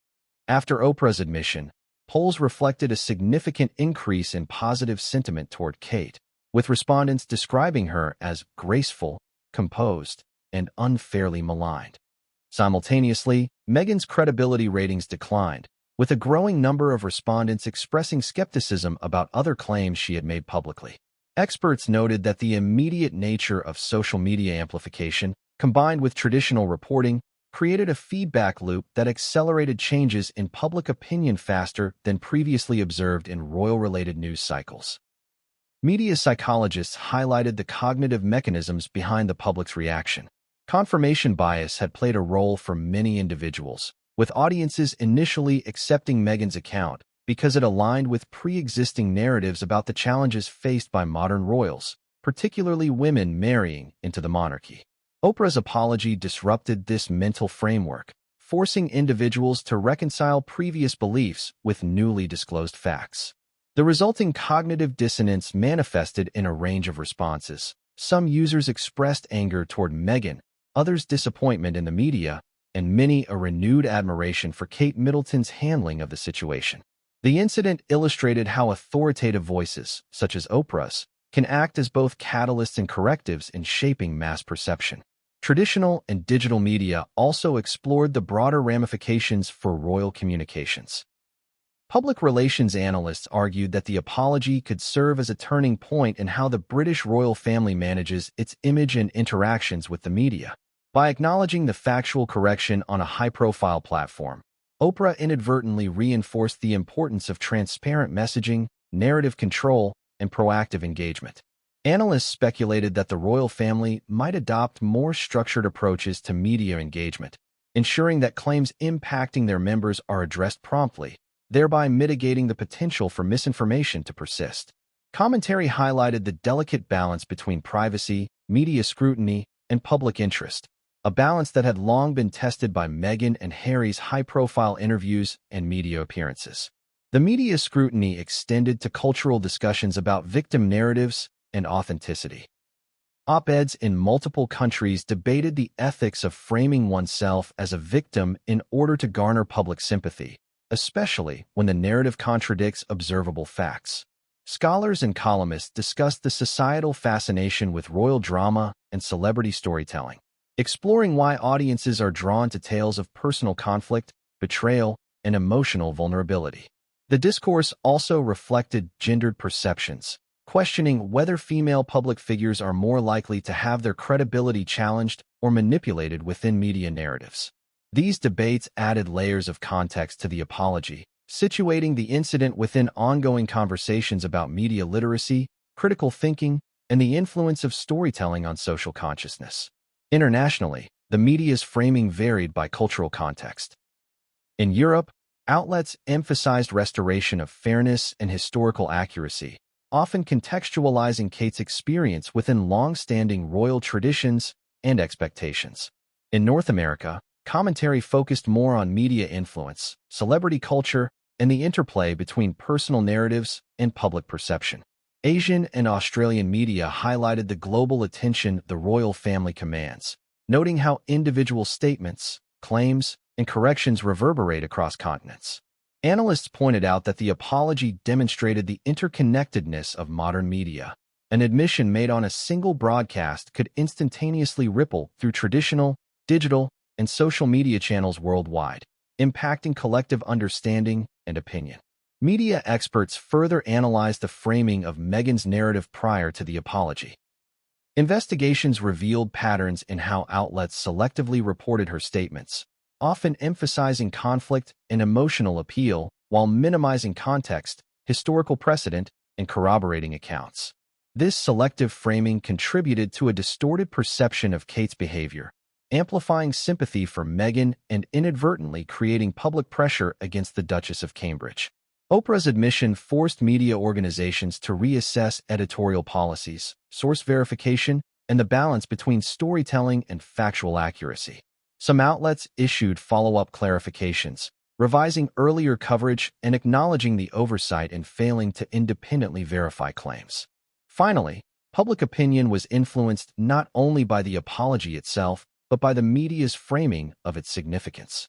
A: After Oprah's admission, polls reflected a significant increase in positive sentiment toward Kate, with respondents describing her as graceful, composed, and unfairly maligned. Simultaneously, Meghan's credibility ratings declined, with a growing number of respondents expressing skepticism about other claims she had made publicly. Experts noted that the immediate nature of social media amplification, combined with traditional reporting, created a feedback loop that accelerated changes in public opinion faster than previously observed in royal-related news cycles. Media psychologists highlighted the cognitive mechanisms behind the public's reaction. Confirmation bias had played a role for many individuals, with audiences initially accepting Meghan's account because it aligned with pre-existing narratives about the challenges faced by modern royals, particularly women marrying into the monarchy. Oprah's apology disrupted this mental framework, forcing individuals to reconcile previous beliefs with newly disclosed facts. The resulting cognitive dissonance manifested in a range of responses. Some users expressed anger toward Meghan, others disappointment in the media, and many a renewed admiration for Kate Middleton's handling of the situation. The incident illustrated how authoritative voices, such as Oprah's, can act as both catalysts and correctives in shaping mass perception. Traditional and digital media also explored the broader ramifications for royal communications. Public relations analysts argued that the apology could serve as a turning point in how the British royal family manages its image and interactions with the media. By acknowledging the factual correction on a high-profile platform, Oprah inadvertently reinforced the importance of transparent messaging, narrative control, and proactive engagement. Analysts speculated that the royal family might adopt more structured approaches to media engagement, ensuring that claims impacting their members are addressed promptly, thereby mitigating the potential for misinformation to persist. Commentary highlighted the delicate balance between privacy, media scrutiny, and public interest, a balance that had long been tested by Meghan and Harry's high-profile interviews and media appearances. The media scrutiny extended to cultural discussions about victim narratives and authenticity. Op-eds in multiple countries debated the ethics of framing oneself as a victim in order to garner public sympathy, especially when the narrative contradicts observable facts. Scholars and columnists discussed the societal fascination with royal drama and celebrity storytelling, exploring why audiences are drawn to tales of personal conflict, betrayal, and emotional vulnerability. The discourse also reflected gendered perceptions, questioning whether female public figures are more likely to have their credibility challenged or manipulated within media narratives. These debates added layers of context to the apology, situating the incident within ongoing conversations about media literacy, critical thinking, and the influence of storytelling on social consciousness. Internationally, the media's framing varied by cultural context. In Europe, outlets emphasized restoration of fairness and historical accuracy, often contextualizing Kate's experience within long-standing royal traditions and expectations. In North America, commentary focused more on media influence, celebrity culture, and the interplay between personal narratives and public perception. Asian and Australian media highlighted the global attention the royal family commands, noting how individual statements, claims, and corrections reverberate across continents. Analysts pointed out that the apology demonstrated the interconnectedness of modern media. An admission made on a single broadcast could instantaneously ripple through traditional, digital, and social media channels worldwide, impacting collective understanding and opinion. Media experts further analyzed the framing of Meghan's narrative prior to the apology. Investigations revealed patterns in how outlets selectively reported her statements, often emphasizing conflict and emotional appeal while minimizing context, historical precedent, and corroborating accounts. This selective framing contributed to a distorted perception of Kate's behavior, amplifying sympathy for Meghan and inadvertently creating public pressure against the Duchess of Cambridge. Oprah's admission forced media organizations to reassess editorial policies, source verification, and the balance between storytelling and factual accuracy. Some outlets issued follow-up clarifications, revising earlier coverage and acknowledging the oversight in failing to independently verify claims. Finally, public opinion was influenced not only by the apology itself, but by the media's framing of its significance.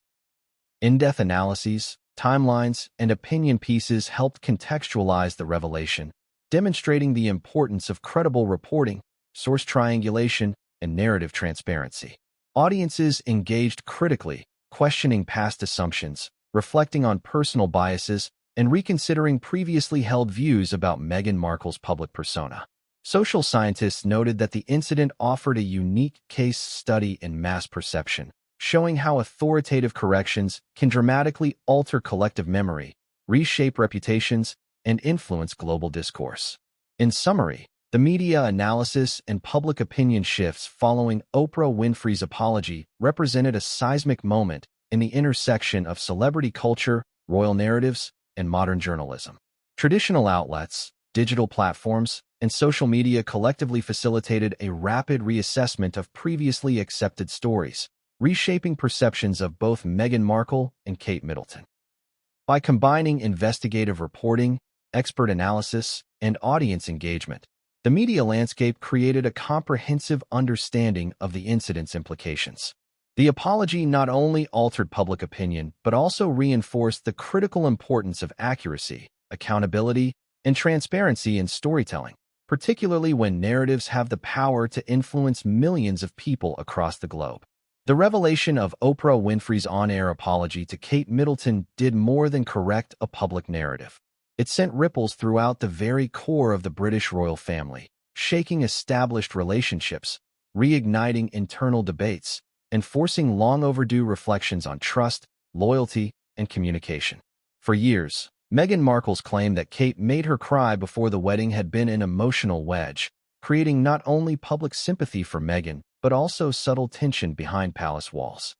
A: In-depth analyses, timelines, and opinion pieces helped contextualize the revelation, demonstrating the importance of credible reporting, source triangulation, and narrative transparency. Audiences engaged critically, questioning past assumptions, reflecting on personal biases, and reconsidering previously held views about Meghan Markle's public persona. Social scientists noted that the incident offered a unique case study in mass perception, showing how authoritative corrections can dramatically alter collective memory, reshape reputations, and influence global discourse. In summary, the media analysis and public opinion shifts following Oprah Winfrey's apology represented a seismic moment in the intersection of celebrity culture, royal narratives, and modern journalism. Traditional outlets, digital platforms, and social media collectively facilitated a rapid reassessment of previously accepted stories, reshaping perceptions of both Meghan Markle and Kate Middleton. By combining investigative reporting, expert analysis, and audience engagement, the media landscape created a comprehensive understanding of the incident's implications. The apology not only altered public opinion, but also reinforced the critical importance of accuracy, accountability, and transparency in storytelling, particularly when narratives have the power to influence millions of people across the globe. The revelation of Oprah Winfrey's on-air apology to Kate Middleton did more than correct a public narrative. It sent ripples throughout the very core of the British royal family, shaking established relationships, reigniting internal debates, and forcing long-overdue reflections on trust, loyalty, and communication. For years, Meghan Markle's claim that Kate made her cry before the wedding had been an emotional wedge, creating not only public sympathy for Meghan, but also subtle tension behind palace walls.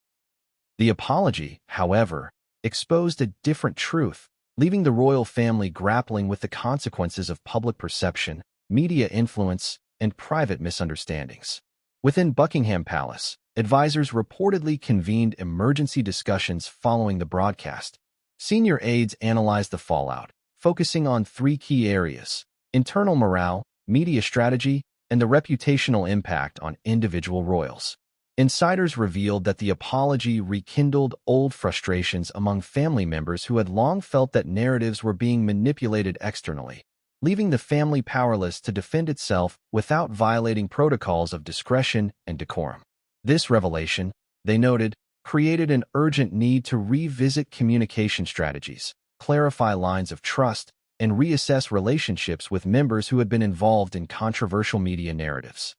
A: The apology, however, exposed a different truth, leaving the royal family grappling with the consequences of public perception, media influence, and private misunderstandings. Within Buckingham Palace, advisors reportedly convened emergency discussions following the broadcast. Senior aides analyzed the fallout, focusing on three key areas: internal morale, media strategy, and the reputational impact on individual royals. Insiders revealed that the apology rekindled old frustrations among family members who had long felt that narratives were being manipulated externally, leaving the family powerless to defend itself without violating protocols of discretion and decorum. This revelation, they noted, created an urgent need to revisit communication strategies, clarify lines of trust, and reassess relationships with members who had been involved in controversial media narratives.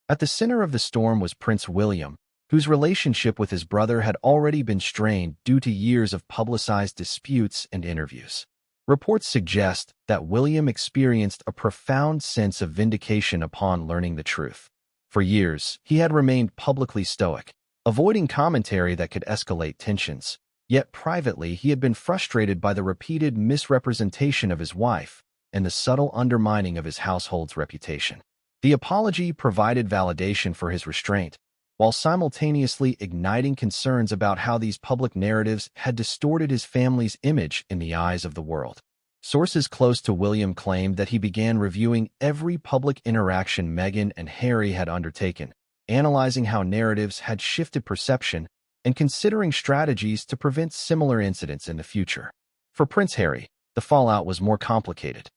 A: At the center of the storm was Prince William, whose relationship with his brother had already been strained due to years of publicized disputes and interviews. Reports suggest that William experienced a profound sense of vindication upon learning the truth. For years, he had remained publicly stoic, avoiding commentary that could escalate tensions. Yet privately, he had been frustrated by the repeated misrepresentation of his wife and the subtle undermining of his household's reputation. The apology provided validation for his restraint, while simultaneously igniting concerns about how these public narratives had distorted his family's image in the eyes of the world. Sources close to William claimed that he began reviewing every public interaction Meghan and Harry had undertaken, analyzing how narratives had shifted perception and considering strategies to prevent similar incidents in the future. For Prince Harry, the fallout was more complicated.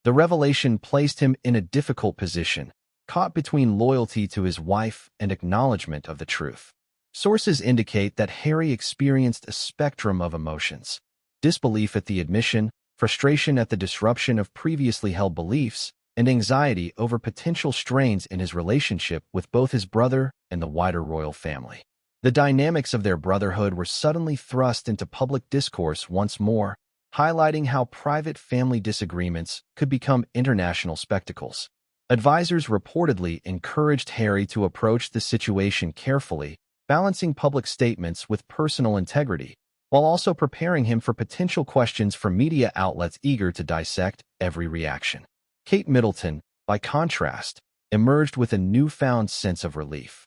A: The revelation placed him in a difficult position, caught between loyalty to his wife and acknowledgement of the truth. Sources indicate that Harry experienced a spectrum of emotions: disbelief at the admission, frustration at the disruption of previously held beliefs, and anxiety over potential strains in his relationship with both his brother and the wider royal family. The dynamics of their brotherhood were suddenly thrust into public discourse once more, highlighting how private family disagreements could become international spectacles. Advisors reportedly encouraged Harry to approach the situation carefully, balancing public statements with personal integrity, while also preparing him for potential questions from media outlets eager to dissect every reaction. Kate Middleton, by contrast, emerged with a newfound sense of relief.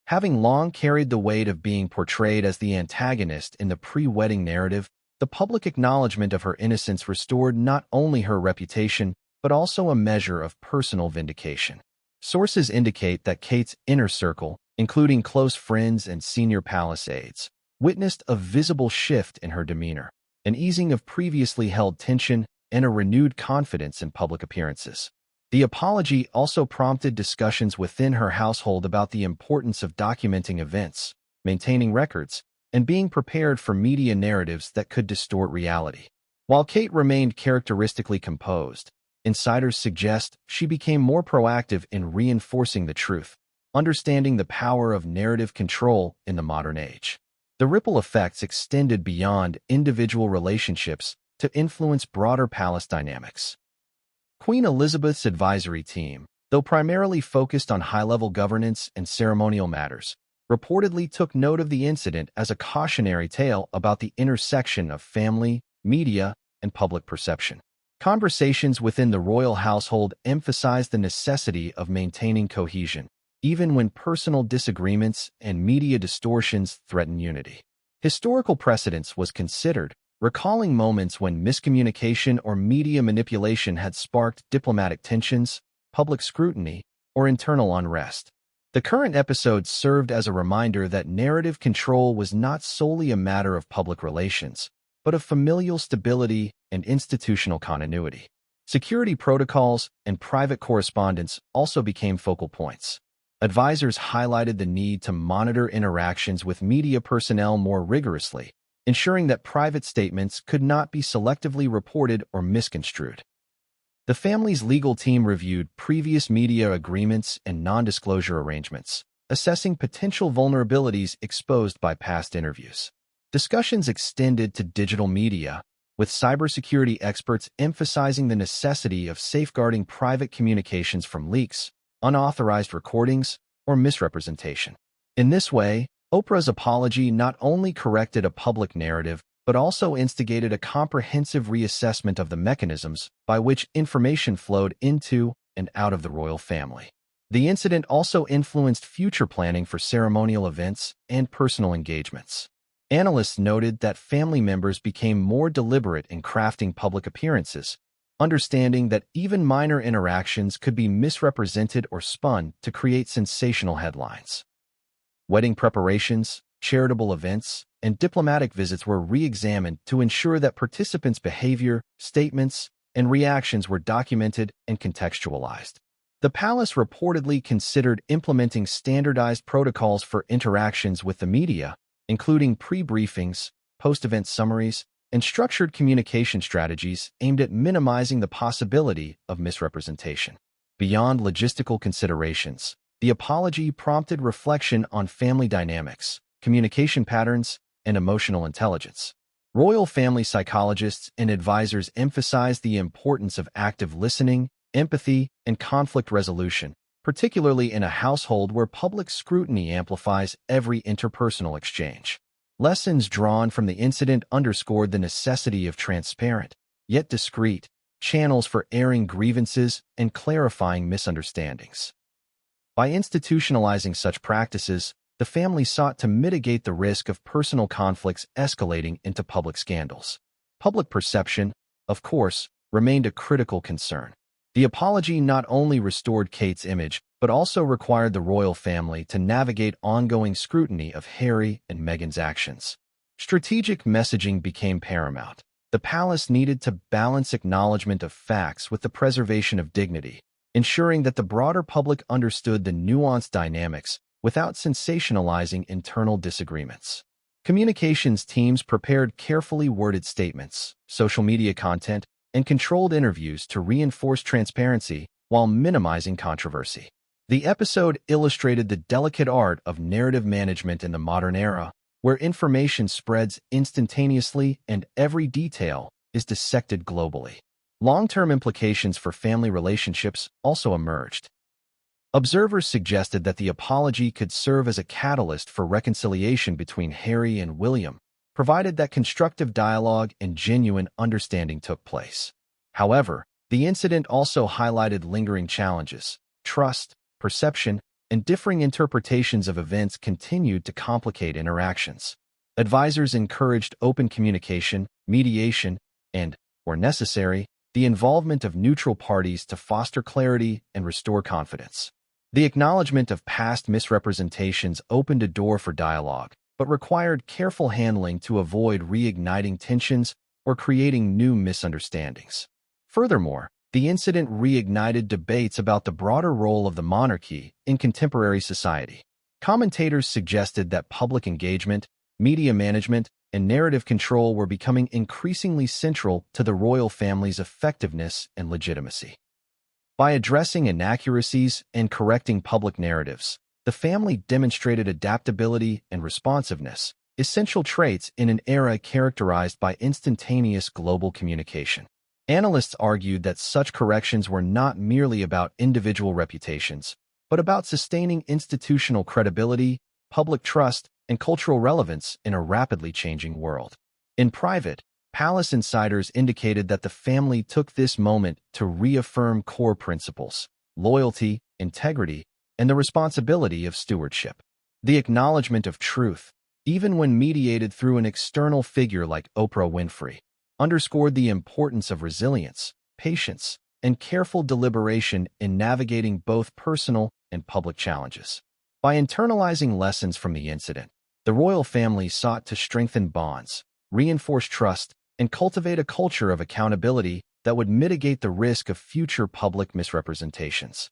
A: Having long carried the weight of being portrayed as the antagonist in the pre-wedding narrative, the public acknowledgement of her innocence restored not only her reputation, but also a measure of personal vindication. Sources indicate that Kate's inner circle, including close friends and senior palace aides, witnessed a visible shift in her demeanor, an easing of previously held tension, and a renewed confidence in public appearances. The apology also prompted discussions within her household about the importance of documenting events, maintaining records, and being prepared for media narratives that could distort reality. While Kate remained characteristically composed, insiders suggest she became more proactive in reinforcing the truth, understanding the power of narrative control in the modern age. The ripple effects extended beyond individual relationships to influence broader palace dynamics. Queen Elizabeth's advisory team, though primarily focused on high-level governance and ceremonial matters, reportedly took note of the incident as a cautionary tale about the intersection of family, media, and public perception. Conversations within the royal household emphasized the necessity of maintaining cohesion, even when personal disagreements and media distortions threaten unity. Historical precedence was considered, recalling moments when miscommunication or media manipulation had sparked diplomatic tensions, public scrutiny, or internal unrest. The current episode served as a reminder that narrative control was not solely a matter of public relations, but of familial stability and institutional continuity. Security protocols and private correspondence also became focal points. Advisors highlighted the need to monitor interactions with media personnel more rigorously, ensuring that private statements could not be selectively reported or misconstrued. The family's legal team reviewed previous media agreements and non-disclosure arrangements, assessing potential vulnerabilities exposed by past interviews. Discussions extended to digital media, with cybersecurity experts emphasizing the necessity of safeguarding private communications from leaks, unauthorized recordings, or misrepresentation. In this way, Oprah's apology not only corrected a public narrative, but also instigated a comprehensive reassessment of the mechanisms by which information flowed into and out of the royal family. The incident also influenced future planning for ceremonial events and personal engagements. Analysts noted that family members became more deliberate in crafting public appearances, understanding that even minor interactions could be misrepresented or spun to create sensational headlines. Wedding preparations, charitable events, and diplomatic visits were re-examined to ensure that participants' behavior, statements, and reactions were documented and contextualized. The palace reportedly considered implementing standardized protocols for interactions with the media, including pre-briefings, post-event summaries, and structured communication strategies aimed at minimizing the possibility of misrepresentation. Beyond logistical considerations, the apology prompted reflection on family dynamics, communication patterns, and emotional intelligence. Royal family psychologists and advisors emphasized the importance of active listening, empathy, and conflict resolution, particularly in a household where public scrutiny amplifies every interpersonal exchange. Lessons drawn from the incident underscored the necessity of transparent, yet discreet, channels for airing grievances and clarifying misunderstandings. By institutionalizing such practices, the family sought to mitigate the risk of personal conflicts escalating into public scandals. Public perception, of course, remained a critical concern. The apology not only restored Kate's image, but also required the royal family to navigate ongoing scrutiny of Harry and Meghan's actions. Strategic messaging became paramount. The palace needed to balance acknowledgement of facts with the preservation of dignity, ensuring that the broader public understood the nuanced dynamics without sensationalizing internal disagreements. Communications teams prepared carefully worded statements, social media content, and controlled interviews to reinforce transparency while minimizing controversy. The episode illustrated the delicate art of narrative management in the modern era, where information spreads instantaneously and every detail is dissected globally. Long-term implications for family relationships also emerged. Observers suggested that the apology could serve as a catalyst for reconciliation between Harry and William, provided that constructive dialogue and genuine understanding took place. However, the incident also highlighted lingering challenges. Trust, perception, and differing interpretations of events continued to complicate interactions. Advisors encouraged open communication, mediation, and, where necessary, the involvement of neutral parties to foster clarity and restore confidence. The acknowledgement of past misrepresentations opened a door for dialogue, but required careful handling to avoid reigniting tensions or creating new misunderstandings. Furthermore, the incident reignited debates about the broader role of the monarchy in contemporary society. Commentators suggested that public engagement, media management, and narrative control were becoming increasingly central to the royal family's effectiveness and legitimacy. By addressing inaccuracies and correcting public narratives, the family demonstrated adaptability and responsiveness, essential traits in an era characterized by instantaneous global communication. Analysts argued that such corrections were not merely about individual reputations, but about sustaining institutional credibility, public trust, and cultural relevance in a rapidly changing world. In private, palace insiders indicated that the family took this moment to reaffirm core principles: loyalty, integrity, and the responsibility of stewardship. The acknowledgement of truth, even when mediated through an external figure like Oprah Winfrey, underscored the importance of resilience, patience, and careful deliberation in navigating both personal and public challenges. By internalizing lessons from the incident, the royal family sought to strengthen bonds, reinforce trust, and cultivate a culture of accountability that would mitigate the risk of future public misrepresentations.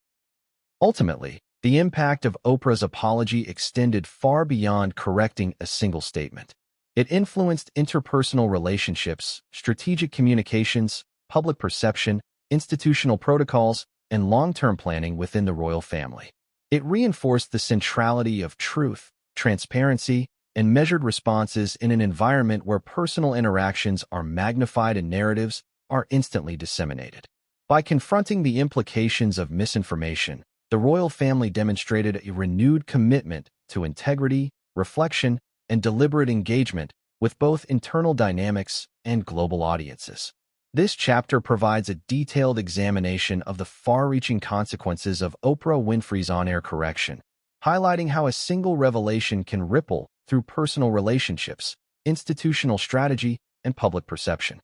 A: Ultimately, the impact of Oprah's apology extended far beyond correcting a single statement. It influenced interpersonal relationships, strategic communications, public perception, institutional protocols, and long-term planning within the royal family. It reinforced the centrality of truth, transparency, and measured responses in an environment where personal interactions are magnified and narratives are instantly disseminated. By confronting the implications of misinformation, the royal family demonstrated a renewed commitment to integrity, reflection, and deliberate engagement with both internal dynamics and global audiences. This chapter provides a detailed examination of the far-reaching consequences of Oprah Winfrey's on-air correction, highlighting how a single revelation can ripple through personal relationships, institutional strategy, and public perception.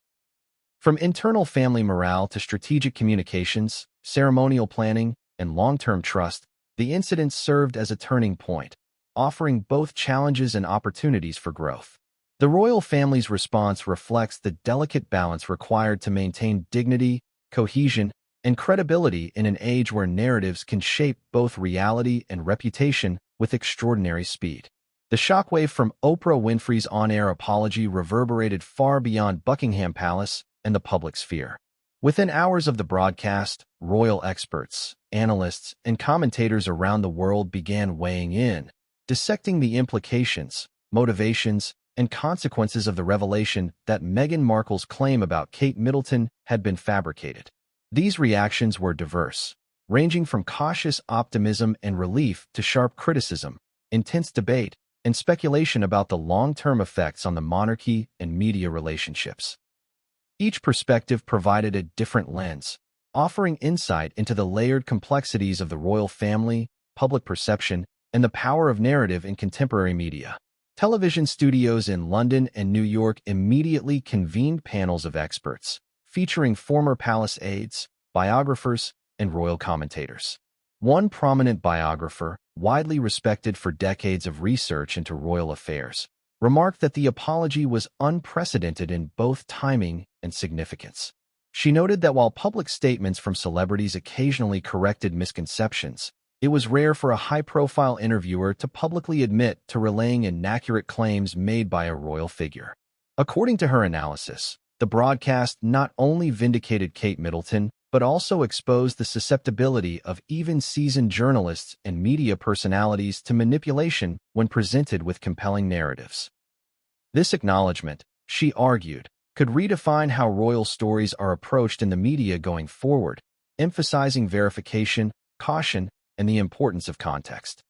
A: From internal family morale to strategic communications, ceremonial planning, and long-term trust, the incident served as a turning point, offering both challenges and opportunities for growth. The royal family's response reflects the delicate balance required to maintain dignity, cohesion, and credibility in an age where narratives can shape both reality and reputation with extraordinary speed. The shockwave from Oprah Winfrey's on-air apology reverberated far beyond Buckingham Palace and the public sphere. Within hours of the broadcast, royal experts, analysts, and commentators around the world began weighing in, dissecting the implications, motivations, and consequences of the revelation that Meghan Markle's claim about Kate Middleton had been fabricated. These reactions were diverse, ranging from cautious optimism and relief to sharp criticism, intense debate, and speculation about the long-term effects on the monarchy and media relationships. Each perspective provided a different lens, offering insight into the layered complexities of the royal family, public perception, and the power of narrative in contemporary media. Television studios in London and New York immediately convened panels of experts, featuring former palace aides, biographers, and royal commentators. One prominent biographer, widely respected for decades of research into royal affairs, remarked that the apology was unprecedented in both timing and significance. She noted that while public statements from celebrities occasionally corrected misconceptions, it was rare for a high-profile interviewer to publicly admit to relaying inaccurate claims made by a royal figure. According to her analysis, the broadcast not only vindicated Kate Middleton, but also exposed the susceptibility of even seasoned journalists and media personalities to manipulation when presented with compelling narratives. This acknowledgement, she argued, could redefine how royal stories are approached in the media going forward, emphasizing verification, caution, and the importance of context.